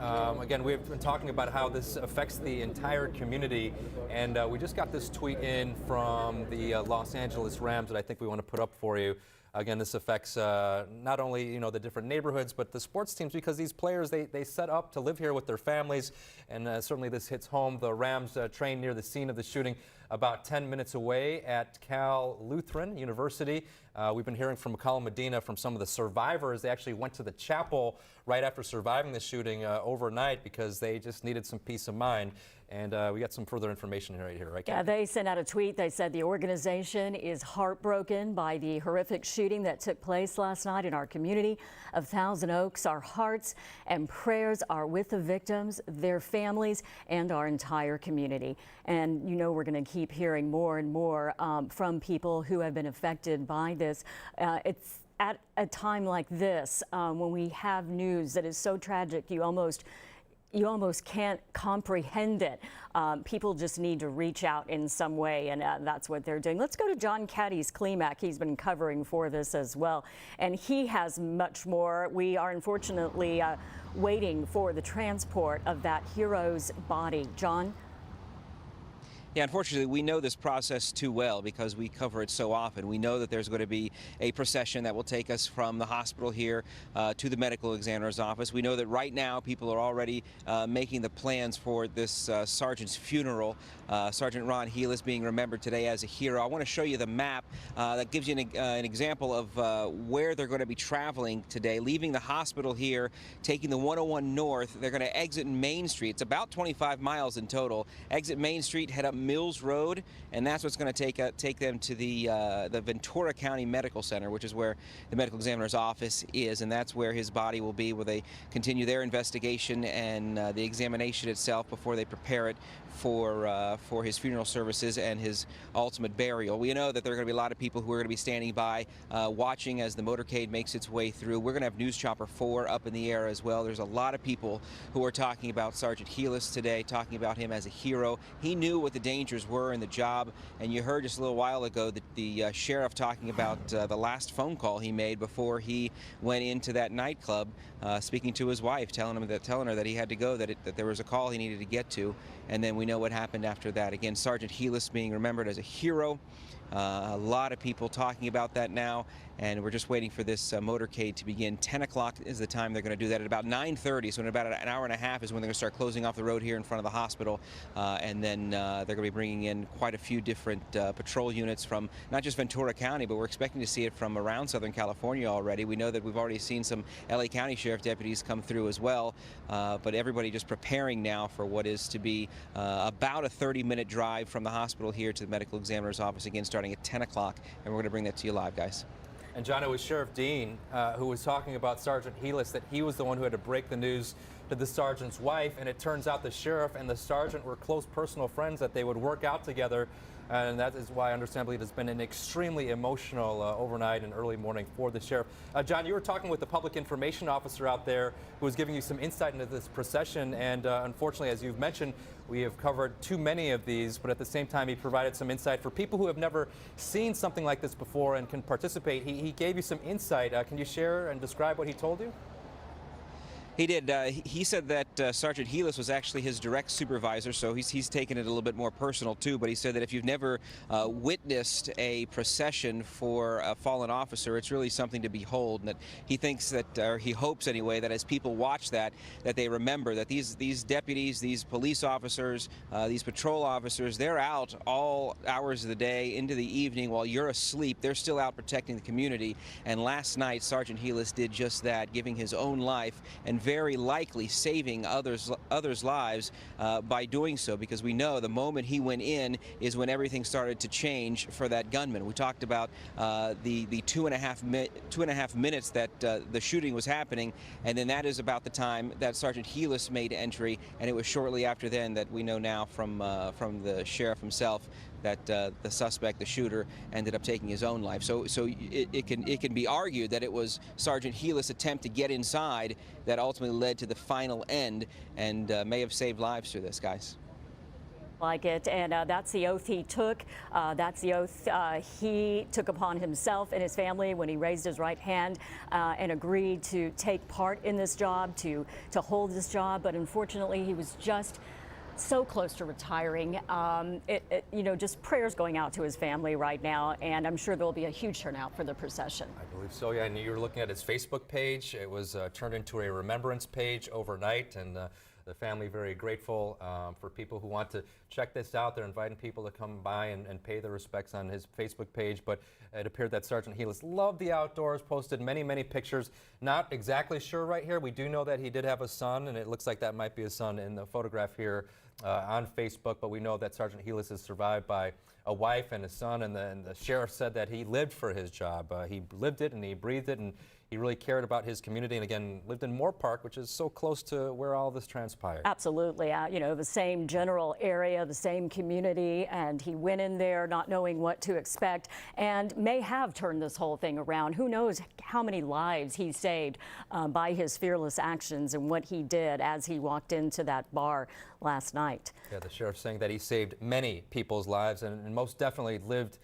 Again, we've been talking about how this affects the entire community, and we just got this tweet in from the Los Angeles Rams that I think we want to put up for you. Again, this affects not only the different neighborhoods, but the sports teams, because these players, they set up to live here with their families, and certainly this hits home. The Rams trained near the scene of the shooting about 10 minutes away at Cal Lutheran University. We've been hearing from McCollum Medina from some of the survivors. They actually went to the chapel right after surviving the shooting overnight because they just needed some peace of mind. And we got some further information right here, right? Yeah, they sent out a tweet. They said the organization is heartbroken by the horrific shooting that took place last night in our community of Thousand Oaks. Our hearts and prayers are with the victims, their families, and our entire community. And we're going to keep hearing more and more from people who have been affected by this. It's at a time like this when we have news that is so tragic, you almost can't comprehend it. People just need to reach out in some way, and that's what they're doing. Let's go to John Caddy's Klimak. He's been covering for this as well, and he has much more. We are unfortunately waiting for the transport of that hero's body. John? Yeah, unfortunately, we know this process too well because we cover it so often. We know that there's going to be a procession that will take us from the hospital here to the medical examiner's office. We know that right now people are already making the plans for this sergeant's funeral. Sergeant Ron Heelys being remembered today as a hero. I want to show you the map that gives you an example of where they're going to be traveling today. Leaving the hospital here, taking the 101 north, they're going to exit Main Street. It's about 25 miles in total. Exit Main Street, head up Mills Road, and that's what's going to take them to the Ventura County Medical Center, which is where the medical examiner's office is, and that's where his body will be, where they continue their investigation and the examination itself before they prepare it for his funeral services and his ultimate burial. We know that there are going to be a lot of people who are going to be standing by watching as the motorcade makes its way through. We're going to have News Chopper 4 up in the air as well. There's a lot of people who are talking about Sergeant Heelys today, talking about him as a hero. He knew what the dangers were in the job, and you heard just a little while ago that the sheriff talking about the last phone call he made before he went into that nightclub, speaking to his wife, telling her that he had to go, that there was a call he needed to get to, and then we know what happened after that. Again, Sergeant Heelys being remembered as a hero. A lot of people talking about that now, and we're just waiting for this motorcade to begin. 10 o'clock is the time they're going to do that. At about 9:30, so in about an hour and a half is when they're going to start closing off the road here in front of the hospital, and then they're going to be bringing in quite a few different patrol units from not just Ventura County, but we're expecting to see it from around Southern California already. We know that we've already seen some LA County Sheriff deputies come through as well, but everybody just preparing now for what is to be about a 30-minute drive from the hospital here to the medical examiner's office, again starting at 10 o'clock, and we're going to bring that to you live, guys. And John, it was Sheriff Dean who was talking about Sergeant Heelys, that he was the one who had to break the news to the sergeant's wife, and it turns out the sheriff and the sergeant were close personal friends, that they would work out together, and that is why, understandably, it has been an extremely emotional overnight and early morning for the sheriff. John, you were talking with the public information officer out there who was giving you some insight into this procession, and unfortunately, as you've mentioned, we have covered too many of these, but at the same time, he provided some insight for people who have never seen something like this before and can participate. He gave you some insight. Can you share and describe what he told you? He did. He said that Sergeant Heelys was actually his direct supervisor, so he's taken it a little bit more personal too. But he said that if you've never witnessed a procession for a fallen officer, it's really something to behold. And that he thinks that, or he hopes anyway, that as people watch that they remember that these deputies, these police officers, these patrol officers, they're out all hours of the day into the evening while you're asleep. They're still out protecting the community. And last night, Sergeant Heelys did just that, giving his own life and very likely saving others' lives by doing so, because we know the moment he went in is when everything started to change for that gunman. We talked about the 2.5 minutes that the shooting was happening, and then that is about the time that Sergeant Heelys made entry, and it was shortly after then that we know now from the sheriff himself that the suspect, the shooter, ended up taking his own life. So it can be argued that it was Sergeant Heelys' attempt to get inside that ultimately led to the final end, and may have saved lives through this, guys. Like it, and that's the oath he took. That's the oath he took upon himself and his family when he raised his right hand and agreed to take part in this job, to hold this job. But unfortunately, he was just so close to retiring. Just prayers going out to his family right now, and I'm sure there'll be a huge turnout for the procession. I believe so, yeah. And you were looking at his Facebook page. It was turned into a remembrance page overnight, and the family very grateful for people who want to check this out. They're inviting people to come by and pay their respects on his Facebook page. But it appeared that Sergeant Heelys loved the outdoors, posted many, many pictures. Not exactly sure right here. We do know that he did have a son, and it looks like that might be his son in the photograph here on Facebook. But we know that Sergeant Heelys is survived by a wife and a son, and the sheriff said that he lived for his job. He lived it and he breathed it, and he really cared about his community, and again, lived in Moore Park, which is so close to where all this transpired. Absolutely. The same general area, the same community, and he went in there not knowing what to expect and may have turned this whole thing around. Who knows how many lives he saved by his fearless actions and what he did as he walked into that bar last night. Yeah, the sheriff saying that he saved many people's lives and most definitely lived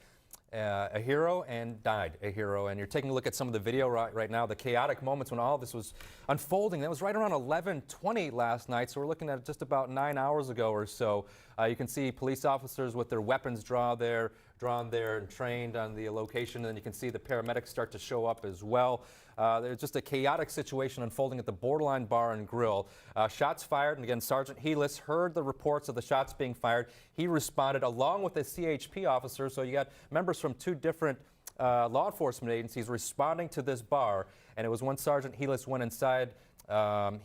a hero and died a hero. And you're taking a look at some of the video right now, the chaotic moments when all this was unfolding. That was right around 11:20 last night, so we're looking at just about 9 hours ago or so. You can see police officers with their weapons drawn there and trained on the location, and you can see the paramedics start to show up as well. There's just a chaotic situation unfolding at the Borderline Bar and Grill. Shots fired, and again, Sergeant Heelys heard the reports of the shots being fired. He responded along with a CHP officer, so you got members from two different law enforcement agencies responding to this bar, and it was when Sergeant Heelys went inside.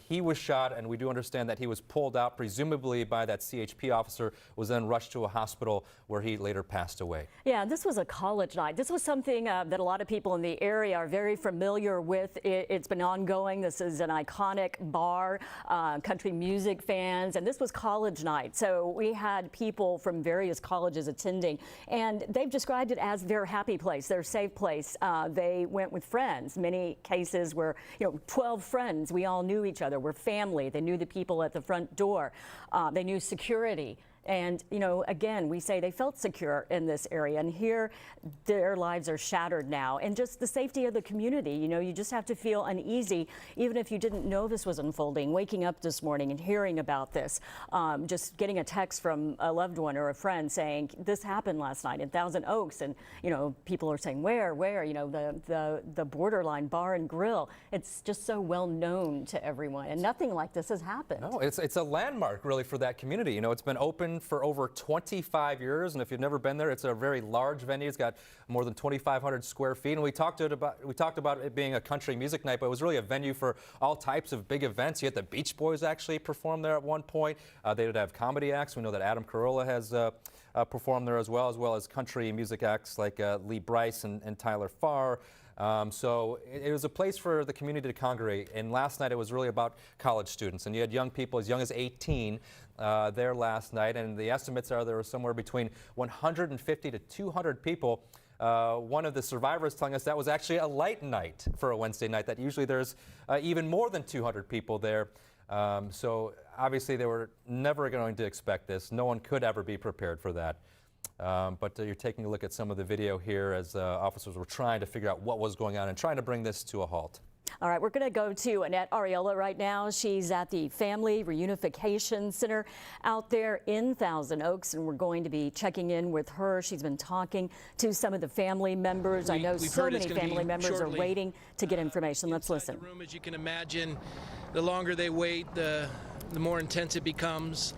He was shot, and we do understand that he was pulled out, presumably by that CHP officer, was then rushed to a hospital where he later passed away. Yeah, this was a college night. This was something that a lot of people in the area are very familiar with. It's been ongoing. This is an iconic bar, country music fans, and this was college night. So we had people from various colleges attending, and they've described it as their happy place, their safe place. They went with friends. Many cases were, 12 friends. We all knew each other. We're family. They knew the people at the front door. They knew security. And, again, we say they felt secure in this area, and here their lives are shattered now. And just the safety of the community, you just have to feel uneasy, even if you didn't know this was unfolding. Waking up this morning and hearing about this, just getting a text from a loved one or a friend saying, this happened last night in Thousand Oaks, and, people are saying, where, the Borderline Bar and Grill. It's just so well known to everyone, and nothing like this has happened. No, it's a landmark, really, for that community. It's been open for over 25 years, and if you've never been there, it's a very large venue. It's got more than 2,500 square feet, and we talked about it being a country music night, but it was really a venue for all types of big events. You had the Beach Boys actually perform there at one point. They would have comedy acts. We know that Adam Carolla has performed there as well as country music acts like Lee Brice and Tyler Farr. So it was a place for the community to congregate, and last night it was really about college students, and you had young people as young as 18 there last night, and the estimates are there were somewhere between 150 to 200 people. One of the survivors telling us that was actually a light night for a Wednesday night, that usually there's even more than 200 people there. So obviously they were never going to expect this. No one could ever be prepared for that. But you're taking a look at some of the video here as officers were trying to figure out what was going on and trying to bring this to a halt. All right, we're going to go to Annette Ariola right now. She's at the Family Reunification Center out there in Thousand Oaks, and we're going to be checking in with her. She's been talking to some of the family members. I know so many family members are waiting to get information. Let's listen. The room, as you can imagine, the longer they wait, the more intense it becomes.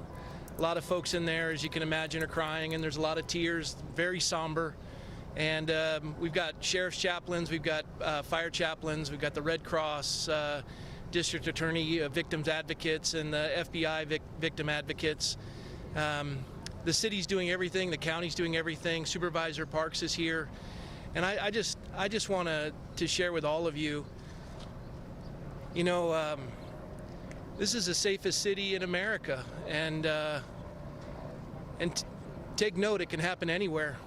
A lot of folks in there, as you can imagine, are crying, and there's a lot of tears, very somber. And we've got sheriff's chaplains, we've got fire chaplains, we've got the Red Cross, district attorney, victims advocates, and the FBI victim advocates. The city's doing everything, the county's doing everything. Supervisor Parks is here, and I just want to share with all of you. This is the safest city in America, and take note, it can happen anywhere.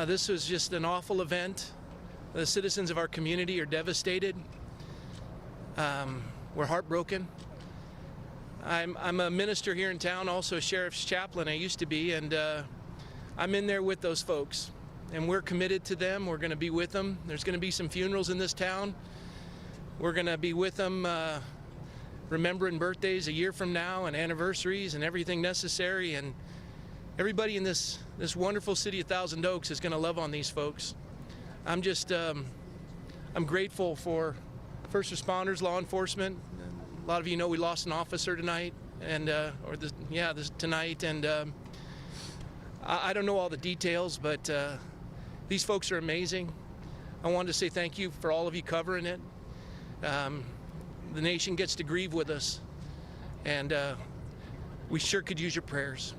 This was just an awful event. The citizens of our community are devastated. We're heartbroken. I'm a minister here in town, also a sheriff's chaplain. I used to be, and I'm in there with those folks, and we're committed to them. We're going to be with them. There's going to be some funerals in this town. We're going to be with them, remembering birthdays a year from now and anniversaries and everything necessary. And everybody in this wonderful city of Thousand Oaks is going to love on these folks. I'm grateful for first responders, law enforcement. A lot of you know we lost an officer tonight, and tonight, and I don't know all the details, but these folks are amazing. I wanted to say thank you for all of you covering it. The nation gets to grieve with us, and we sure could use your prayers.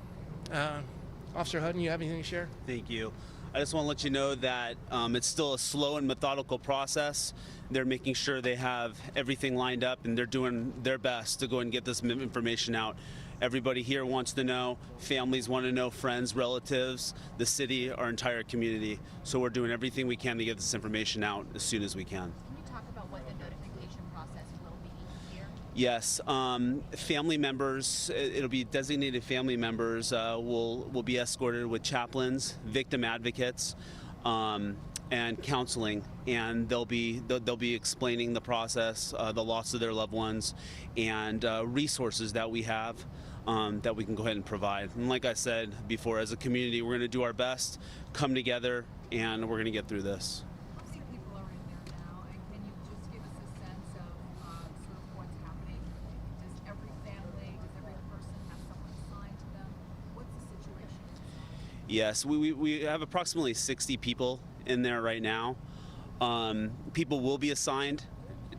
Officer Hutton, you have anything to share? Thank you. I just want to let you know that it's still a slow and methodical process. They're making sure they have everything lined up, and they're doing their best to go and get this information out. Everybody here wants to know, families want to know, friends, relatives, the city, our entire community. So we're doing everything we can to get this information out as soon as we can. Can you talk about what the notification process will be here? Yes, family members, it'll be designated family members will be escorted with chaplains, victim advocates. and counseling, and they'll be explaining the process, the loss of their loved ones, and resources that we have that we can go ahead and provide. And like I said before, as a community, we're going to do our best, come together, and we're going to get through this. How many people are in there now, and can you just give us a sense of sort of what's happening? Does every family, does every person have someone assigned to them? What's the situation? Yes, we have approximately 60 people in there right now. People will be assigned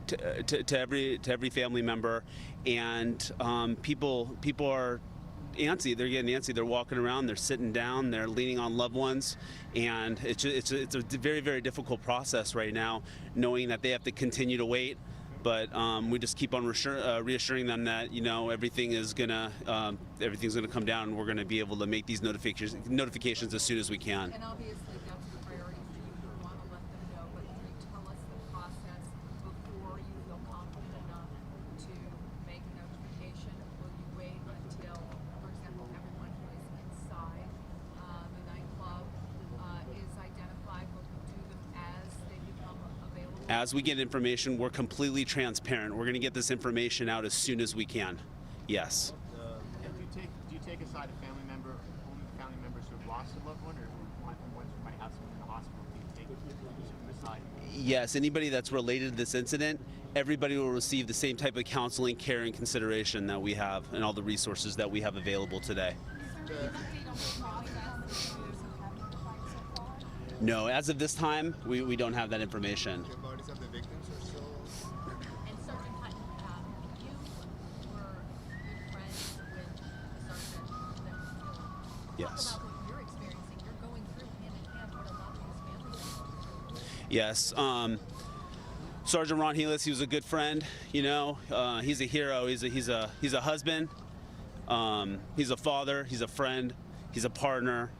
to every family member, and people are antsy. They're getting antsy. They're walking around. They're sitting down. They're leaning on loved ones, and it's a very, very difficult process right now, knowing that they have to continue to wait. But we just keep on reassuring them that everything's gonna come down, and we're gonna be able to make these notifications as soon as we can. And obviously that's the priority for you. You want to let them know, but can you tell us the process before you feel confident enough to make a notification? Will you wait until, for example, everyone who is inside the nightclub is identified? Will you do them as they become available? As we get information, we're completely transparent. We're going to get this information out as soon as we can. Yes. Do you take aside a family member, only family members who have lost a loved one, or ones who might have someone in the hospital? Do you take them aside? Yes, anybody that's related to this incident, everybody will receive the same type of counseling, care, and consideration that we have, and all the resources that we have available today. No, as of this time, we don't have that information. The bodies of the victims are still. And Sergeant Hutton, you were good friends with the sergeant that was killed. Yes. Talk about what you're experiencing. You're going through hand in hand what a lot of these families are going through. Yes. Sergeant Ron Heelys, he was a good friend. He's a hero. He's a husband. He's a father. He's a friend. He's a partner,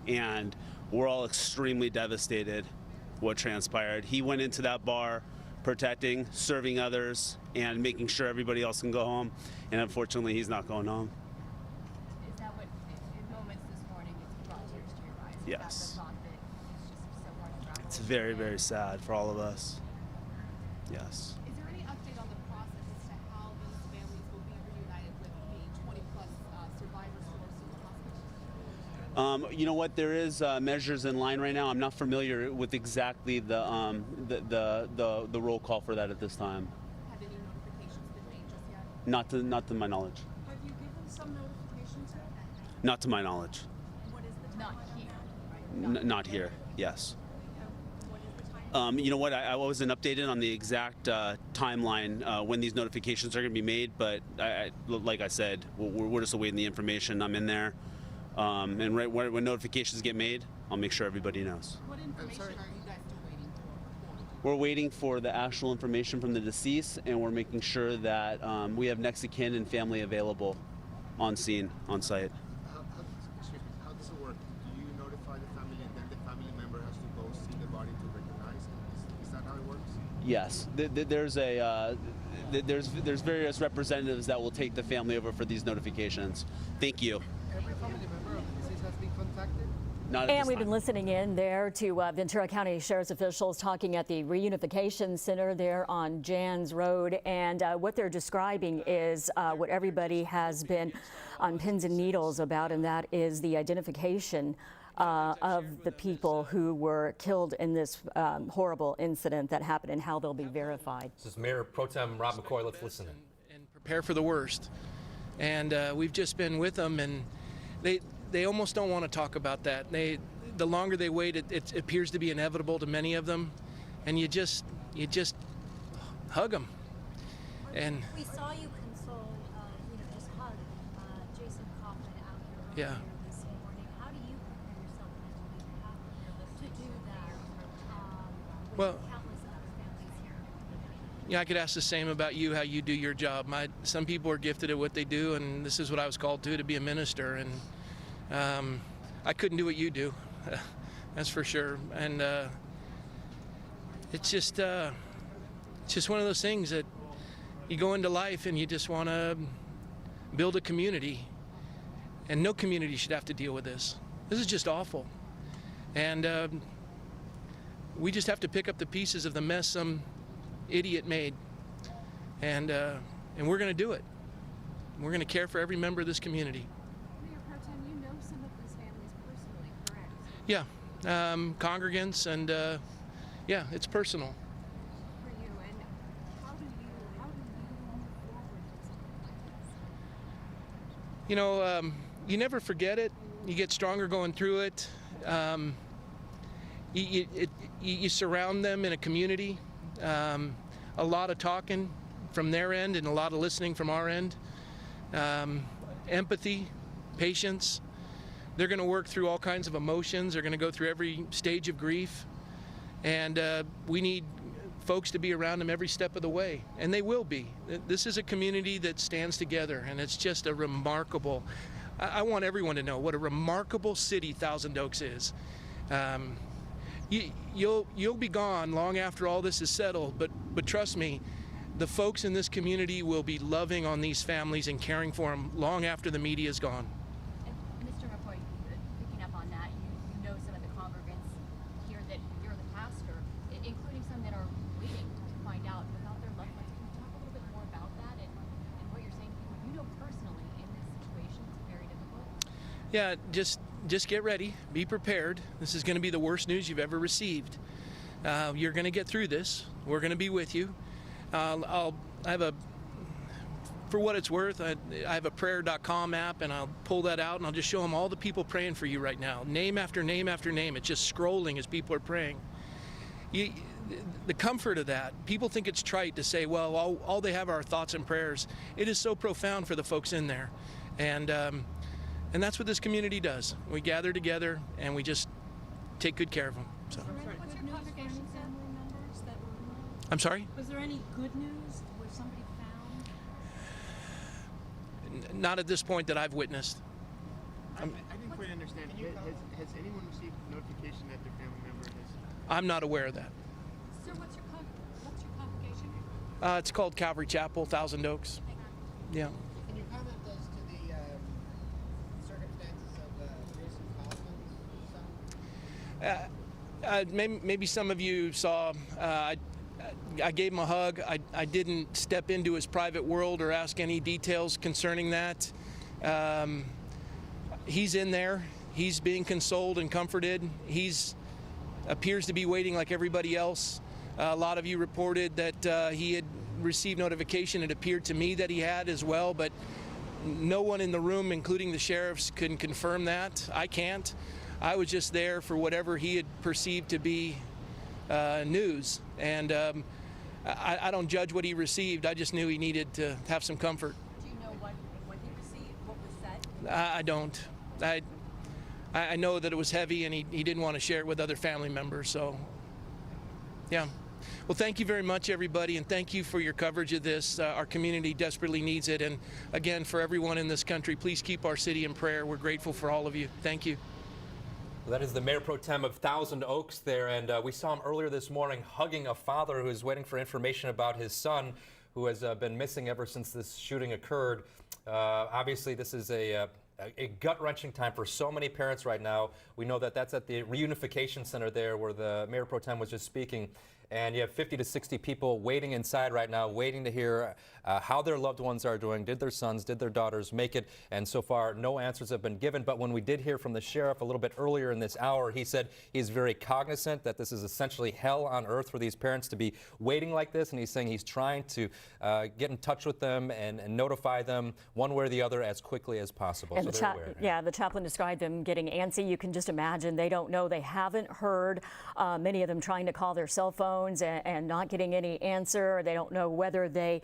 and we're all extremely devastated what transpired. He went into that bar protecting, serving others, and making sure everybody else can go home, and unfortunately he's not going home. Is that what, in moments this morning, it's brought tears to your eyes? Yes. The thought that it's just so much It's very, very sad for all of us. Yes. Is there any update on the process as to how those families will be reunited with the 20-plus survivors who are still in hospital? You know what? There is measures in line right now. I'm not familiar with exactly the roll call for that at this time. Have any notifications been made just yet? Not to my knowledge. Have you given some notifications yet? Not to my knowledge. What is the not here? Not here. Yes. You know what? I wasn't updated on the exact timeline when these notifications are going to be made, but like I said, we're just awaiting the information. I'm in there, and right when notifications get made, I'll make sure everybody knows. What information are you guys still waiting for? We're waiting for the actual information from the deceased, and we're making sure that we have next of kin and family available on scene, on site. Excuse me, how does it work? Do you notify the family and then the family member has to go see the body to recognize it? Is that how it works? Yes, there's various representatives that will take the family over for these notifications. Thank you. Every family member of the deceased has been contacted? And we've been listening in there to Ventura County Sheriff's officials talking at the reunification center there on Jans Road. And what they're describing is what everybody has been on pins and needles about, and that is the identification of the people who were killed in this horrible incident that happened and how they'll be verified. This is Mayor Pro Tem Rob McCoy. Let's listen in. And prepare for the worst. And we've just been with them, and they almost don't want to talk about that. The longer they wait, it appears to be inevitable to many of them, and you just hug them. And we saw you console, just hug Jason Kaufman out here earlier this morning. How do you prepare yourself mentally to do that? Well, with countless other families here. yeah, I could ask the same about you, how you do your job. Some people are gifted at what they do, and this is what I was called to be a minister. And I couldn't do what you do, that's for sure. And it's just one of those things that you go into life and you just want to build a community, and no community should have to deal with this. This is just awful. And we just have to pick up the pieces of the mess some idiot made, and we're going to do it. We're going to care for every member of this community. Mayor Pro Tem, you know some of these families personally, correct? Yeah, congregants, and yeah, it's personal. For you, and how do you move forward with something like this? You know, you never forget it. You get stronger going through it. You surround them in a community. A lot of talking from their end and a lot of listening from our end. Empathy, patience. They're going to work through all kinds of emotions. They're going to go through every stage of grief. And we need folks to be around them every step of the way. And they will be. This is a community that stands together, and it's just a remarkable, I want everyone to know what a remarkable city Thousand Oaks is. You'll be gone long after all this is settled, but trust me, the folks in this community will be loving on these families and caring for them long after the media is gone. And Mr. McCoy, picking up on that, you know some of the congregants here that you're the pastor, including some that are waiting to find out about their loved ones. Can you talk a little bit more about that and what you're saying? You know personally in this situation, it's very difficult. Yeah, just get ready, be prepared. This is going to be the worst news you've ever received. You're going to get through this. We're going to be with you. I have a, for what it's worth, I have a prayer.com app, and I'll pull that out and I'll just show them all the people praying for you right now. Name after name after name. It's just scrolling as people are praying. The comfort of that, people think it's trite to say, well, all they have are our thoughts and prayers. It is so profound for the folks in there. And that's what this community does. We gather together and we just take good care of them. So. What's your congregation family members that were involved? I'm sorry? Was there any good news? Was somebody found? Not at this point that I've witnessed. I didn't quite understand. Has anyone received notification that their family member has? I'm not aware of that. Sir, what's your congregation? It's called Calvary Chapel, Thousand Oaks. Yeah. Can you comment as to the circumstances of Jason Kaufman's son? Maybe some of you saw, I gave him a hug. I didn't step into his private world or ask any details concerning that. He's in there. He's being consoled and comforted. He's appears to be waiting like everybody else. A lot of you reported that he had received notification. It appeared to me that he had as well, but no one in the room, including the sheriffs, can confirm that. I can't. I was just there for whatever he had perceived to be news, and I don't judge what he received. I just knew he needed to have some comfort. Do you know what he received, what was said? I don't. I know that it was heavy, and he didn't want to share it with other family members, so yeah. Well, thank you very much, everybody, and thank you for your coverage of this. Our community desperately needs it, and again, for everyone in this country, please keep our city in prayer. We're grateful for all of you. Thank you. Well, that is the Mayor Pro Tem of Thousand Oaks there, and we saw him earlier this morning hugging a father who is waiting for information about his son, who has been missing ever since this shooting occurred. Obviously, this is a gut-wrenching time for so many parents right now. We know that that's at the reunification center there where the Mayor Pro Tem was just speaking. And you have 50 to 60 people waiting inside right now, waiting to hear how their loved ones are doing. Did their sons, did their daughters make it? And so far, no answers have been given. But when we did hear from the sheriff a little bit earlier in this hour, he said he's very cognizant that this is essentially hell on earth for these parents to be waiting like this. And he's saying he's trying to get in touch with them and notify them one way or the other as quickly as possible. And so the chaplain described them getting antsy. You can just imagine they don't know. They haven't heard. Many of them trying to call their cell phones and not getting any answer. They don't know whether they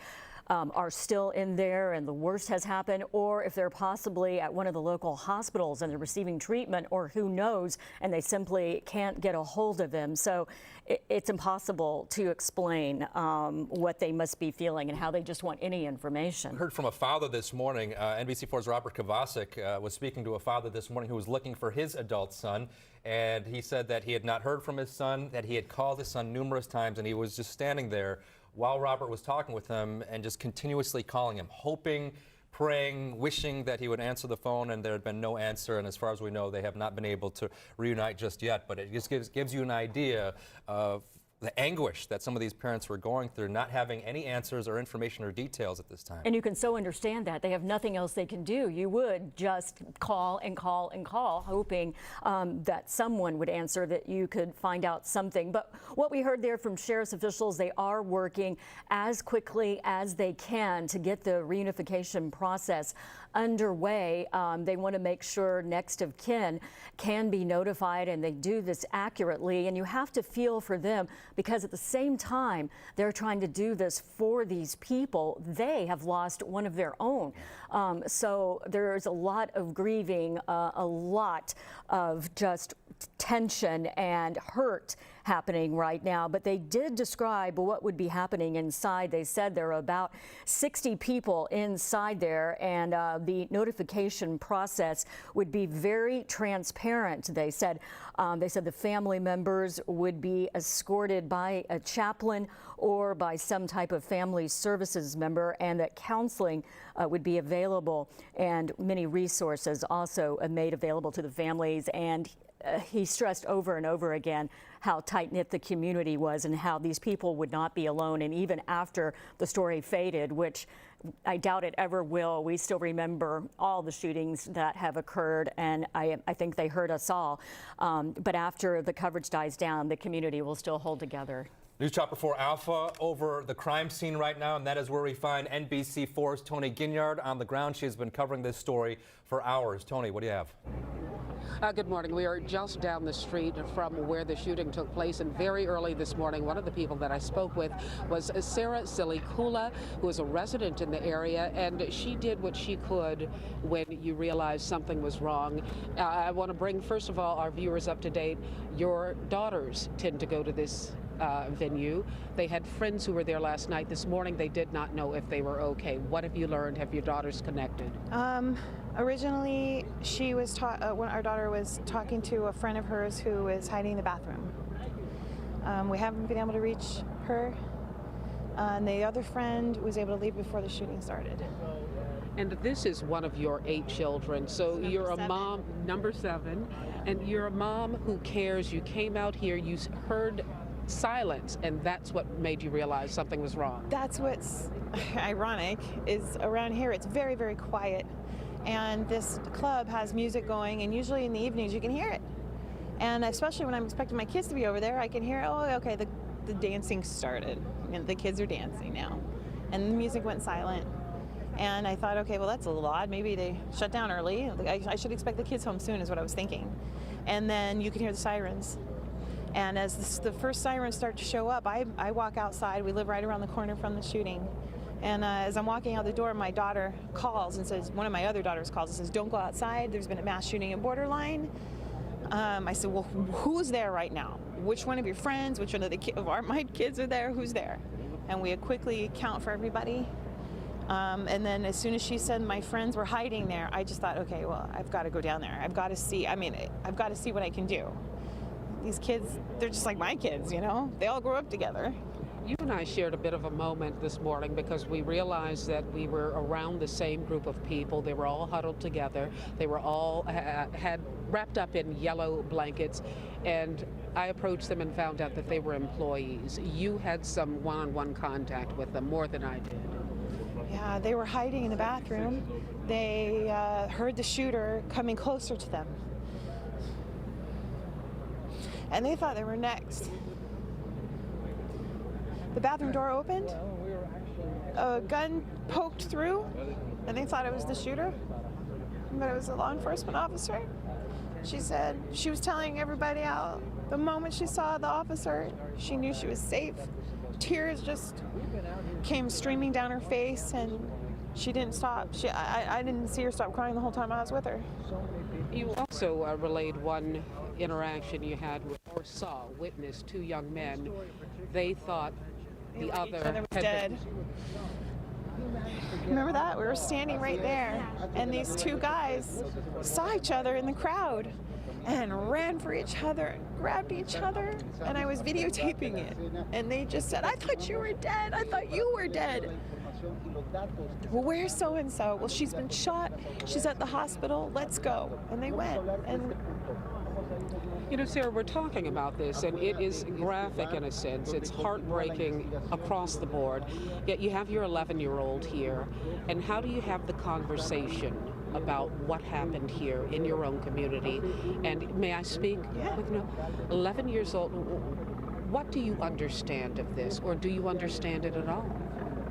are still in there and the worst has happened, or if they're possibly at one of the local hospitals and they're receiving treatment, or who knows, and they simply can't get a hold of them. So it's impossible to explain what they must be feeling and how they just want any information. We heard from a father this morning. NBC4's Robert Kovacic was speaking to a father this morning who was looking for his adult son, and he said that he had not heard from his son, that he had called his son numerous times, and he was just standing there while Robert was talking with him and just continuously calling him, hoping, praying, wishing that he would answer the phone, and there had been no answer. And as far as we know, they have not been able to reunite just yet. But it just gives you an idea of the anguish that some of these parents were going through, not having any answers or information or details at this time. And you can so understand that. They have nothing else they can do. You would just call and call and call, hoping that someone would answer, that you could find out something. But what we heard there from sheriff's officials, they are working as quickly as they can to get the reunification process underway. They want to make sure next of kin can be notified, and they do this accurately. And you have to feel for them, because at the same time they're trying to do this for these people, they have lost one of their own. So there's a lot of grieving, a lot of just tension and hurt happening right now. But they did describe what would be happening inside. They said there are about 60 people inside there, and the notification process would be very transparent. They said the family members would be escorted by a chaplain or by some type of family services member, and that counseling would be available, and many resources also made available to the families. And he stressed over and over again how tight-knit the community was and how these people would not be alone. And even after the story faded, which I doubt it ever will, we still remember all the shootings that have occurred, and I think they hurt us all. But after the coverage dies down, the community will still hold together. News Chopper 4 Alpha over the crime scene right now, and that is where we find NBC4's Tony Ginyard on the ground. She has been covering this story for hours. Tony, what do you have? Good morning. We are just down the street from where the shooting took place, and very early this morning, one of the people that I spoke with was Sarah Silikula, who is a resident in the area, and she did what she could when you realized something was wrong. I want to bring, first of all, our viewers up to date. Your daughters tend to go to this venue. They had friends who were there last night. This morning, they did not know if they were okay. What have you learned? Have your daughters connected? Originally, she was when our daughter was talking to a friend of hers who was hiding in the bathroom. We haven't been able to reach her. And the other friend was able to leave before the shooting started. And this is one of your 8 children. So you're a mom, number 7, and you're a mom who cares. You came out here, you heard silence, and that's what made you realize something was wrong. That's what's ironic, is around here it's very, very quiet. And this club has music going, and usually in the evenings you can hear it. And especially when I'm expecting my kids to be over there, I can hear, oh, okay, the dancing started. And the kids are dancing now. And the music went silent. And I thought, okay, well, that's a little odd. Maybe they shut down early. I should expect the kids home soon is what I was thinking. And then you can hear the sirens. And as the first sirens start to show up, I walk outside. We live right around the corner from the shooting. And as I'm walking out the door, my daughter calls and says, one of my other daughters calls and says, don't go outside. There's been a mass shooting at Borderline. I said, well, who's there right now? Which one of your friends? Which one of my kids are there? Who's there? And we quickly count for everybody. And then as soon as she said my friends were hiding there, I just thought, okay, well, I've got to go down there. I've got to see what I can do. These kids, they're just like my kids, you know? They all grew up together. You and I shared a bit of a moment this morning because we realized that we were around the same group of people. They were all huddled together. They were all had wrapped up in yellow blankets, and I approached them and found out that they were employees. You had some one-on-one contact with them, more than I did. Yeah, they were hiding in the bathroom. They heard the shooter coming closer to them. And they thought they were next. The bathroom door opened, a gun poked through, and they thought it was the shooter, but it was a law enforcement officer. She said she was telling everybody out. The moment she saw the officer, she knew she was safe. Tears just came streaming down her face, and she didn't stop. I didn't see her stop crying the whole time I was with her. You also relayed one interaction you had with, or witnessed 2 young men. They thought the other was dead. Remember that? We were standing right there, and these 2 guys saw each other in the crowd and ran for each other, grabbed each other, and I was videotaping it. And they just said, I thought you were dead. I thought you were dead. Well, where's so-and-so? Well, she's been shot. She's at the hospital. Let's go. And they went. And You know, Sarah, we're talking about this, and it is graphic in a sense. It's heartbreaking across the board. Yet you have your 11-year-old here, and how do you have the conversation about what happened here in your own community? And may I speak? Yeah. 11 years old, what do you understand of this, or do you understand it at all?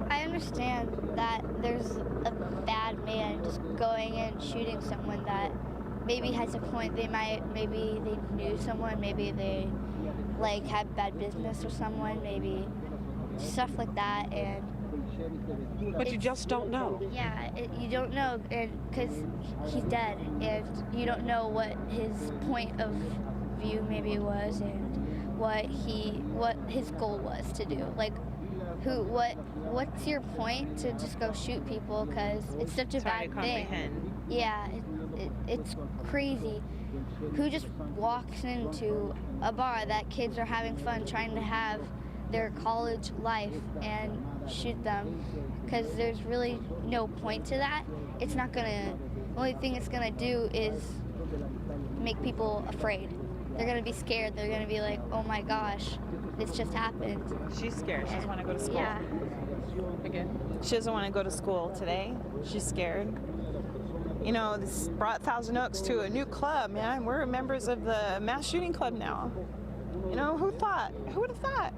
I understand that there's a bad man just going in and shooting someone that maybe has a point. Maybe they knew someone, maybe they like had bad business with someone, maybe stuff like that. And but you just don't know. Yeah, you don't know, and because he's dead, and you don't know what his point of view maybe was, and what his goal was to do. Like, what's your point to just go shoot people? Because it's such a bad thing. Yeah, it's crazy. Who just walks into a bar that kids are having fun trying to have their college life and shoot them? Because there's really no point to that. It's not gonna, the only thing it's gonna do is make people afraid. They're gonna be scared. They're gonna be like, oh my gosh, this just happened. she's scared. She doesn't want to go to school. Yeah. Again? She doesn't want to go to school today. She's scared. You know, this brought Thousand Oaks to a new club, man. We're members of the mass shooting club now. You know, who thought? Who would have thought?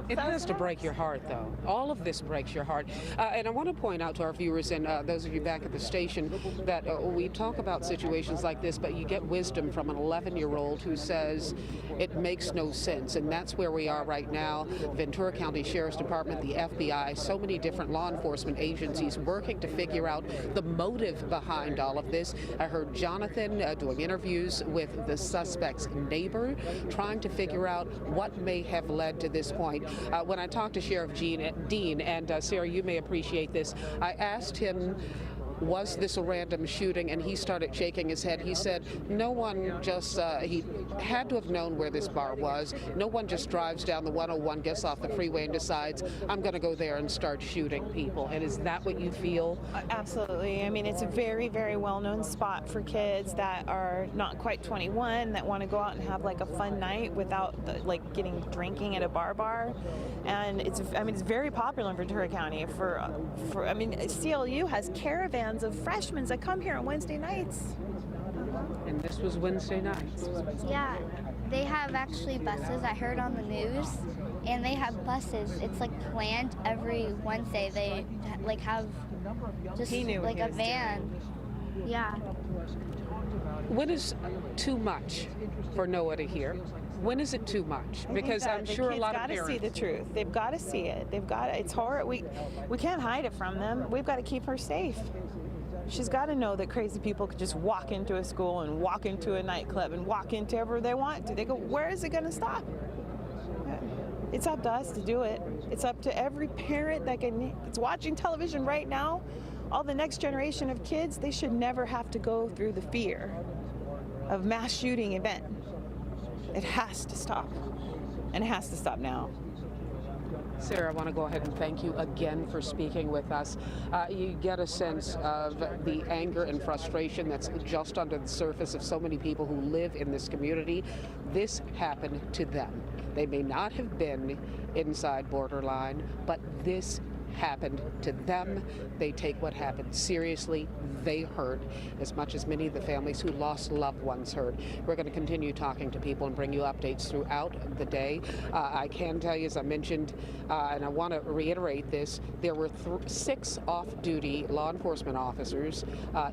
It has to break your heart, though. All of this breaks your heart. And I want to point out to our viewers and those of you back at the station that we talk about situations like this, but you get wisdom from an 11-year-old who says it makes no sense. And that's where we are right now. Ventura County Sheriff's Department, the FBI, so many different law enforcement agencies working to figure out the motive behind all of this. I heard Jonathan doing interviews with the suspect's neighbor, trying to figure out what may have led to this point. When I talked to Sheriff Dean, and Sarah, you may appreciate this, I asked him, was this a random shooting? And he started shaking his head. He said, no one just, he had to have known where this bar was. No one just drives down the 101, gets off the freeway and decides, I'm going to go there and start shooting people. And is that what you feel? Absolutely. I mean, it's a very, very well-known spot for kids that are not quite 21, that want to go out and have like a fun night without like getting drinking at a bar. And it's very popular in Ventura County. I mean, CLU has caravans of freshmen that come here on Wednesday nights. And this was Wednesday night. Yeah, they have actually buses. I heard on the news, and they have buses. It's like planned every Wednesday. They like have just like a van. Yeah. When is too much for Noah to hear? When is it too much? Because I'm sure a lot of parents got to see the truth. They've got to see it. They've got to. It's horrible. We can't hide it from them. We've got to keep her safe. She's got to know that crazy people could just walk into a school and walk into a nightclub and walk into wherever they want to. They go, where is it going to stop? It's up to us to do it. It's up to every parent that's watching television right now. All the next generation of kids, they should never have to go through the fear of mass shooting event. It has to stop, and it has to stop now. Sarah, I want to go ahead and thank you again for speaking with us. You get a sense of the anger and frustration that's just under the surface of so many people who live in this community. This happened to them. They may not have been inside borderline, but this happened to them. They take what happened seriously. They hurt as much as many of the families who lost loved ones hurt. We're going to continue talking to people and bring you updates throughout the day. I can tell you, as I mentioned, and I want to reiterate this, there were 6 off-duty law enforcement officers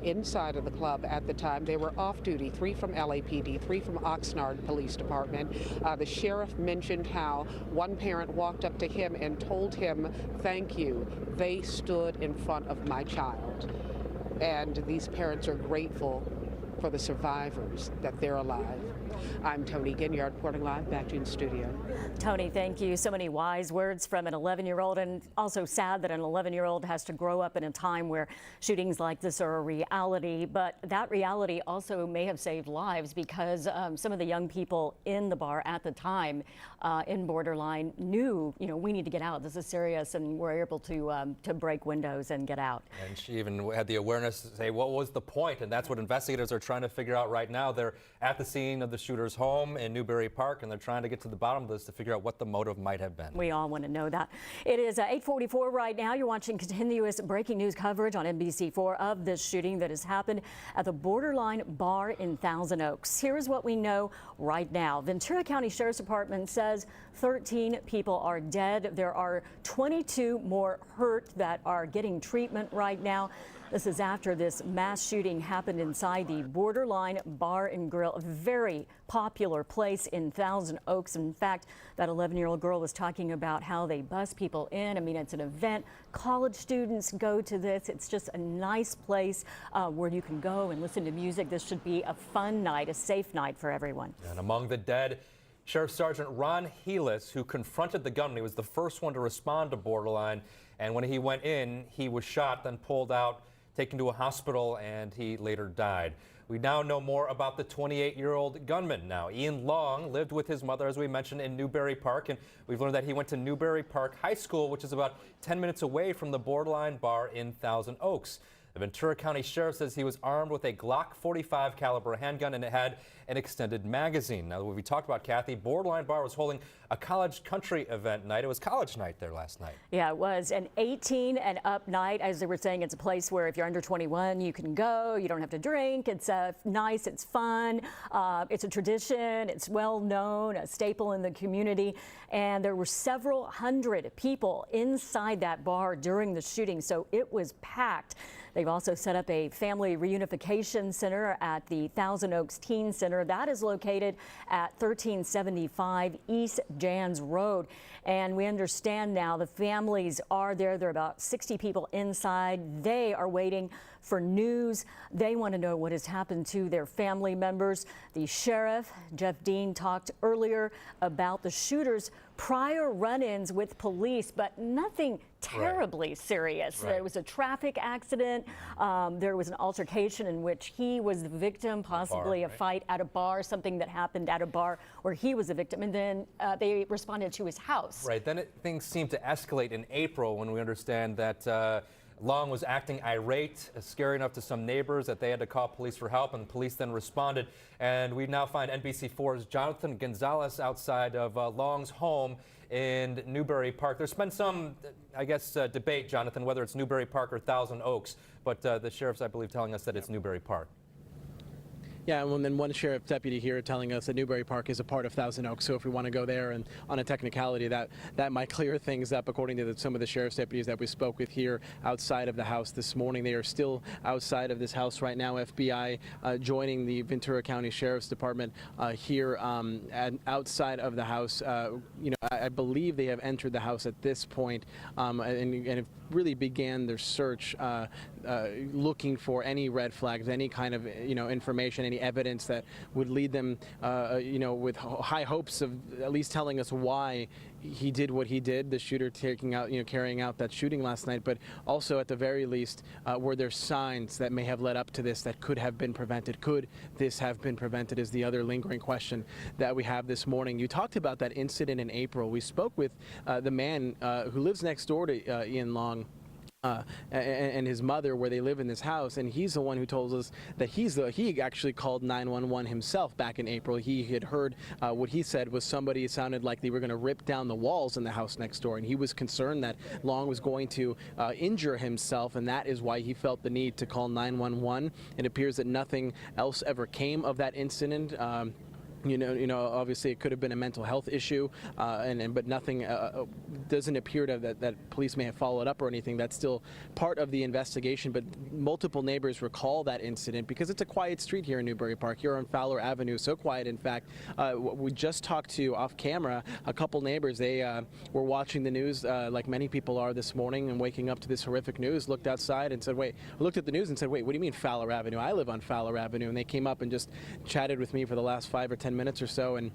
inside of the club at the time. They were off-duty, 3 from LAPD, 3 from Oxnard Police Department. The sheriff mentioned how one parent walked up to him and told him, thank you. They stood in front of my child. And these parents are grateful for the survivors that they're alive. I'm Tony Ginyard, reporting live. Back to you in the studio. Tony, thank you. So many wise words from an 11-year-old, and also sad that an 11-year-old has to grow up in a time where shootings like this are a reality. But that reality also may have saved lives, because some of the young people in the bar at the time in Borderline knew, we need to get out. This is serious, and were able to break windows and get out. And she even had the awareness to say, what was the point? And that's what investigators are trying to figure out right now. They're at the scene of the shooter's home in Newbury Park, and they're trying to get to the bottom of this to figure out what the motive might have been. We all want to know that. It is 8:44 right now. You're watching continuous breaking news coverage on NBC4 of this shooting that has happened at the Borderline Bar in Thousand Oaks. Here is what we know right now. Ventura County Sheriff's Department says 13 people are dead. There are 22 more hurt that are getting treatment right now. This is after this mass shooting happened inside the Borderline Bar and Grill, a very popular place in Thousand Oaks. In fact, that 11-year-old girl was talking about how they bus people in. I mean, it's an event. College students go to this. It's just a nice place where you can go and listen to music. This should be a fun night, a safe night for everyone. And among the dead, Sheriff Sergeant Ron Heelys, who confronted the gunman. He was the first one to respond to Borderline. And when he went in, he was shot, then pulled out, taken to a hospital, and he later died. We now know more about the 28-year-old gunman now. Ian Long lived with his mother, as we mentioned, in Newbury Park, and we've learned that he went to Newbury Park High School, which is about 10 minutes away from the Borderline Bar in Thousand Oaks. The Ventura County Sheriff says he was armed with a Glock 45 caliber handgun, and it had an extended magazine. Now, what we talked about, Kathy, Borderline Bar was holding a college country event night. It was college night there last night. Yeah, it was an 18 and up night. As they were saying, it's a place where if you're under 21, you can go. You don't have to drink. It's nice. It's fun. It's a tradition. It's well known, a staple in the community. And there were several hundred people inside that bar during the shooting, so it was packed. They've also set up a family reunification center at the Thousand Oaks Teen Center. That is located at 1375 East Jans Road. And we understand now the families are there. There are about 60 people inside. They are waiting for news. They want to know what has happened to their family members. The sheriff, Jeff Dean, talked earlier about the shooter's prior run-ins with police, but nothing terribly serious. Right. There was a traffic accident. There was an altercation in which he was the victim, possibly a fight at a bar, something that happened at a bar where he was a victim, and then they responded to his house. Right. Then things seemed to escalate in April when we understand that Long was acting irate, scary enough to some neighbors that they had to call police for help, and police then responded. And we now find NBC4's Jonathan Gonzalez outside of Long's home in Newbury Park. There's been some, I guess, debate, Jonathan, whether it's Newbury Park or Thousand Oaks, but the sheriff's, I believe, telling us that it's Newbury Park. Yeah, and then one sheriff deputy here telling us that Newbury Park is a part of Thousand Oaks. So if we want to go there and on a technicality, that might clear things up. According to some of the sheriff's deputies that we spoke with here outside of the house this morning, they are still outside of this house right now. FBI joining the Ventura County Sheriff's Department here and outside of the house. I believe they have entered the house at this point and have really began their search, looking for any red flags, any kind of information, any evidence that would lead them, with high hopes of at least telling us why he did what he did, the shooter carrying out that shooting last night. But also, at the very least, were there signs that may have led up to this that could have been prevented? Could this have been prevented is the other lingering question that we have this morning. You talked about that incident in April. We spoke with the man who lives next door to Ian Long. And his mother, where they live in this house, and he's the one who told us that he actually called 911 himself back in April. He had heard what he said was somebody sounded like they were going to rip down the walls in the house next door, and he was concerned that Long was going to injure himself, and that is why he felt the need to call 911. It appears that nothing else ever came of that incident. Obviously it could have been a mental health issue, but nothing doesn't appear that police may have followed up or anything. That's still part of the investigation. But multiple neighbors recall that incident because it's a quiet street here in Newbury Park. Here on Fowler Avenue, so quiet. In fact, we just talked to off camera a couple neighbors. They were watching the news like many people are this morning and waking up to this horrific news. Looked outside and said, looked at the news and said, wait, what do you mean Fowler Avenue? I live on Fowler Avenue. And they came up and just chatted with me for the last 5 or 10 minutes or so, and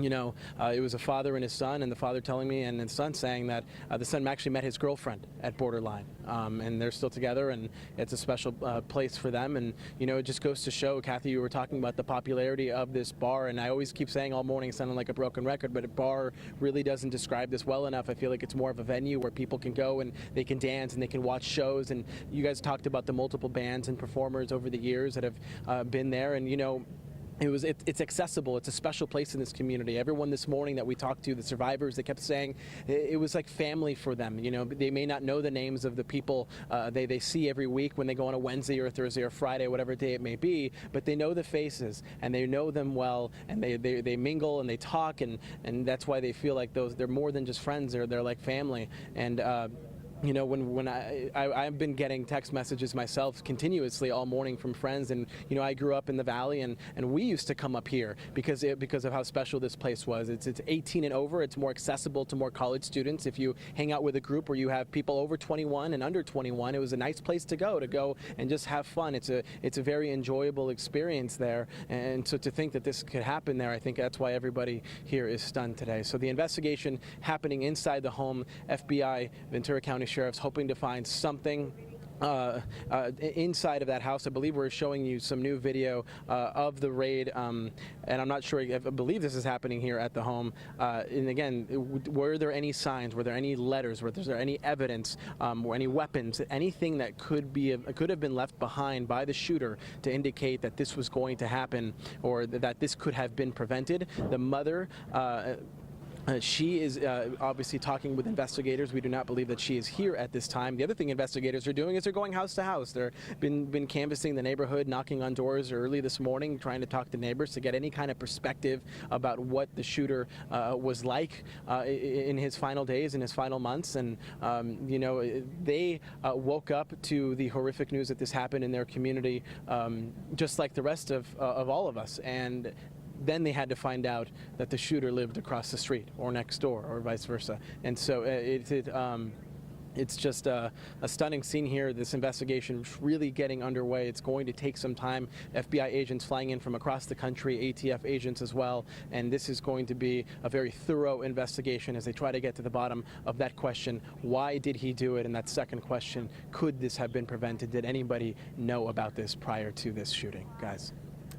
it was a father and his son, and the father telling me and the son saying that the son actually met his girlfriend at Borderline, and they're still together, and it's a special place for them. And it just goes to show, Kathy, you were talking about the popularity of this bar, and I always keep saying all morning, sounding like a broken record, but a bar really doesn't describe this well enough. I feel like it's more of a venue where people can go and they can dance and they can watch shows. And you guys talked about the multiple bands and performers over the years that have been there, and it's accessible. It's a special place in this community. Everyone this morning that we talked to, the survivors, they kept saying it was like family for them. They may not know the names of the people they see every week when they go on a Wednesday or a Thursday or Friday, whatever day it may be, but they know the faces and they know them well, and they mingle and they talk, and that's why they feel like they're more than just friends. They're like family. And when I've been getting text messages myself continuously all morning from friends, and I grew up in the Valley, and we used to come up here because of how special this place was. It's 18 and over. It's more accessible to more college students. If you hang out with a group where you have people over 21 and under 21, it was a nice place to go and just have fun. It's a very enjoyable experience there, and so to think that this could happen there, I think that's why everybody here is stunned today. So the investigation happening inside the home, FBI, Ventura County Sheriff's hoping to find something inside of that house. I believe we're showing you some new video of the raid, and I'm not sure, I believe this is happening here at the home. And again, were there any signs? Were there any letters? Was there any evidence or any weapons? Anything that could have been left behind by the shooter to indicate that this was going to happen, or that this could have been prevented? The mother she is obviously talking with investigators. We do not believe that she is here at this time. The other thing investigators are doing is they're going house to house. They've been canvassing the neighborhood, knocking on doors early this morning, trying to talk to neighbors to get any kind of perspective about what the shooter was like in his final days, in his final months. And they woke up to the horrific news that this happened in their community, just like the rest of all of us. And then they had to find out that the shooter lived across the street or next door or vice versa. And so it's just a stunning scene here. This investigation is really getting underway. It's going to take some time. FBI agents flying in from across the country, ATF agents as well. And this is going to be a very thorough investigation as they try to get to the bottom of that question. Why did he do it? And that second question, could this have been prevented? Did anybody know about this prior to this shooting? Guys.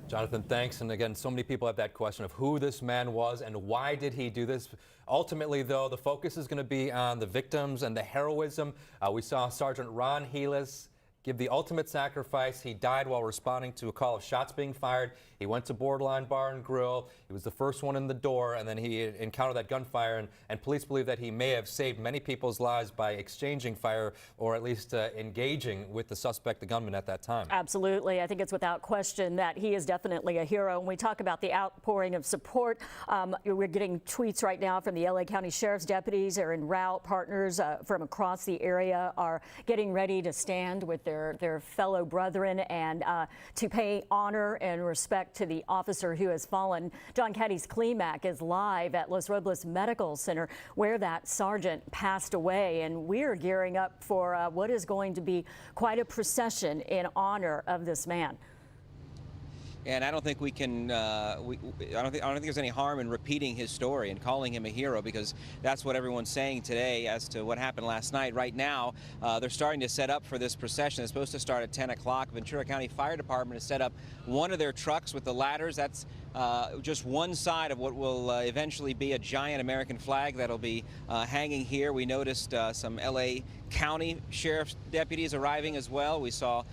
Jonathan, thanks. And again, so many people have that question of who this man was and why did he do this. Ultimately, though, the focus is going to be on the victims and the heroism. We saw Sergeant Ron Heelys give the ultimate sacrifice. He died while responding to a call of shots being fired. He went to Borderline Bar and Grill. He was the first one in the door, and then he encountered that gunfire, and police believe that he may have saved many people's lives by exchanging fire, or at least engaging with the suspect, the gunman, at that time. Absolutely. I think it's without question that he is definitely a hero. When we talk about the outpouring of support, we're getting tweets right now from the LA County Sheriff's deputies. They're en route. Partners from across the area are getting ready to stand with their fellow brethren and to pay honor and respect to the officer who has fallen. John Caddy's Klimac is live at Los Robles Medical Center, where that sergeant passed away, and we're gearing up for what is going to be quite a procession in honor of this man. And I don't think we can. I don't think there's any harm in repeating his story and calling him a hero, because that's what everyone's saying today as to what happened last night. Right now, they're starting to set up for this procession. It's supposed to start at 10 o'clock. Ventura County Fire Department has set up one of their trucks with the ladders. That's just one side of what will eventually be a giant American flag that'll be hanging here. We noticed some LA County Sheriff's deputies arriving as well. We saw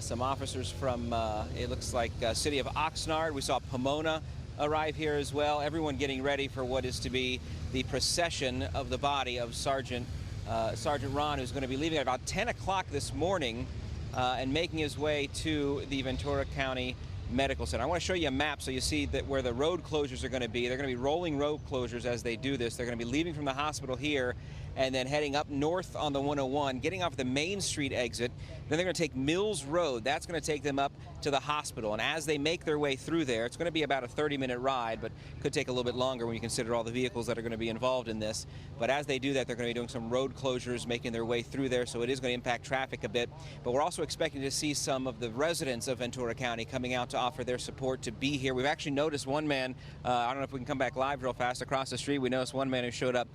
some officers from, it looks like, city of Oxnard. We saw Pomona arrive here as well. Everyone getting ready for what is to be the procession of the body of Sergeant Ron, who's going to be leaving at about 10 o'clock this morning and making his way to the Ventura County Medical Center. I want to show you a map so you see that where the road closures are going to be. They're going to be rolling road closures as they do this. They're going to be leaving from the hospital here and then heading up north on the 101, getting off the Main Street exit. Then they're going to take Mills Road. That's going to take them up to the hospital. And as they make their way through there, it's going to be about a 30-minute ride, but could take a little bit longer when you consider all the vehicles that are going to be involved in this. But as they do that, they're going to be doing some road closures, making their way through there, so it is going to impact traffic a bit. But we're also expecting to see some of the residents of Ventura County coming out to offer their support to be here. We've actually noticed one man, I don't know if we can come back live real fast, across the street, we noticed one man who showed up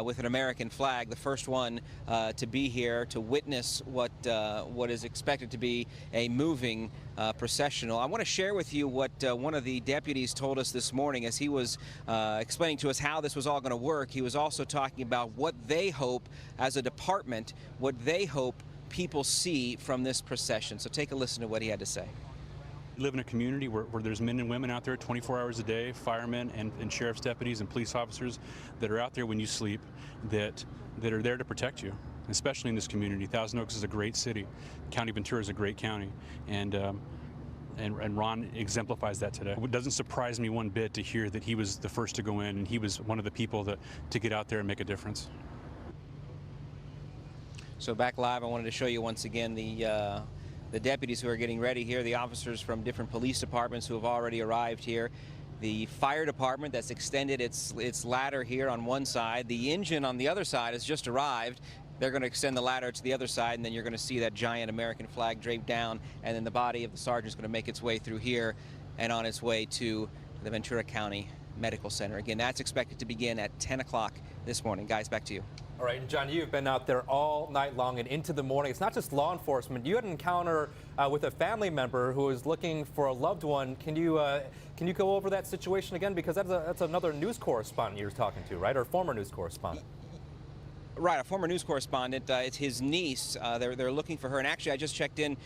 with an American flag, the first one to be here to witness what is expected to be a moving processional. I want to share with you what one of the deputies told us this morning as he was explaining to us how this was all going to work. He was also talking about what they hope as a department, what they hope people see from this procession. So take a listen to what he had to say. We live in a community where there's men and women out there 24 hours a day, firemen and sheriff's deputies and police officers that are out there when you sleep, that are there to protect you, especially in this community. Thousand Oaks is a great city. County Ventura is a great county, and Ron exemplifies that today. It doesn't surprise me one bit to hear that he was the first to go in, and he was one of the people to get out there and make a difference. So back live, I wanted to show you once again the deputies who are getting ready here, the officers from different police departments who have already arrived here. The fire department that's extended its ladder here on one side. The engine on the other side has just arrived. They're going to extend the ladder to the other side, and then you're going to see that giant American flag draped down, and then the body of the sergeant is going to make its way through here and on its way to the Ventura County Medical Center. Again, that's expected to begin at 10 o'clock this morning. Guys, back to you. All right, and John, you've been out there all night long and into the morning. It's not just law enforcement. You had an encounter with a family member who is looking for a loved one. Can you go over that situation again? Because that's another news correspondent you're talking to, right? Or former news correspondent. Right, a former news correspondent. It's his niece. They're looking for her. And actually, I just checked in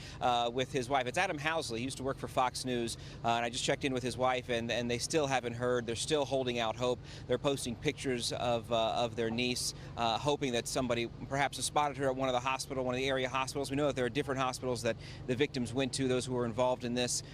with his wife. It's Adam Housley. He used to work for Fox News. And I just checked in with his wife, and they still haven't heard. They're still holding out hope. They're posting pictures of their niece, hoping that somebody perhaps has spotted her at one of the area hospitals. We know that there are different hospitals that the victims went to, those who were involved in this.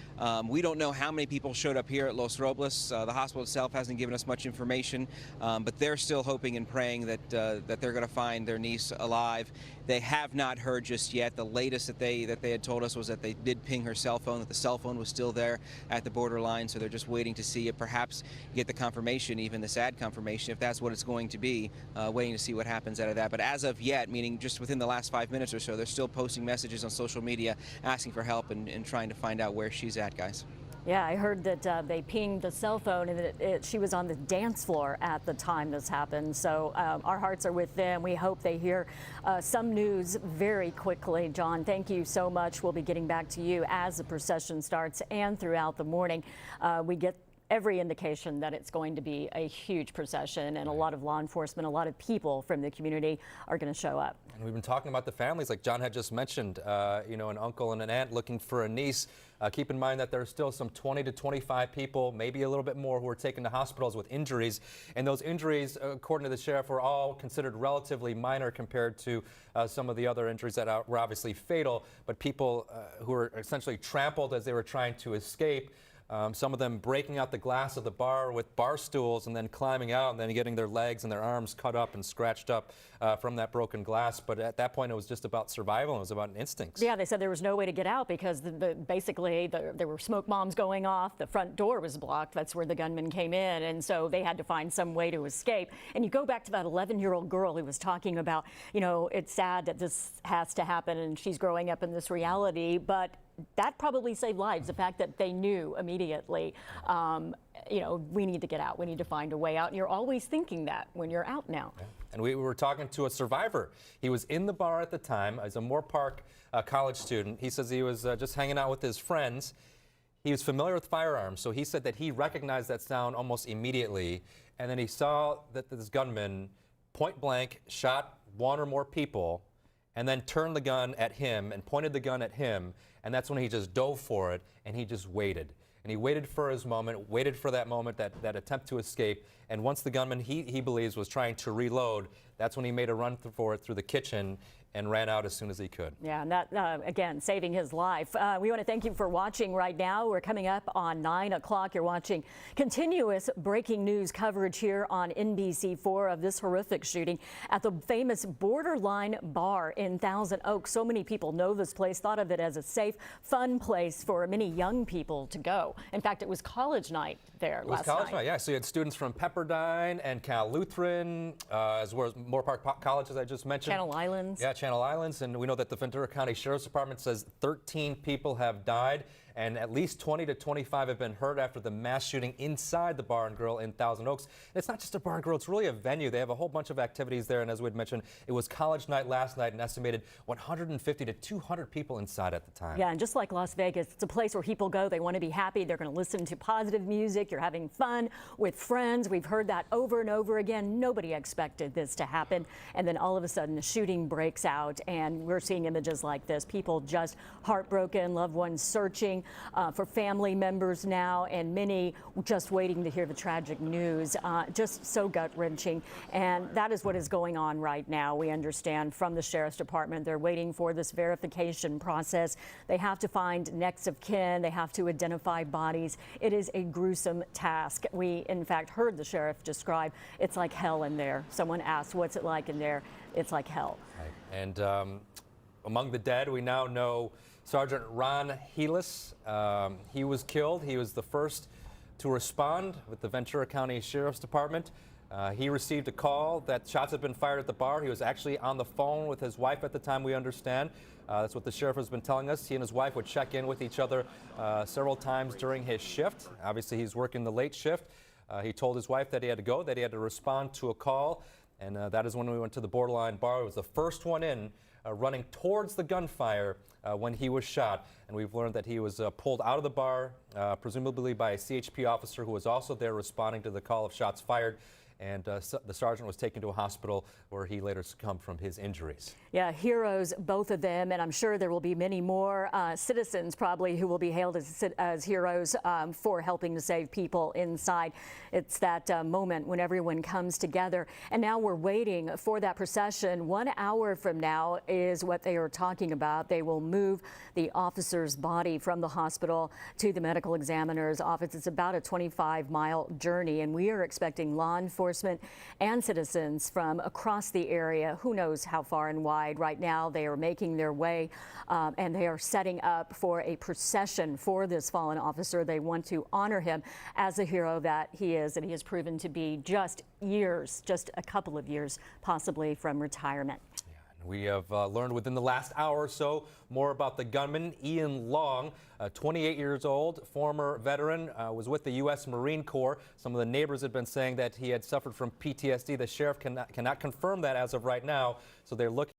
We don't know how many people showed up here at Los Robles. The hospital itself hasn't given us much information, but they're still hoping and praying that they're going to find their niece alive. They have not heard just yet. The latest that they had told us was that they did ping her cell phone, that the cell phone was still there at the borderline, so they're just waiting to see it, perhaps get the confirmation, even the sad confirmation, if that's what it's going to be, waiting to see what happens out of that. But as of yet, meaning just within the last 5 minutes or so, they're still posting messages on social media asking for help and trying to find out where she's at, guys. Yeah, I heard that they pinged the cell phone and that she was on the dance floor at the time this happened. So our hearts are with them. We hope they hear some news very quickly. John, thank you so much. We'll be getting back to you as the procession starts and throughout the morning. We get every indication that it's going to be a huge procession, and a lot of law enforcement, a lot of people from the community are going to show up. And we've been talking about the families, like John had just mentioned, an uncle and an aunt looking for a niece. Keep in mind that there are still some 20 to 25 people, maybe a little bit more, who are taken to hospitals with injuries. And those injuries, according to the sheriff, were all considered relatively minor compared to some of the other injuries that were obviously fatal. But people who were essentially trampled as they were trying to escape. Some of them breaking out the glass of the bar with bar stools and then climbing out and then getting their legs and their arms cut up and scratched up from that broken glass. But at that point, it was just about survival. It was about instincts. Yeah, they said there was no way to get out because basically there were smoke bombs going off. The front door was blocked. That's where the gunman came in. And so they had to find some way to escape. And you go back to that 11-year-old girl who was talking about, it's sad that this has to happen and she's growing up in this reality. But that probably saved lives, the fact that they knew immediately, we need to get out. We need to find a way out. And you're always thinking that when you're out now. Yeah. And we were talking to a survivor. He was in the bar at the time as a Moore Park college student. He says he was just hanging out with his friends. He was familiar with firearms, so he said that he recognized that sound almost immediately. And then he saw that this gunman point blank shot one or more people and then turned the gun at him and pointed the gun at him. And that's when he just dove for it, and he just waited. And he waited for his moment, waited for that moment, that attempt to escape. And once the gunman, he believes, was trying to reload, That's when he made a run for it through the kitchen and ran out as soon as he could. Yeah, and that, again, saving his life. We want to thank you for watching right now. We're coming up on 9 o'clock. You're watching continuous breaking news coverage here on NBC4 of this horrific shooting at the famous Borderline Bar in Thousand Oaks. So many people know this place, thought of it as a safe, fun place for many young people to go. In fact, it was college night there last night. It was college night, yeah. So you had students from Pepperdine and Cal Lutheran, as well as Moorpark College, as I just mentioned. Channel Islands. Yeah, Channel Islands, and we know that the Ventura County Sheriff's Department says 13 people have died and at least 20 to 25 have been hurt after the mass shooting inside the Bar and Grill in Thousand Oaks. And it's not just a bar and grill, it's really a venue. They have a whole bunch of activities there, and as we'd mentioned, it was college night last night, and estimated 150 to 200 people inside at the time. Yeah, and just like Las Vegas, it's a place where people go, they want to be happy, they're going to listen to positive music, you're having fun with friends. We've heard that over and over again. Nobody expected this to happen, and then all of a sudden the shooting breaks out, and we're seeing images like this. People just heartbroken, loved ones searching for family members now, and many just waiting to hear the tragic news. Just so gut-wrenching, and that is what is going on right now. We understand from the Sheriff's Department they're waiting for this verification process. They have to find next of kin. They have to identify bodies. It is a gruesome task. We, in fact, heard the sheriff describe it's like hell in there. Someone asked, what's it like in there? It's like hell. Right. And among the dead, we now know Sergeant Ron Heelys. He was killed. He was the first to respond with the Ventura County Sheriff's Department. He received a call that shots had been fired at the bar. He was actually on the phone with his wife at the time, we understand. That's what the sheriff has been telling us. He and his wife would check in with each other several times during his shift. Obviously, he's working the late shift. He told his wife that he had to go, that he had to respond to a call, and that is when we went to the Borderline Bar. It was the first one in, running towards the gunfire when he was shot. And we've learned that he was pulled out of the bar, presumably by a CHP officer who was also there responding to the call of shots fired. And the sergeant was taken to a hospital where he later succumbed from his injuries. Yeah, heroes, both of them, and I'm sure there will be many more citizens probably who will be hailed as heroes for helping to save people inside. It's that moment when everyone comes together, and now we're waiting for that procession. 1 hour from now is what they are talking about. They will move the officer's body from the hospital to the medical examiner's office. It's about a 25-mile journey, and we are expecting law enforcement and citizens from across the area, who knows how far and wide. Right now they are making their way and they are setting up for a procession for this fallen officer. They want to honor him as a hero that he is, and he has proven to be just a couple of years possibly from retirement. We have learned within the last hour or so more about the gunman, Ian Long, 28 years old, former veteran, was with the U.S. Marine Corps. Some of the neighbors had been saying that he had suffered from PTSD. The sheriff cannot confirm that as of right now, so they're looking